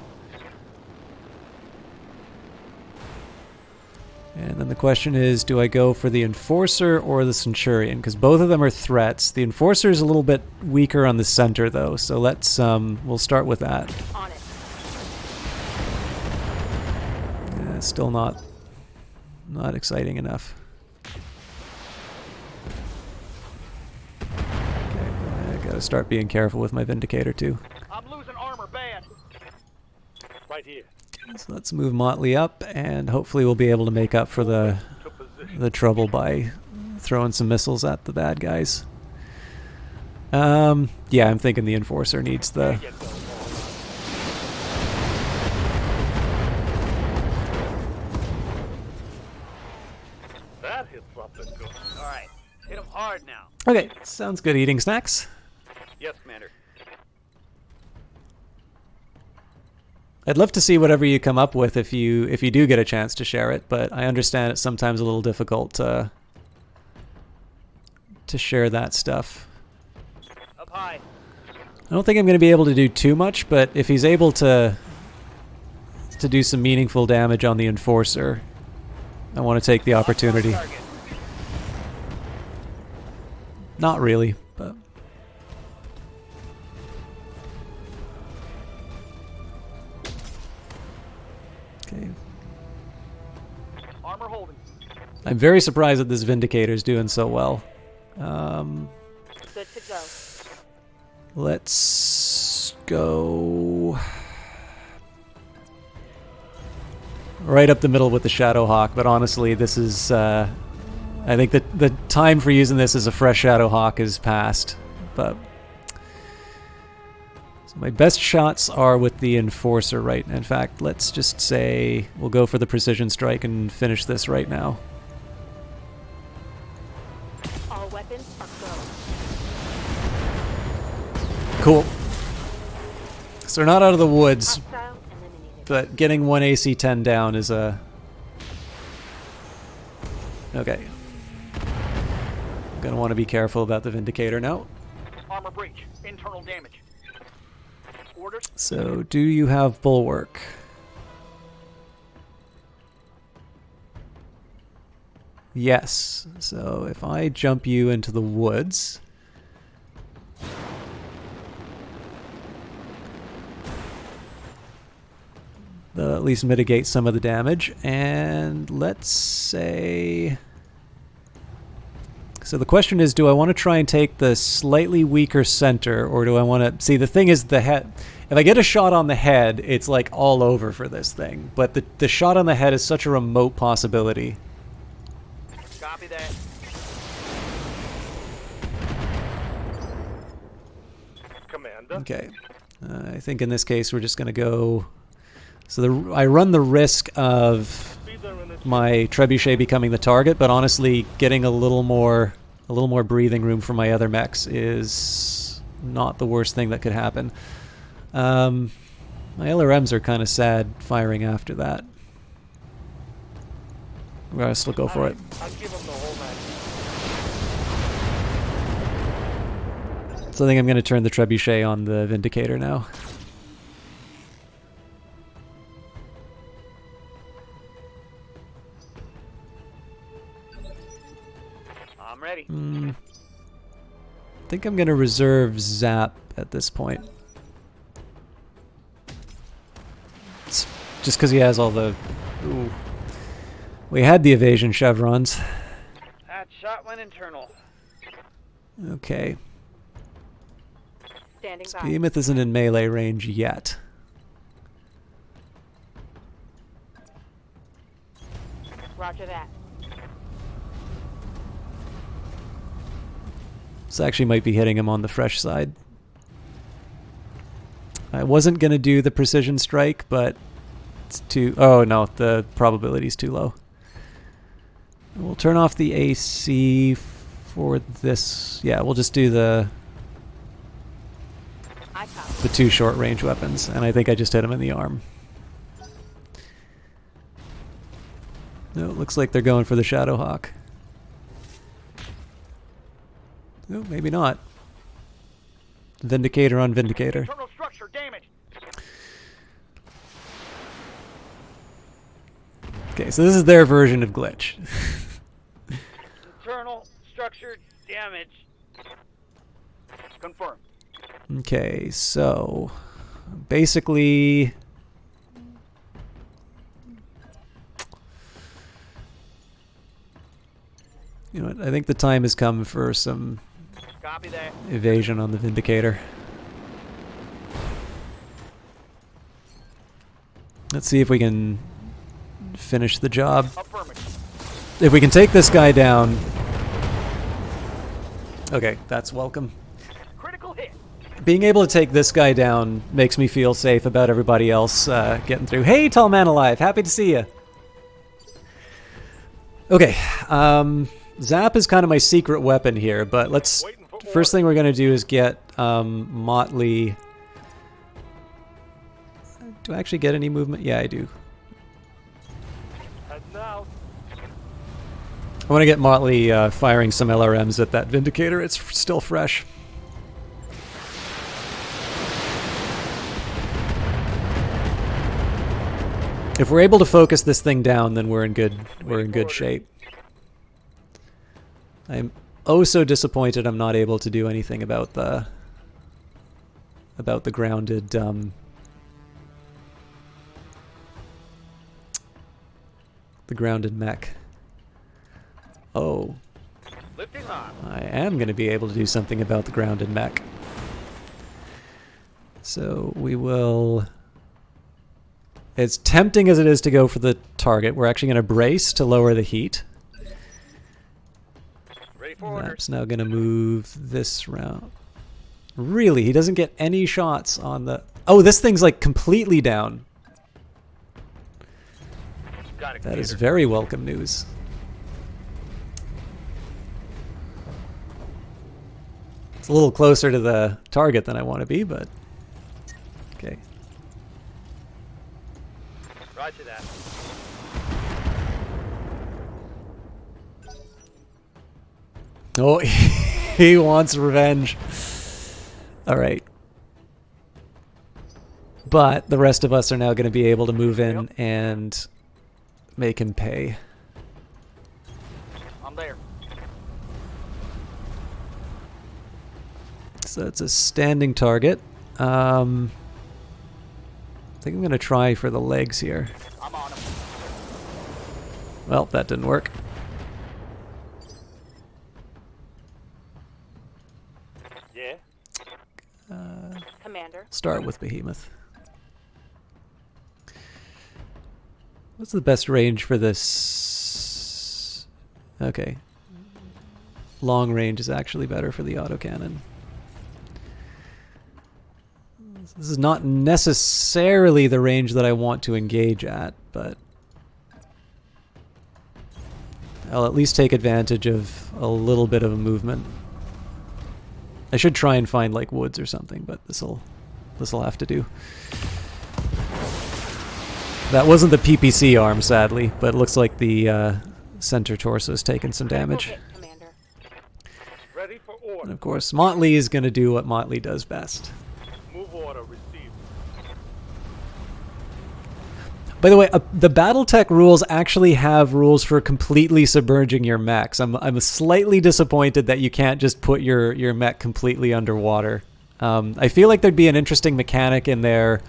And then the question is, do I go for the Enforcer or the Centurion? Because both of them are threats. The Enforcer is a little bit weaker on the center, though, so let's we'll start with that. on it. Still not exciting enough. Okay, I gotta start being careful with my Vindicator too. I'm losing armor bad. Right here. So let's move Motley up, and hopefully we'll be able to make up for the trouble by throwing some missiles at the bad guys. Yeah, I'm thinking the Enforcer needs the... That hit something good. All right, hit them hard now. Okay, sounds good. Eating snacks? Yes, Commander. I'd love to see whatever you come up with if you do get a chance to share it, but I understand it's sometimes a little difficult to share that stuff. Up high. I don't think I'm going to be able to do too much, but if he's able to do some meaningful damage on the Enforcer, I want to take the opportunity. Not really, but... Okay. Armor holding. I'm very surprised that this Vindicator's doing so well. Good to go. Let's go right up the middle with the Shadowhawk, but honestly, this is, I think that the time for using this as a fresh Shadowhawk is past, but so my best shots are with the Enforcer, right? In fact, let's just say we'll go for the Precision Strike and finish this right now. All weapons are go. Cool. So they're not out of the woods, Hostile eliminated. but getting one AC-10 down is a... Okay. I'm gonna want to be careful about the Vindicator now. Armor breach. Internal damage. Orders. So, do you have Bulwark? Yes. So, if I jump you into the woods... That'll at least mitigate some of the damage. And let's say... So the question is, do I want to try and take the slightly weaker center, or do I want to... See, the thing is the head... If I get a shot on the head, it's like all over for this thing. But the shot on the head is such a remote possibility. Copy that. Commander. Okay. I think in this case we're just going to go... So I run the risk of my Trebuchet becoming the target, but honestly, getting a little more breathing room for my other mechs is not the worst thing that could happen. My LRMs are kind of sad firing after that. Let's go for it. I'll give him the whole night. So I think I'm going to turn the Trebuchet on the Vindicator now. I'm ready. I think I'm going to reserve Zap at this point. It's just because he has all the... Ooh. We had the evasion chevrons. That shot went internal. Okay. Standing by. Behemoth isn't in melee range yet. Roger that. This actually might be hitting him on the fresh side. I wasn't going to do the precision strike, but it's too... Oh no, the probability's too low. We'll turn off the AC for this. Yeah, we'll just do the two short range weapons, and I think I just hit him in the arm. No, it looks like they're going for the Shadowhawk. No, maybe not. Vindicator on Vindicator. Internal structure damaged. Okay, so this is their version of glitch. Internal structure damage. Confirmed. Okay, so basically you know what, I think the time has come for some Copy that. evasion on the Vindicator. Let's see if we can finish the job. Affirmative. If we can take this guy down... Okay, that's welcome. Critical hit. Being able to take this guy down makes me feel safe about everybody else getting through. Hey, tall man alive, happy to see you. Okay, Zap is kind of my secret weapon here, but let's... First thing we're going to do is get Motley... Do I actually get any movement? Yeah, I do. Heading out. I want to get Motley firing some LRMs at that Vindicator. It's still fresh. If we're able to focus this thing down, then we're in good shape. I'm oh so disappointed I'm not able to do anything about the grounded the grounded mech. Oh. Lifting off. I am going to be able to do something about the grounded mech. So we will... As tempting as it is to go for the target, we're actually going to brace to lower the heat. Ready for orders. That's now going to move this round. Really? He doesn't get any shots on the... Oh, this thing's like completely down. Got it, That is Commander. very welcome news. It's a little closer to the target than I want to be, but... Okay. Roger that. Oh, he wants revenge. Alright. But the rest of us are now going to be able to move in and make him pay. I'm there. So it's a standing target. I think I'm going to try for the legs here. I'm on him. Well, that didn't work. Yeah? Commander. Start with Behemoth. What's the best range for this? Okay. Long range is actually better for the autocannon. This is not necessarily the range that I want to engage at, but I'll at least take advantage of a little bit of a movement. I should try and find like woods or something, but this'll have to do. That wasn't the PPC arm, sadly, but it looks like the center torso's taken some damage. Commander. Ready for order. And of course, Motley is going to do what Motley does best. Move order received. By the way, the Battletech rules actually have rules for completely submerging your mechs. I'm slightly disappointed that you can't just put your mech completely underwater. I feel like there'd be an interesting mechanic in there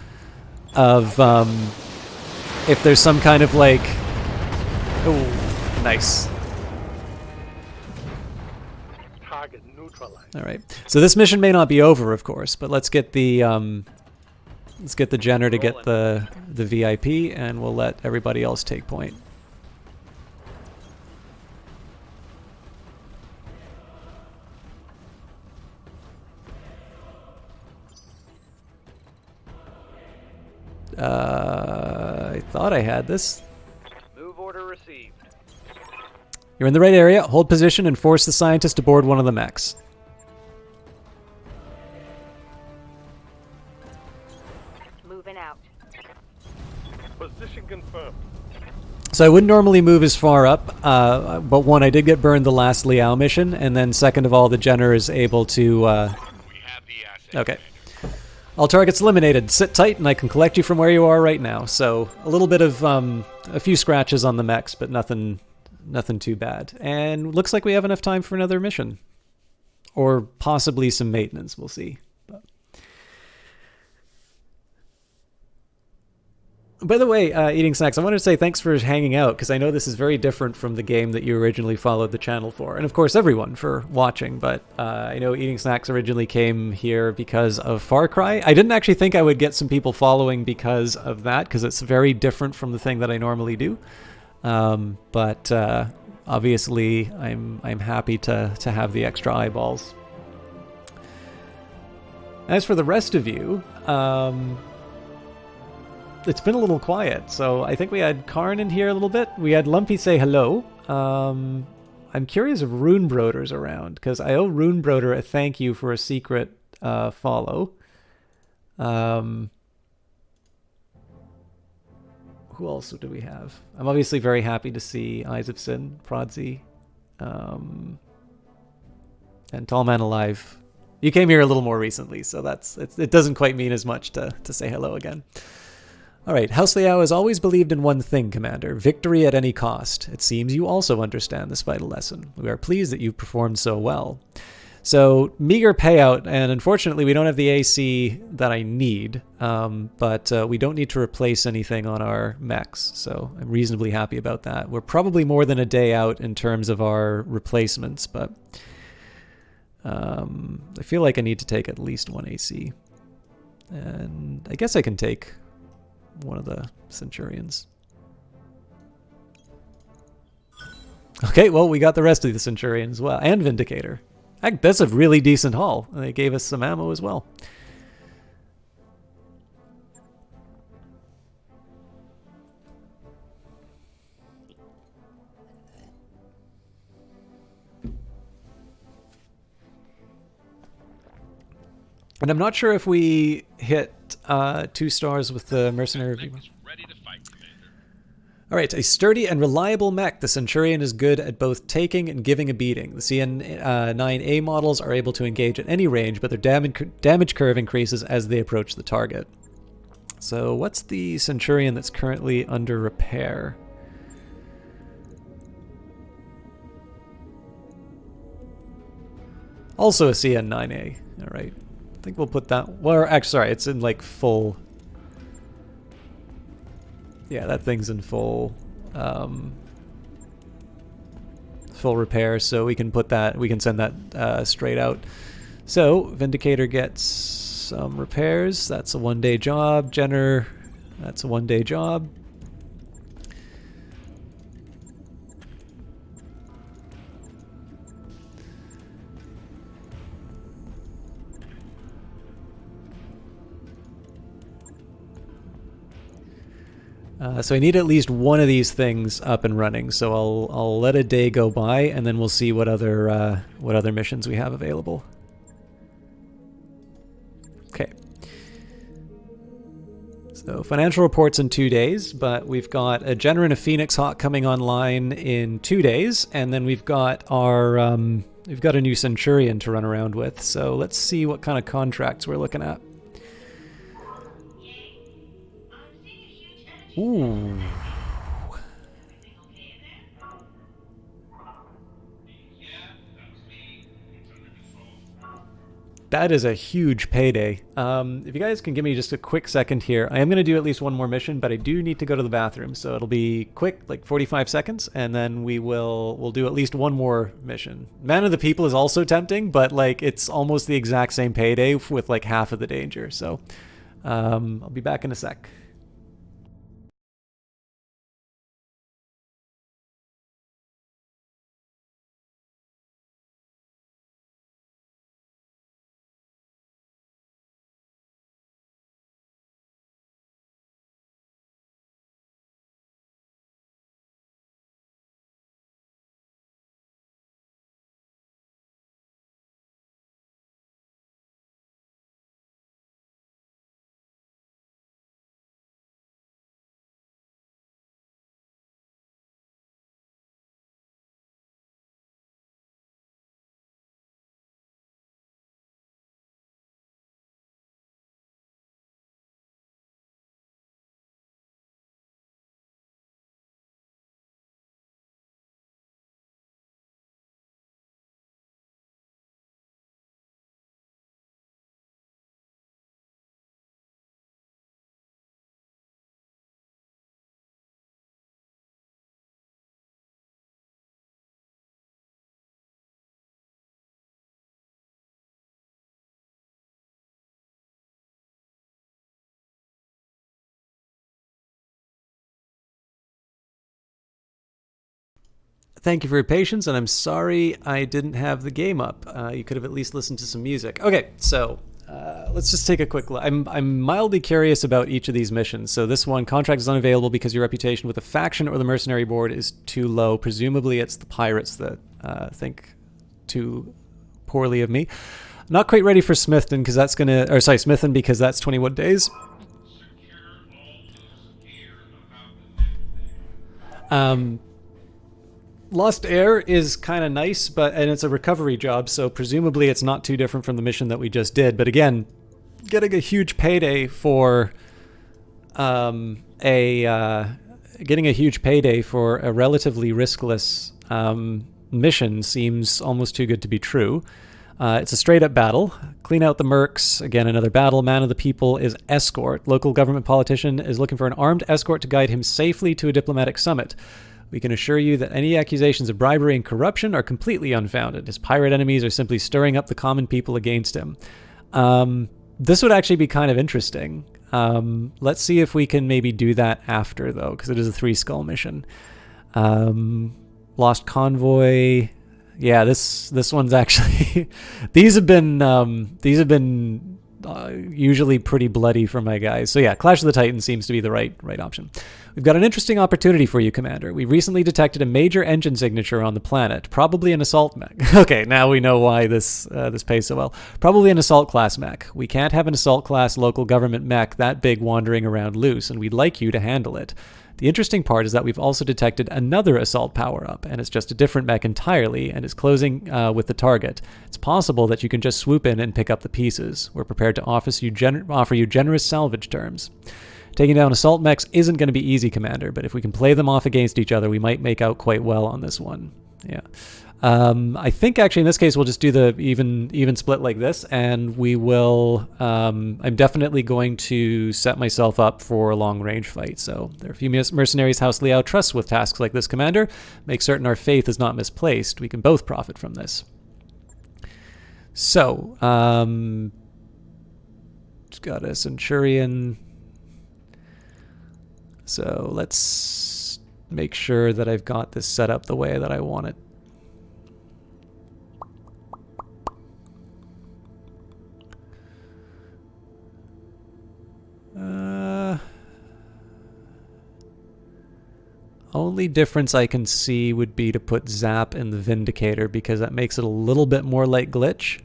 of if there's some kind of like... Oh, nice. Target neutralized. All right. So this mission may not be over, of course, but let's get the Jenner to get the VIP, and we'll let everybody else take point. I thought I had this. Move order received. You're in the right area. Hold position and force the scientist to board one of the mechs. Moving out. Position confirmed. So I wouldn't normally move as far up, but one, I did get burned the last Liao mission, and then second of all, the Jenner is able to... We have the asset. Okay. All targets eliminated. Sit tight, and I can collect you from where you are right now. So a little bit of a few scratches on the mechs, but nothing too bad. And looks like we have enough time for another mission, or possibly some maintenance. We'll see. But by the way, Eating Snacks, I wanted to say thanks for hanging out, because I know this is very different from the game that you originally followed the channel for. And of course, everyone for watching, but I know Eating Snacks originally came here because of Far Cry. I didn't actually think I would get some people following because of that, because it's very different from the thing that I normally do. But obviously, I'm happy to have the extra eyeballs. As for the rest of you, it's been a little quiet, so I think we had Karn in here a little bit. We had Lumpy say hello. I'm curious if Runebroder's around, because I owe Runebroder a thank you for a secret follow. Who else do we have? I'm obviously very happy to see Eyes of Sin, Prodzy, and Tall Man Alive. You came here a little more recently, so it doesn't quite mean as much to say hello again. All right, House Liao has always believed in one thing, Commander, victory at any cost. It seems you also understand this vital lesson. We are pleased that you've performed so well. So meager payout, and unfortunately we don't have the AC that I need, but we don't need to replace anything on our mechs, so I'm reasonably happy about that. We're probably more than a day out in terms of our replacements, but I feel like I need to take at least one AC. And I guess I can take one of the Centurions. Okay, well, we got the rest of the Centurion as well, and Vindicator. Heck, that's a really decent haul. They gave us some ammo as well. And I'm not sure if we hit 2 stars with the Mercenary Review. Ready to fight, Commander. Alright, a sturdy and reliable mech. The Centurion is good at both taking and giving a beating. The CN9A models are able to engage at any range, but their damage curve increases as they approach the target. So what's the Centurion that's currently under repair? Also a CN9A. Alright. I think we'll put that... Well, actually, sorry, it's in like full... Yeah, that thing's in full full repair, so we can put that, we can send that straight out. So Vindicator gets some repairs. That's a 1-day job. Jenner, that's a 1-day job. So I need at least one of these things up and running. So I'll let a day go by, and then we'll see what other missions we have available. Okay. So financial reports in 2 days, but we've got a Jenner and a Phoenix Hawk coming online in 2 days, and then we've got our we've got a new Centurion to run around with. So let's see what kind of contracts we're looking at. Ooh. That is a huge payday. If you guys can give me just a quick second here, I am going to do at least one more mission, but I do need to go to the bathroom, so it'll be quick, like 45 seconds, and then we'll do at least one more mission. Man of the People is also tempting, but like it's almost the exact same payday with like half of the danger. So I'll be back in a sec. Thank you for your patience, and I'm sorry I didn't have the game up. You could have at least listened to some music. Okay, so let's just take a quick look. I'm mildly curious about each of these missions. So this one, contract is unavailable because your reputation with the faction or the mercenary board is too low. Presumably it's the pirates that think too poorly of me. Not quite ready for Smithton because that's gonna, or sorry, Smithton because that's 21 days. Lost Air is kind of nice, and it's a recovery job, so presumably it's not too different from the mission that we just did. But again, getting a huge payday for getting a huge payday for a relatively riskless mission seems almost too good to be true. It's a straight-up battle. Clean out the mercs. Again, another battle. Man of the people is escort. Local government politician is looking for an armed escort to guide him safely to a diplomatic summit. We can assure you that any accusations of bribery and corruption are completely unfounded. His pirate enemies are simply stirring up the common people against him. This would actually be kind of interesting. Let's see if we can maybe do that after, though, because it is a 3-skull mission. Lost convoy. Yeah, this one's actually these have been usually pretty bloody for my guys. So yeah, Clash of the Titans seems to be the right option. We've got an interesting opportunity for you, Commander. We recently detected a major engine signature on the planet, probably an assault mech. Okay, now we know why this pays so well. Probably an assault class mech. We can't have an assault class local government mech that big wandering around loose, and we'd like you to handle it. The interesting part is that we've also detected another assault power-up, and it's just a different mech entirely, and is closing with the target. It's possible that you can just swoop in and pick up the pieces. We're prepared to offer you generous salvage terms. Taking down assault mechs isn't going to be easy, Commander, but if we can play them off against each other, we might make out quite well on this one. Yeah. I think actually in this case we'll just do the even split like this, and we will I'm definitely going to set myself up for a long range fight. So there are a few mercenaries House Liao trusts with tasks like this, Commander. Make certain our faith is not misplaced. We can both profit from this. So just got a Centurion. So let's make sure that I've got this set up the way that I want it. Only difference I can see would be to put Zap in the Vindicator, because that makes it a little bit more like Glitch.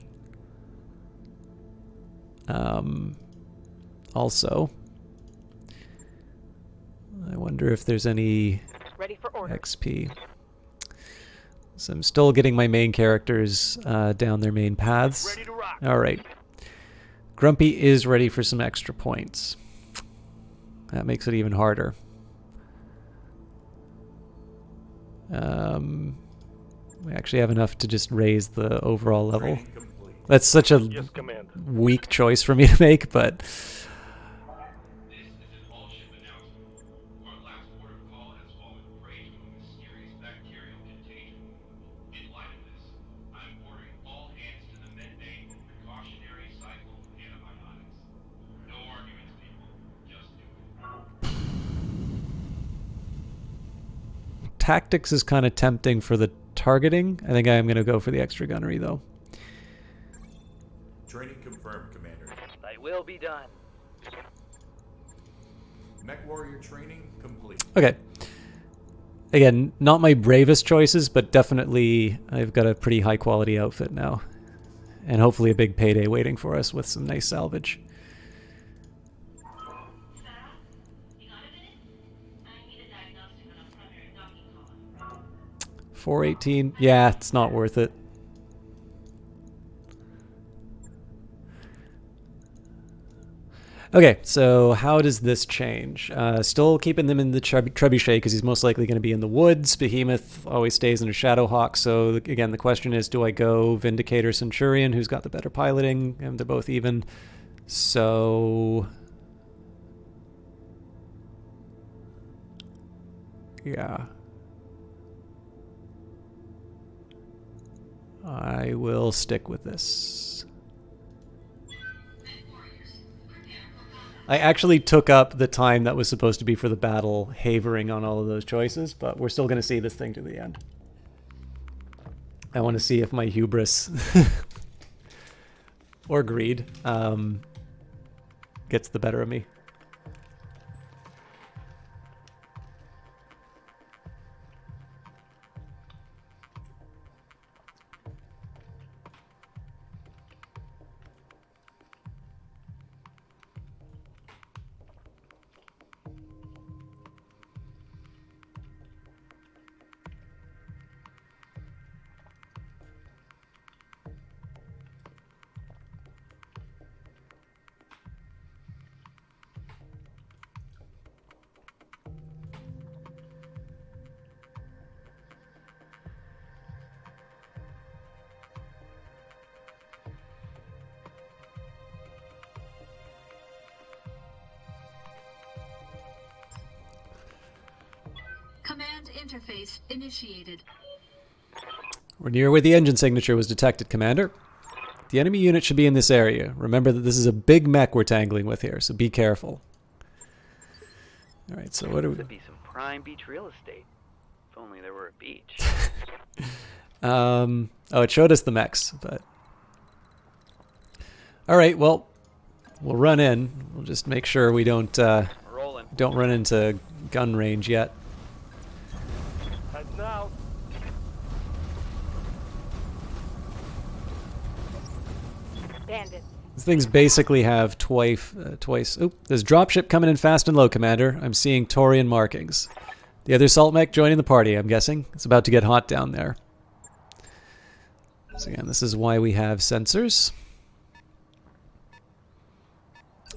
Also, I wonder if there's any Ready for order. XP. So I'm still getting my main characters down their main paths. Ready to rock. All right. Grumpy is ready for some extra points. That makes it even harder. We actually have enough to just raise the overall level. That's such a Yes, Commander. weak choice for me to make, but This is an all-ship announcement. Our last port of call has fallen prey to a mysterious bacterial contagion. In light of this, I'm ordering all hands to the med bay with precautionary cycle antibiotics. No arguments, people. Just do it. tactics is kind of tempting for the targeting. I think I'm going to go for the extra gunnery, though. Training confirmed, Commander. They will be done. Mech warrior training complete. Okay. Again, not my bravest choices, but definitely I've got a pretty high quality outfit now. And hopefully a big payday waiting for us with some nice salvage. You got a minute? I need a diagnostic on a primary docking column. 418. Yeah, it's not worth it. Okay, so how does this change? Still keeping them in the trebuchet because he's most likely going to be in the woods. Behemoth always stays in a Shadowhawk. So again, the question is, do I go Vindicator Centurion, who's got the better piloting? And they're both even. So yeah. I will stick with this. I actually took up the time that was supposed to be for the battle, havering on all of those choices, but we're still going to see this thing to the end. I want to see if my hubris or greed gets the better of me. interface initiated. We're near where the engine signature was detected, Commander. The enemy unit should be in this area. Remember that this is a big mech we're tangling with here, so be careful. Alright, so what do we... Could be some prime beach real estate. If only there were a beach. Oh, it showed us the mechs, but... Alright, well, we'll run in. We'll just make sure we don't run into gun range yet. Heading out. Bandits. These things basically have twice... Oop, there's dropship coming in fast and low, Commander. I'm seeing Taurian markings. The other salt mech joining the party, I'm guessing. It's about to get hot down there. So again, this is why we have sensors.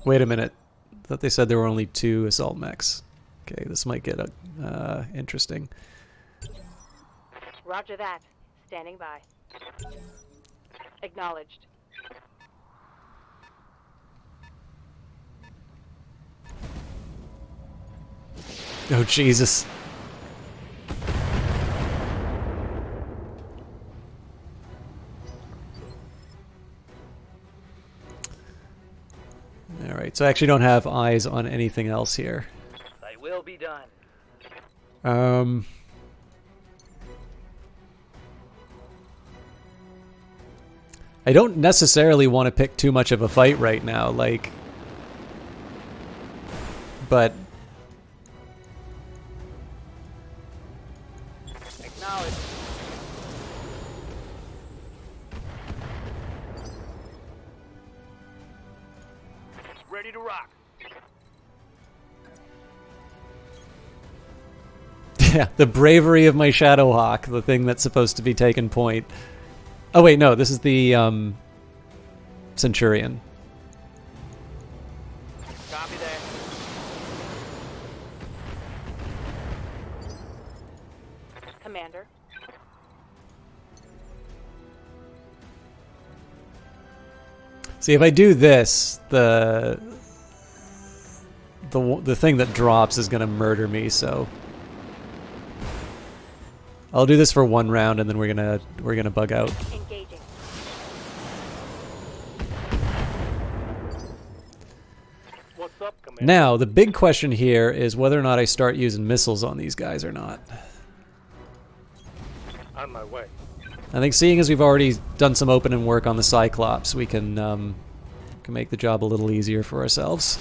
Wait a minute. I thought they said there were only 2 assault mechs. Okay, this might get interesting. Roger that. Standing by. Acknowledged. Oh, Jesus. Alright, so I actually don't have eyes on anything else here. Thy will be done. I don't necessarily want to pick too much of a fight right now, like... But... Acknowledge. Ready to rock. Yeah, the bravery of my Shadowhawk, the thing that's supposed to be taking point. Oh wait, no, this is the Centurion. Copy that. Commander. See, if I do this, the thing that drops is gonna murder me. So I'll do this for 1 round, and then we're gonna bug out. Engaging. What's up, Commander? Now, the big question here is whether or not I start using missiles on these guys or not. On my way. I think seeing as we've already done some opening work on the Cyclops, we can make the job a little easier for ourselves.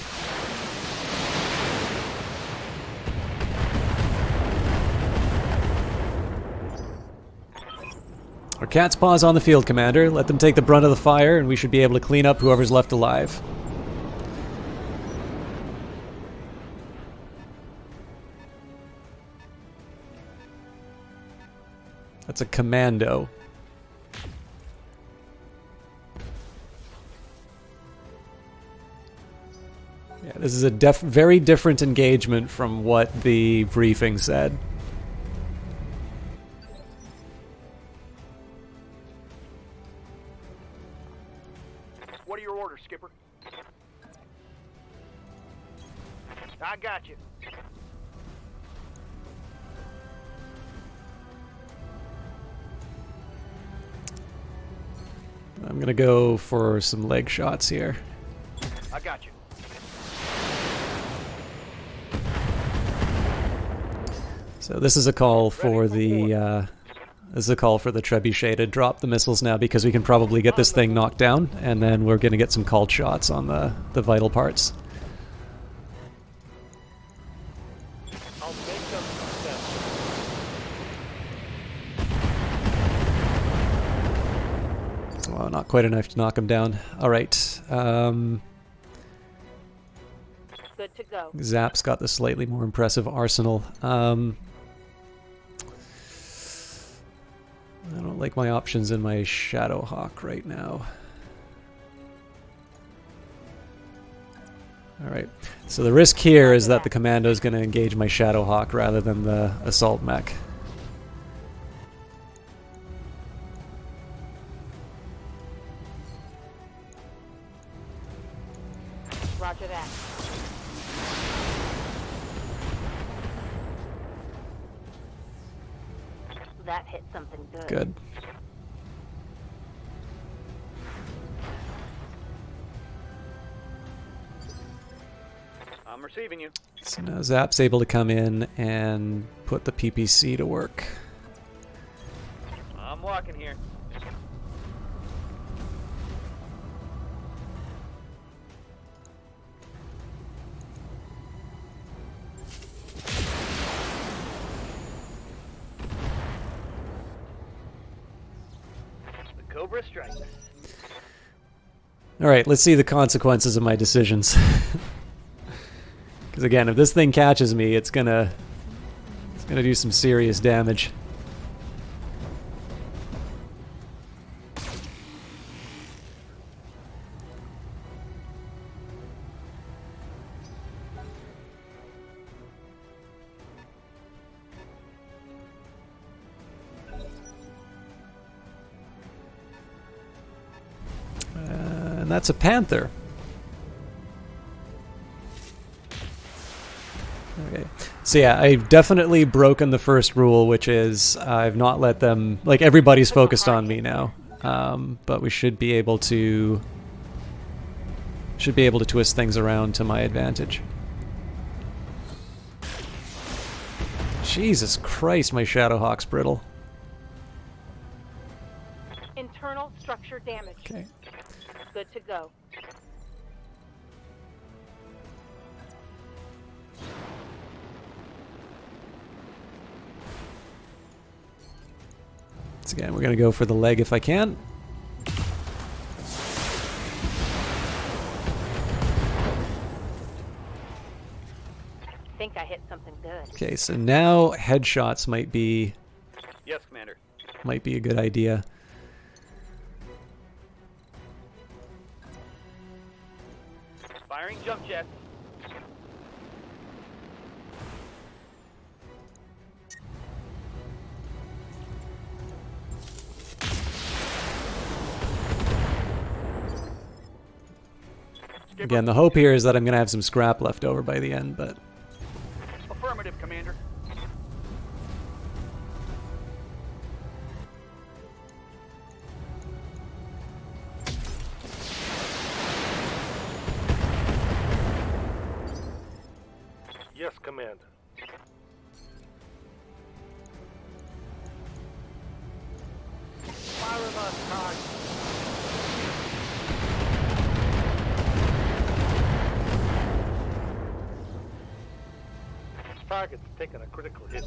Our cat's paws on the field, Commander. Let them take the brunt of the fire, and we should be able to clean up whoever's left alive. That's a commando. Yeah, this is a very different engagement from what the briefing said. What are your orders, Skipper? I got you. I'm gonna go for some leg shots here. I got you. So this is a call for the trebuchet to drop the missiles now, because we can probably get this thing knocked down, and then we're gonna get some called shots on the vital parts. I'll make them successful. Well, not quite enough to knock him down. All right. Good to go. Zap's got the slightly more impressive arsenal. I don't like my options in my Shadowhawk right now. Alright, so the risk here is that the commando is going to engage my Shadowhawk rather than the assault mech. Roger that. That hit something good. Good. I'm receiving you. So now Zap's able to come in and put the PPC to work. I'm walking here. The Cobra strikes. All right, let's see the consequences of my decisions. Because again, if this thing catches me, it's gonna do some serious damage. And that's a panther. Okay. So yeah, I've definitely broken the first rule, which is I've not let them, like, everybody's focused on me now. But we should be able to twist things around to my advantage. Jesus Christ, my Shadowhawk's brittle. Internal structure damage. Okay. Good to go. So again, we're going to go for the leg if I can. Think I hit something good. Okay, so now headshots might be Yes, Commander. a good idea. Firing jump jet. Again, the hope here is that I'm going to have some scrap left over by the end, but... Affirmative, Commander. Yes, Commander. Fire on target. Target's taking a critical hit.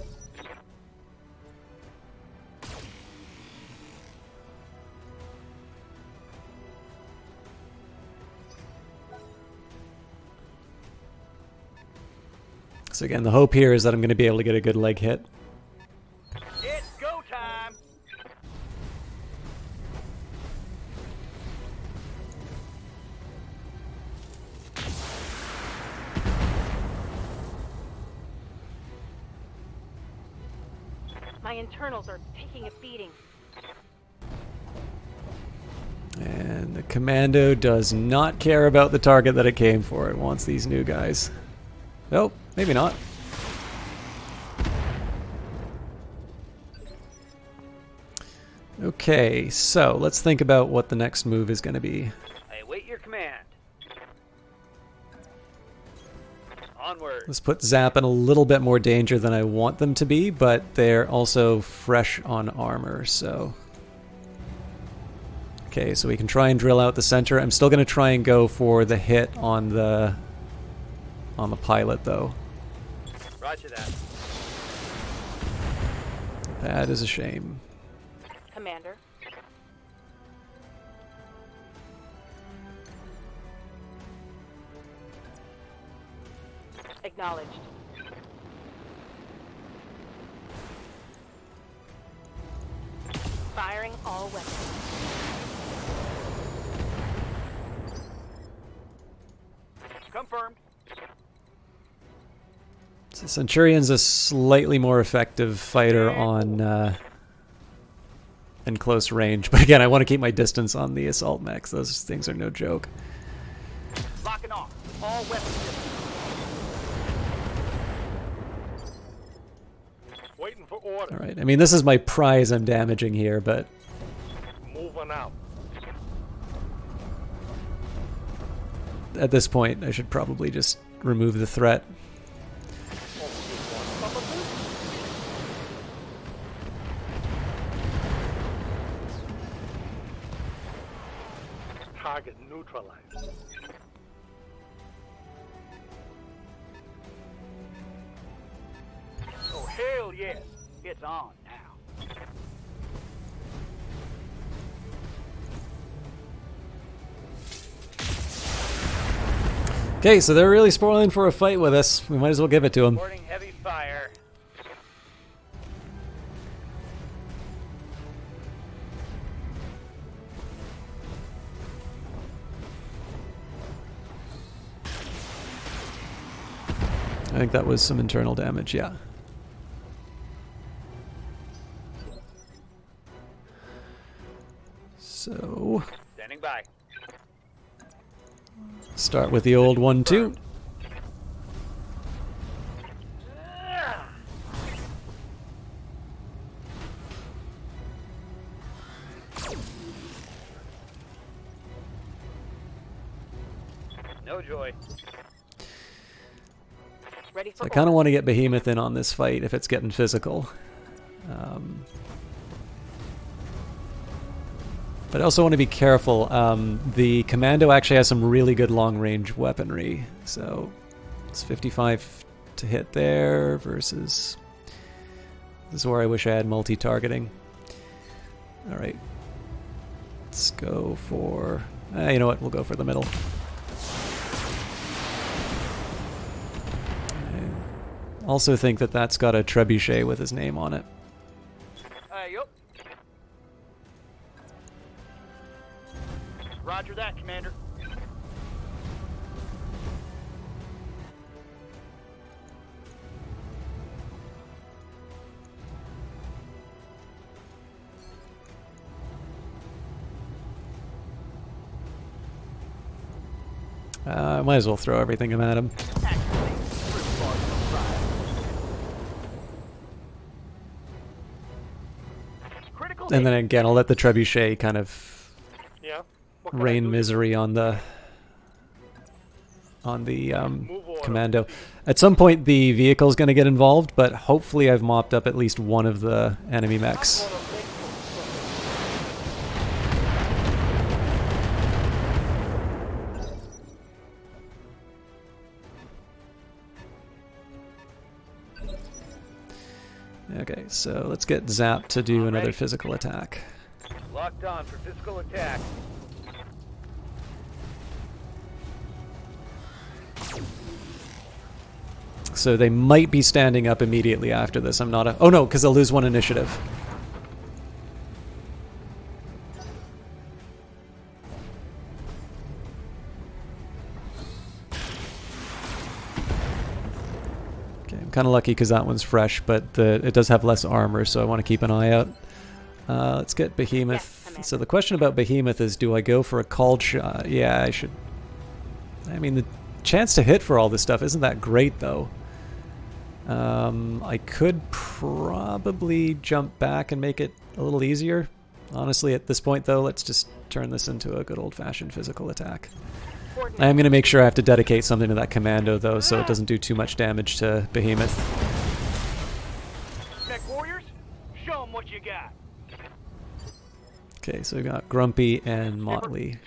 So again, the hope here is that I'm going to be able to get a good leg hit. It's go time. My internals are taking a beating. And the commando does not care about the target that it came for. It wants these new guys. Nope, maybe not. Okay, so let's think about what the next move is going to be. I await your command. Onward. Let's put Zap in a little bit more danger than I want them to be, but they're also fresh on armor, so... Okay, so we can try and drill out the center. I'm still going to try and go for the hit on the pilot, though. Roger that. That is a shame. Commander. Acknowledged. Firing all weapons. Confirmed. So Centurion's a slightly more effective fighter on in close range, but again, I want to keep my distance on the assault mechs. Those things are no joke. Locking off. All weapons. Waiting for order. All right. I mean, this is my prize I'm damaging here, but Moving out. at this point, I should probably just remove the threat. Target neutralized. Oh, hell yes. It's on now. Okay, so they're really spoiling for a fight with us. We might as well give it to them. Reporting heavy fire. I think that was some internal damage, yeah. So, Standing by. start with the old 1-2. No joy. Ready So for I kind of want to get Behemoth in on this fight if it's getting physical. But I also want to be careful. The Commando actually has some really good long-range weaponry. So it's 55 to hit there versus... This is where I wish I had multi-targeting. Alright. Let's go for... you know what? We'll go for the middle. I also think that that's got a trebuchet with his name on it. Yup. Roger that, Commander. I might as well throw everything at him. And then again, I'll let the trebuchet kind of rain misery on the Commando. At some point, the vehicle's going to get involved, but hopefully I've mopped up at least one of the enemy mechs. Okay, so let's get Zap to do another physical attack. Locked on for physical attack. So they might be standing up immediately after this. I'm not a... Oh no, because they'll lose one initiative. I'm kind of lucky because that one's fresh, but it does have less armor, so I want to keep an eye out. Let's get Behemoth. So the question about Behemoth is, do I go for a called shot? Yeah, I should. I mean, the chance to hit for all this stuff isn't that great, though. I could probably jump back and make it a little easier. Honestly, at this point, though, let's just turn this into a good old-fashioned physical attack. I am going to make sure I have to dedicate something to that Commando, though, so it doesn't do too much damage to Behemoth. Mech warriors, show them what you got. Okay, so we got Grumpy and Motley.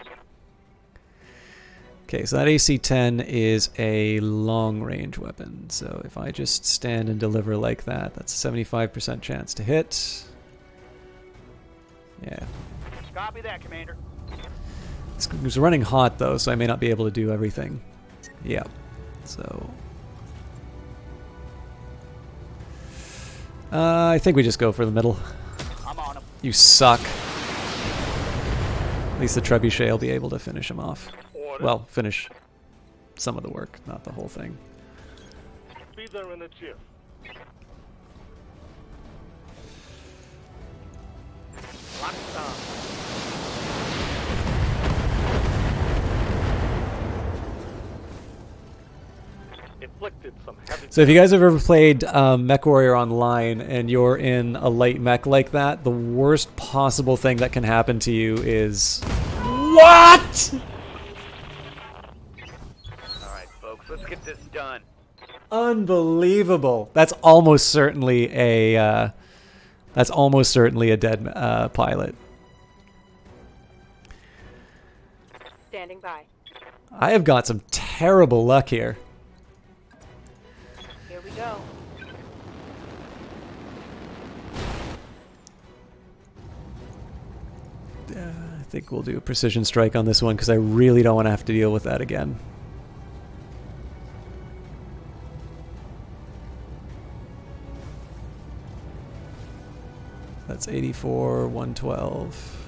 Okay, so that AC-10 is a long-range weapon, so if I just stand and deliver like that, that's a 75% chance to hit. Yeah. Copy that, Commander. It's running hot, though, so I may not be able to do everything. Yeah, so... I think we just go for the middle. I'm on him. You suck. At least the trebuchet will be able to finish him off. Well, finish some of the work, not the whole thing. Be there in the chip. Locked on. inflicted some heavy. So if you guys have ever played MechWarrior Online and you're in a light mech like that, the worst possible thing that can happen to you is... What?! Alright, folks, let's get this done. Unbelievable. That's almost certainly a dead pilot. Standing by. I have got some terrible luck here. Here we go. I think we'll do a precision strike on this one because I really don't want to have to deal with that again. That's 84, 112.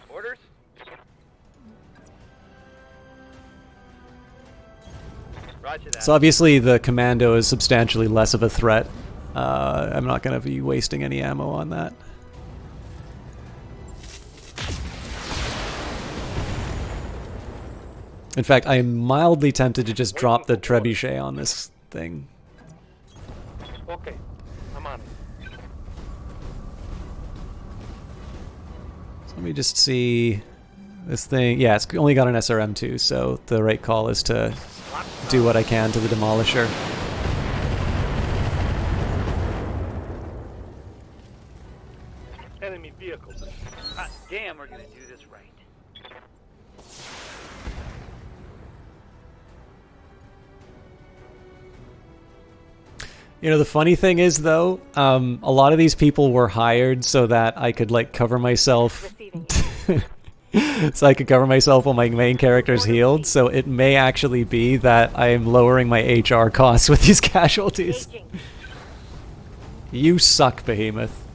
Orders? Roger that. So obviously the commando is substantially less of a threat. I'm not going to be wasting any ammo on that. In fact, I am mildly tempted to just drop the trebuchet on this thing. Okay, I'm on it. So let me just see this thing. Yeah, it's only got an SRM too, so the right call is to do what I can to the Demolisher. Enemy vehicles. Hot damn, we're gonna do this right. You know, the funny thing is, though, a lot of these people were hired so that I could, like, cover myself. So I could cover myself while my main character's healed, so it may actually be that I am lowering my HR costs with these casualties. You suck, Behemoth.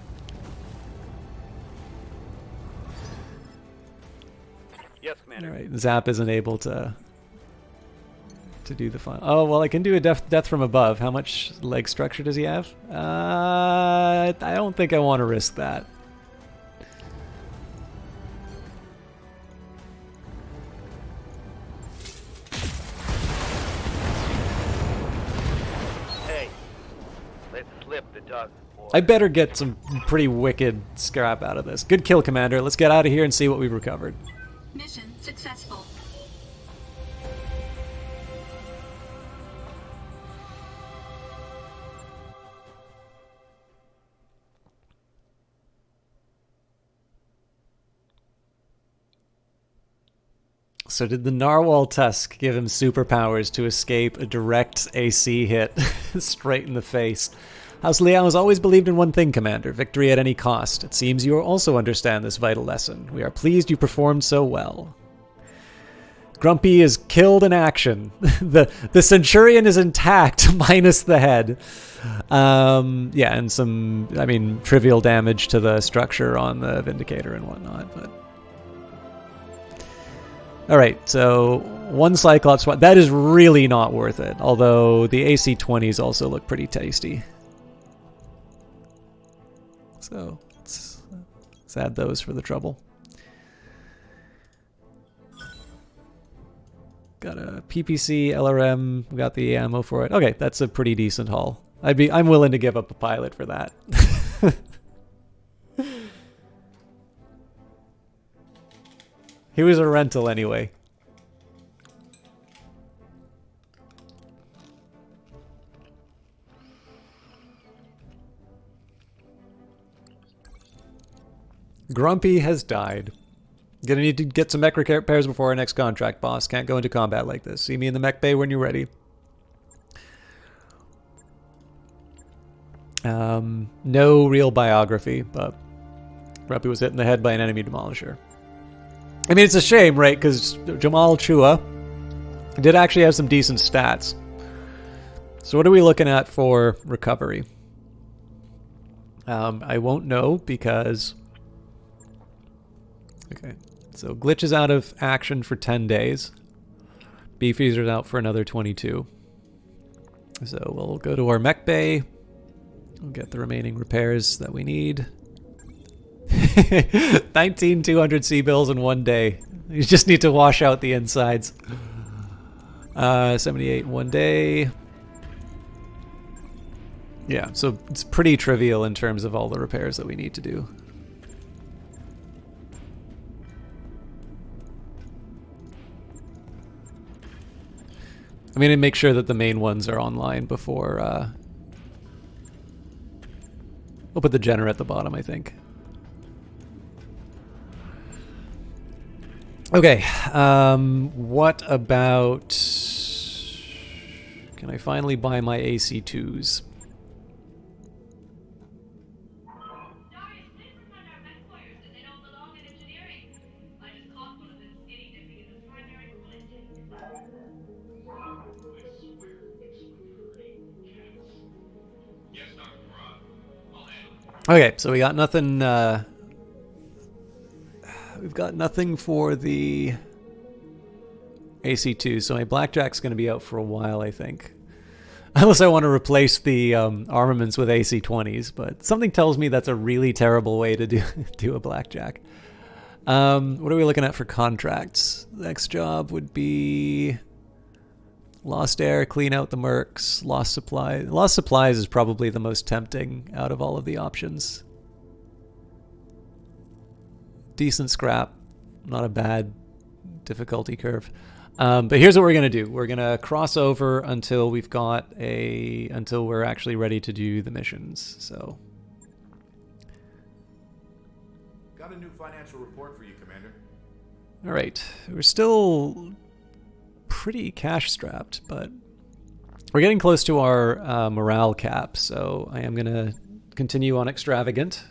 Yes, Commander. Alright, Zap isn't able to do the fun. Oh, well, I can do a death from above. How much leg structure does he have? I don't think I want to risk that. Hey, let's slip the dog. I better get some pretty wicked scrap out of this. Good kill, Commander. Let's get out of here and see what we've recovered. Mission successful. So did the Narwhal Tusk give him superpowers to escape a direct AC hit straight in the face? House Liao has always believed in one thing, Commander, victory at any cost. It seems you also understand this vital lesson. We are pleased you performed so well. Grumpy is killed in action. The Centurion is intact, minus the head. Yeah, and some, I mean, trivial damage to the structure on the Vindicator and whatnot, but... Alright, so one Cyclops squad. That is really not worth it, although the AC-20s also look pretty tasty. So, let's add those for the trouble. Got a PPC, LRM, we got the ammo for it. Okay, that's a pretty decent haul. I'm willing to give up a pilot for that. He was a rental anyway. Grumpy has died. Gonna need to get some mech repairs before our next contract, boss. Can't go into combat like this. See me in the mech bay when you're ready. No real biography, but Grumpy was hit in the head by an enemy demolisher. I mean, it's a shame, right? Because Jamal Chua did actually have some decent stats. So what are we looking at for recovery? I won't know because Okay, so Glitch is out of action for 10 days. Beefeater's out for another 22. So we'll go to our mech bay. We'll get the remaining repairs that we need. 19 200 bills in 1 day. You just need to wash out the insides. 78 in 1 day. Yeah, so it's pretty trivial in terms of all the repairs that we need to do. I'm going to make sure that the main ones are online before... we'll put the Jenner at the bottom, I think. Okay, what about... Can I finally buy my AC2s? Darius, please refund our mech warriors as they don't belong in engineering. I just caught one of them skinny dipping in the primary coolant tank. Yes, Dr. Farad. I'll handle it. Okay, so we got nothing, we've got nothing for the AC2, so my Blackjack's going to be out for a while, I think. Unless I want to replace the armaments with AC20s, but something tells me that's a really terrible way to do a Blackjack. What are we looking at for contracts? Next job would be Lost Air, clean out the mercs, Lost Supplies. Lost Supplies is probably the most tempting out of all of the options. Decent scrap, not a bad difficulty curve. But here's what we're gonna do. We're gonna cross over until we've got until we're actually ready to do the missions. So. Got a new financial report for you, Commander. All right, we're still pretty cash strapped, but we're getting close to our morale cap. So I am gonna continue on extravagant.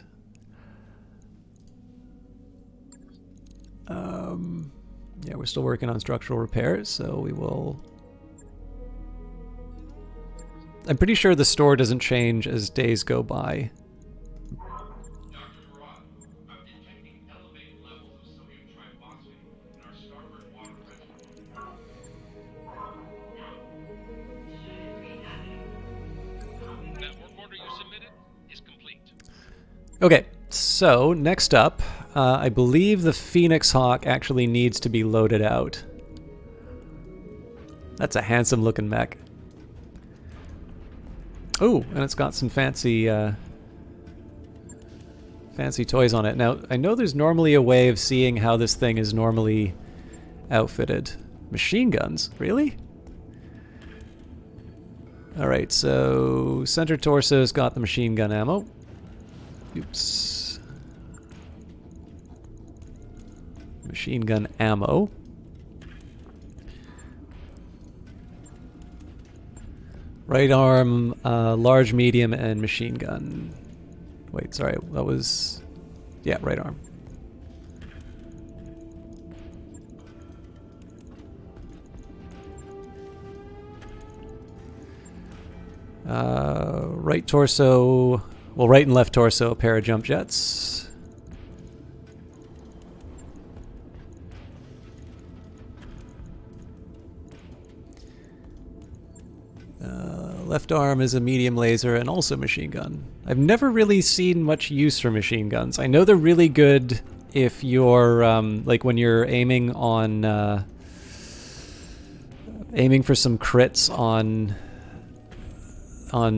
Yeah, we're still working on structural repairs, so we will... I'm pretty sure the store doesn't change as days go by. Dr. Farad, I'm detecting elevated levels of sodium triphosphate in our starboard water reservoir. Network order you submitted is complete. Okay, so next up, I believe the Phoenix Hawk actually needs to be loaded out. That's a handsome looking mech. Oh, and it's got some fancy fancy toys on it. Now, I know there's normally a way of seeing how this thing is normally outfitted. Machine guns? Really? Alright, so center torso's got the machine gun ammo. Oops. Machine gun ammo. Right arm, large, medium, and machine gun. Wait, sorry, that was... Yeah, right arm. Right torso... Well, right and left torso, a pair of jump jets. Left arm is a medium laser and also machine gun. I've never really seen much use for machine guns. I know they're really good if you're, like when you're aiming on, aiming for some crits on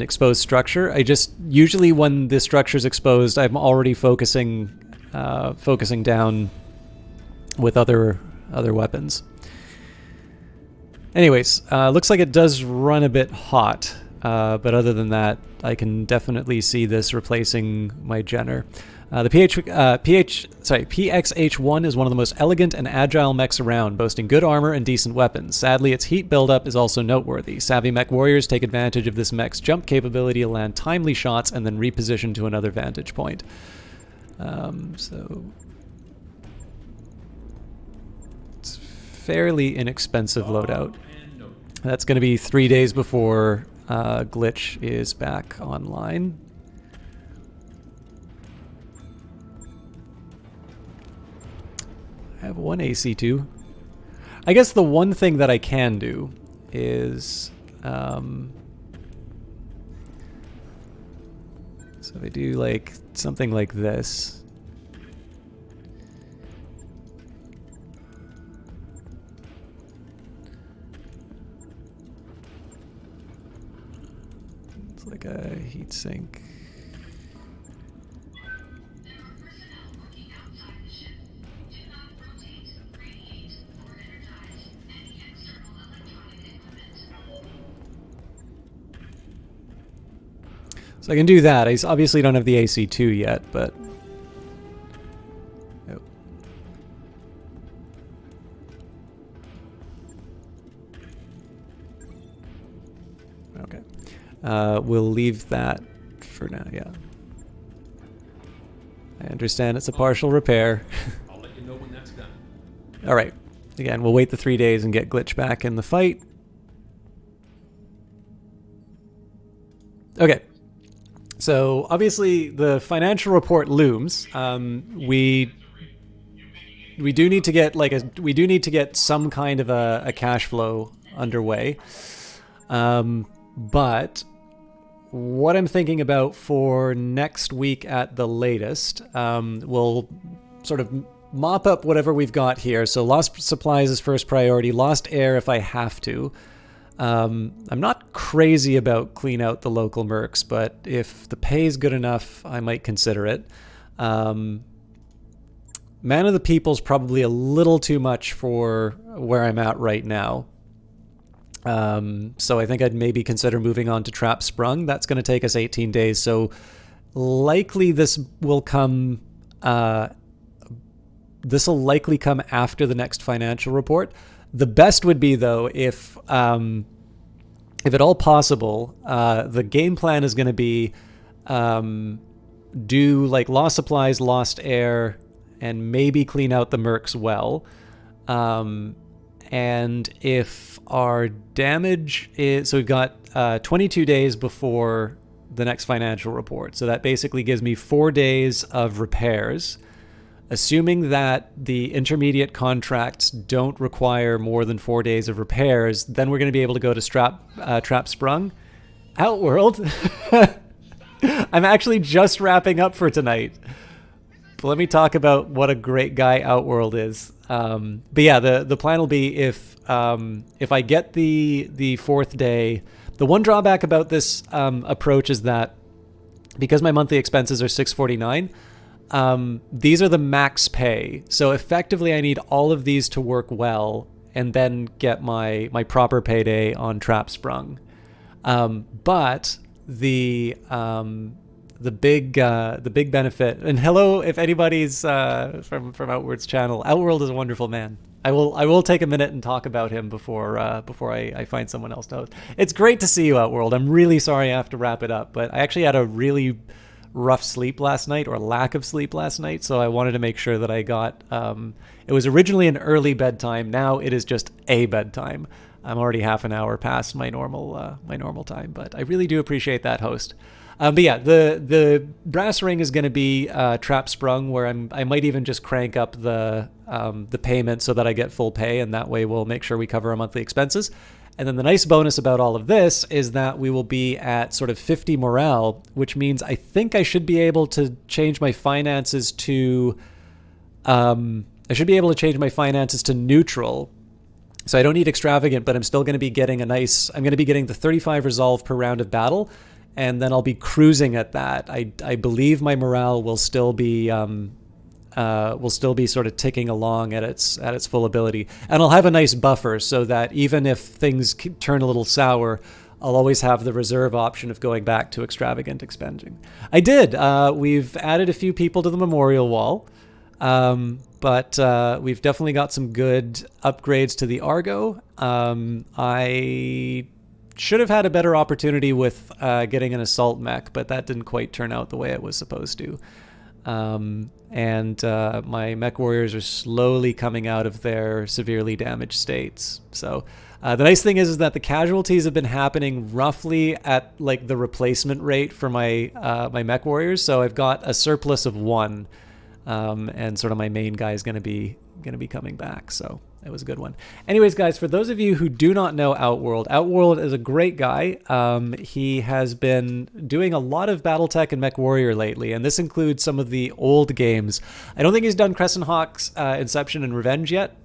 exposed structure. I just, usually when the structure's exposed, I'm already focusing down with other weapons. Anyways, looks like it does run a bit hot, but other than that, I can definitely see this replacing my Jenner. The PXH-1 is one of the most elegant and agile mechs around, boasting good armor and decent weapons. Sadly, its heat buildup is also noteworthy. Savvy mech warriors take advantage of this mech's jump capability to land timely shots and then reposition to another vantage point. So... It's fairly inexpensive loadout. That's going to be 3 days before Glitch is back online. I have one AC2. I guess the one thing that I can do is... so if I do like something like this... It's like a heat sink. So I can do that. I obviously don't have the AC2 yet, but... Oh. Okay. We'll leave that for now, yeah. I understand it's a partial repair. I'll let you know when that's done. Alright. Again, we'll wait the 3 days and get Glitch back in the fight. Okay. So obviously the financial report looms. We do need to get some kind of a cash flow underway. But what I'm thinking about for next week at the latest, we'll sort of mop up whatever we've got here. So lost supplies is first priority. Lost air if I have to. I'm not crazy about clean out the local mercs, but if the pay's good enough, I might consider it. Man of the People's probably a little too much for where I'm at right now. So I think I'd maybe consider moving on to Trap Sprung. That's going to take us 18 days, so likely this will come... this will likely come after the next financial report. The best would be, though, if at all possible, the game plan is going to be do like lost supplies, lost air, and maybe clean out the mercs well. And if our damage is... So we've got 22 days before the next financial report. So that basically gives me 4 days of repairs. Assuming that the intermediate contracts don't require more than 4 days of repairs, then we're going to be able to go to Trap Sprung. Outworld. I'm actually just wrapping up for tonight. But let me talk about what a great guy Outworld is. But yeah, the plan will be if I get the 4th day. The one drawback about this approach is that because my monthly expenses are $649. These are the max pay. So effectively I need all of these to work well and then get my proper payday on Trap Sprung. But the big benefit, and hello if anybody's from Outward's channel. Outworld is a wonderful man. I will take a minute and talk about him before I find someone else to host. It's great to see you, Outworld. I'm really sorry I have to wrap it up, but I actually had a really rough sleep last night, or lack of sleep last night, so I wanted to make sure that I got it was originally an early bedtime. Now it is just a bedtime. I'm already half an hour past my normal time, but I really do appreciate that, host. But yeah, the brass ring is going to be Trap Sprung, where I might even just crank up the payment so that I get full pay, and that way we'll make sure we cover our monthly expenses. And then the nice bonus about all of this is that we will be at sort of 50 morale, which means I think I should be able to change my finances to neutral. So I don't need extravagant, but I'm still going to be getting I'm going to be getting the 35 resolve per round of battle, and then I'll be cruising at that. I believe my morale will still be sort of ticking along at its full ability, and I'll have a nice buffer so that even if things turn a little sour, I'll always have the reserve option of going back to extravagant expending. I did. We've added a few people to the memorial wall, but we've definitely got some good upgrades to the Argo. I should have had a better opportunity with getting an assault mech, but that didn't quite turn out the way it was supposed to. And my mech warriors are slowly coming out of their severely damaged states. So the nice thing is that the casualties have been happening roughly at like the replacement rate for my my mech warriors. So I've got a surplus of 1. and sort of my main guy is going to be coming back. So it was a good one. Anyways, guys, for those of you who do not know Outworld is a great guy. He has been doing a lot of Battletech and MechWarrior lately, and this includes some of the old games. I don't think he's done Crescent Hawk's Inception and Revenge yet,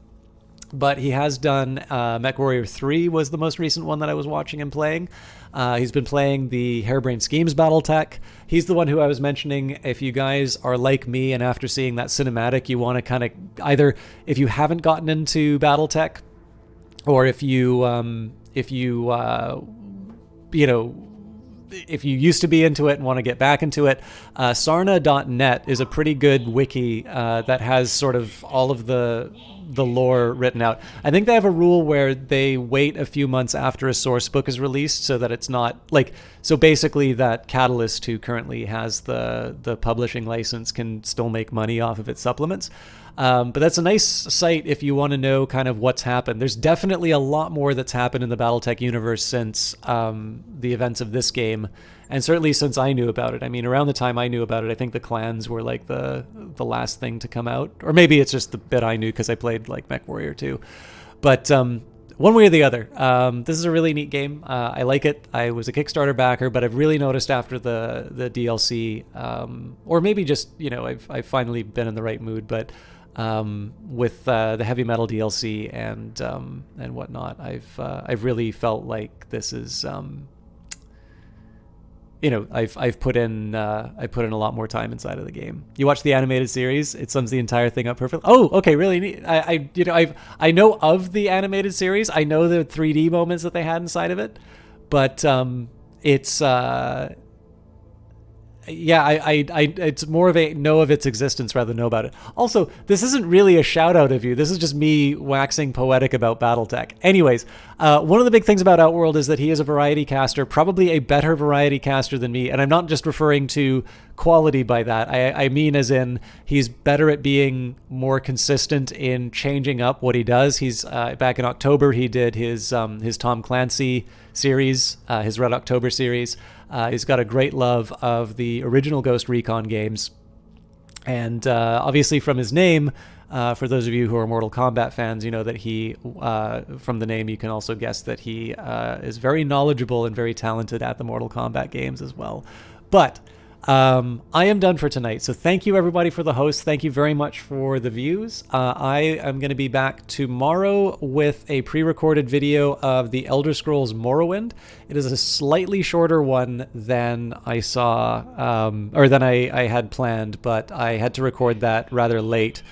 but he has done MechWarrior 3 was the most recent one that I was watching him playing. He's been playing the Harebrained Schemes Battletech. He's the one who I was mentioning. If you guys are like me and after seeing that cinematic, you want to kind of either, if you haven't gotten into Battletech, or if you used to be into it and want to get back into it, sarna.net is a pretty good wiki that has sort of all of the lore written out. I think they have a rule where they wait a few months after a source book is released so that it's not like, so basically that Catalyst, who currently has the publishing license, can still make money off of its supplements. But that's a nice site if you want to know kind of what's happened. There's definitely a lot more that's happened in the Battletech universe since the events of this game, and certainly since I knew about it. I mean, around the time I knew about it, I think the clans were like the last thing to come out. Or maybe it's just the bit I knew because I played like MechWarrior 2. But one way or the other, this is a really neat game. I like it. I was a Kickstarter backer, but I've really noticed after the DLC, or maybe just, I've finally been in the right mood, but with the heavy metal DLC and whatnot, I've really felt like this is I've put in a lot more time inside of the game. You watch the animated series; it sums the entire thing up perfectly. Oh, okay, really neat. I know of the animated series. I know the 3D moments that they had inside of it, but it's it's more of a know of its existence rather than know about it. Also, this isn't really a shout out of you. This is just me waxing poetic about Battletech. Anyways, one of the big things about Outworld is that he is a variety caster, probably a better variety caster than me. And I'm not just referring to quality by that. I mean as in he's better at being more consistent in changing up what he does. He's back in October, he did his Tom Clancy series, his Red October series. He's got a great love of the original Ghost Recon games. And obviously from his name, for those of you who are Mortal Kombat fans, you know that he, from the name, you can also guess that he is very knowledgeable and very talented at the Mortal Kombat games as well. But I am done for tonight. So thank you everybody for the host. Thank you very much for the views. I am going to be back tomorrow with a pre-recorded video of the Elder Scrolls Morrowind. It is a slightly shorter one than I saw, or than I had planned, but I had to record that rather late.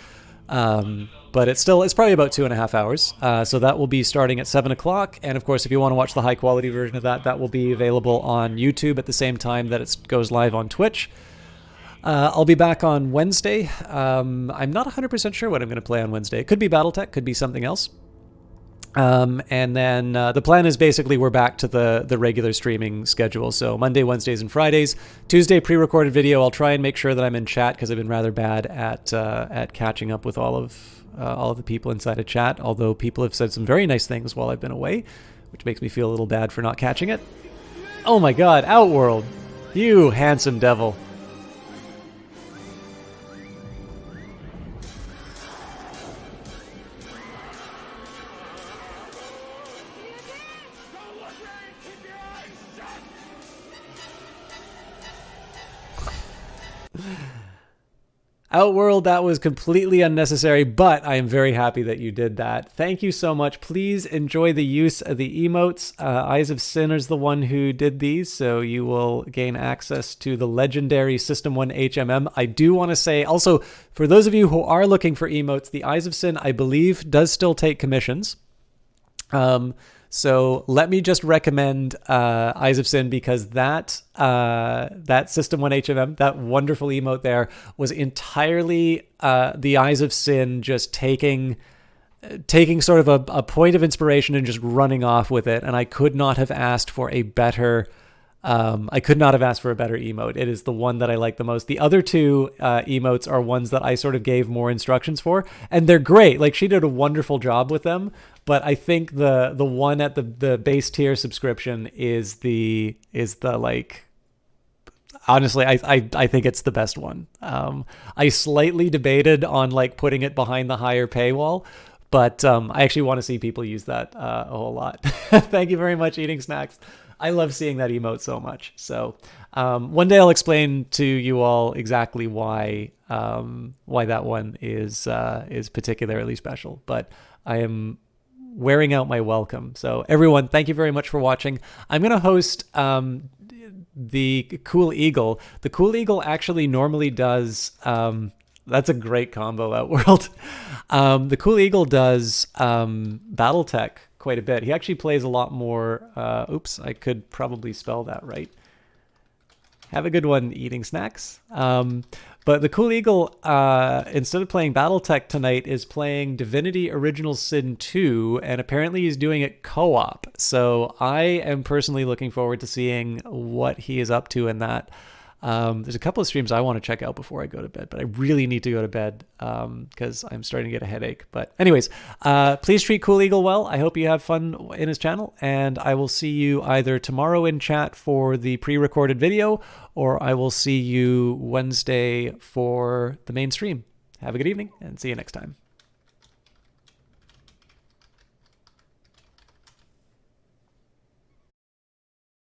But it's probably about 2.5 hours. So that will be starting at 7 o'clock. And of course, if you want to watch the high quality version of that, that will be available on YouTube at the same time that it goes live on Twitch. I'll be back on Wednesday. I'm not 100% sure what I'm going to play on Wednesday. It could be Battletech, could be something else. And then the plan is basically we're back to the regular streaming schedule. So Monday, Wednesdays, and Fridays. Tuesday, pre-recorded video. I'll try and make sure that I'm in chat because I've been rather bad at catching up with all of the people inside of chat. Although people have said some very nice things while I've been away, which makes me feel a little bad for not catching it. Oh my God, Outworld, you handsome devil. Outworld, that was completely unnecessary, but I am very happy that you did that. Thank you so much. Please enjoy the use of the emotes. Eyes of Sin is the one who did these, so you will gain access to the legendary System 1 HMM. I do want to say, also, for those of you who are looking for emotes, the Eyes of Sin, I believe, does still take commissions. So let me just recommend Eyes of Sin because that System 1 HMM, that wonderful emote there, was entirely the Eyes of Sin just taking sort of a point of inspiration and just running off with it. And I could not have asked for a better emote. It is the one that I like the most. The other two emotes are ones that I sort of gave more instructions for, and they're great. Like, she did a wonderful job with them. But I think the one at the base tier subscription is the like, honestly, I think it's the best one. I slightly debated on like putting it behind the higher paywall, but I actually want to see people use that a whole lot. Thank you very much, Eating Snacks. I love seeing that emote so much. So one day I'll explain to you all exactly why that one is particularly special. But I am wearing out my welcome. So everyone, thank you very much for watching. I'm going to host the Cool Eagle. The Cool Eagle actually normally does... that's a great combo, Outworld. The Cool Eagle does Battletech quite a bit. He actually plays a lot more... oops, I could probably spell that right. Have a good one, Eating Snacks. But the Cool Eagle, instead of playing Battletech tonight, is playing Divinity Original Sin 2, and apparently he's doing it co-op. So I am personally looking forward to seeing what he is up to in that. There's a couple of streams I want to check out before I go to bed, but I really need to go to bed because I'm starting to get a headache. But anyways, please treat Cool Eagle well. I hope you have fun in his channel, and I will see you either tomorrow in chat for the pre-recorded video, or I will see you Wednesday for the main stream. Have a good evening, and see you next time.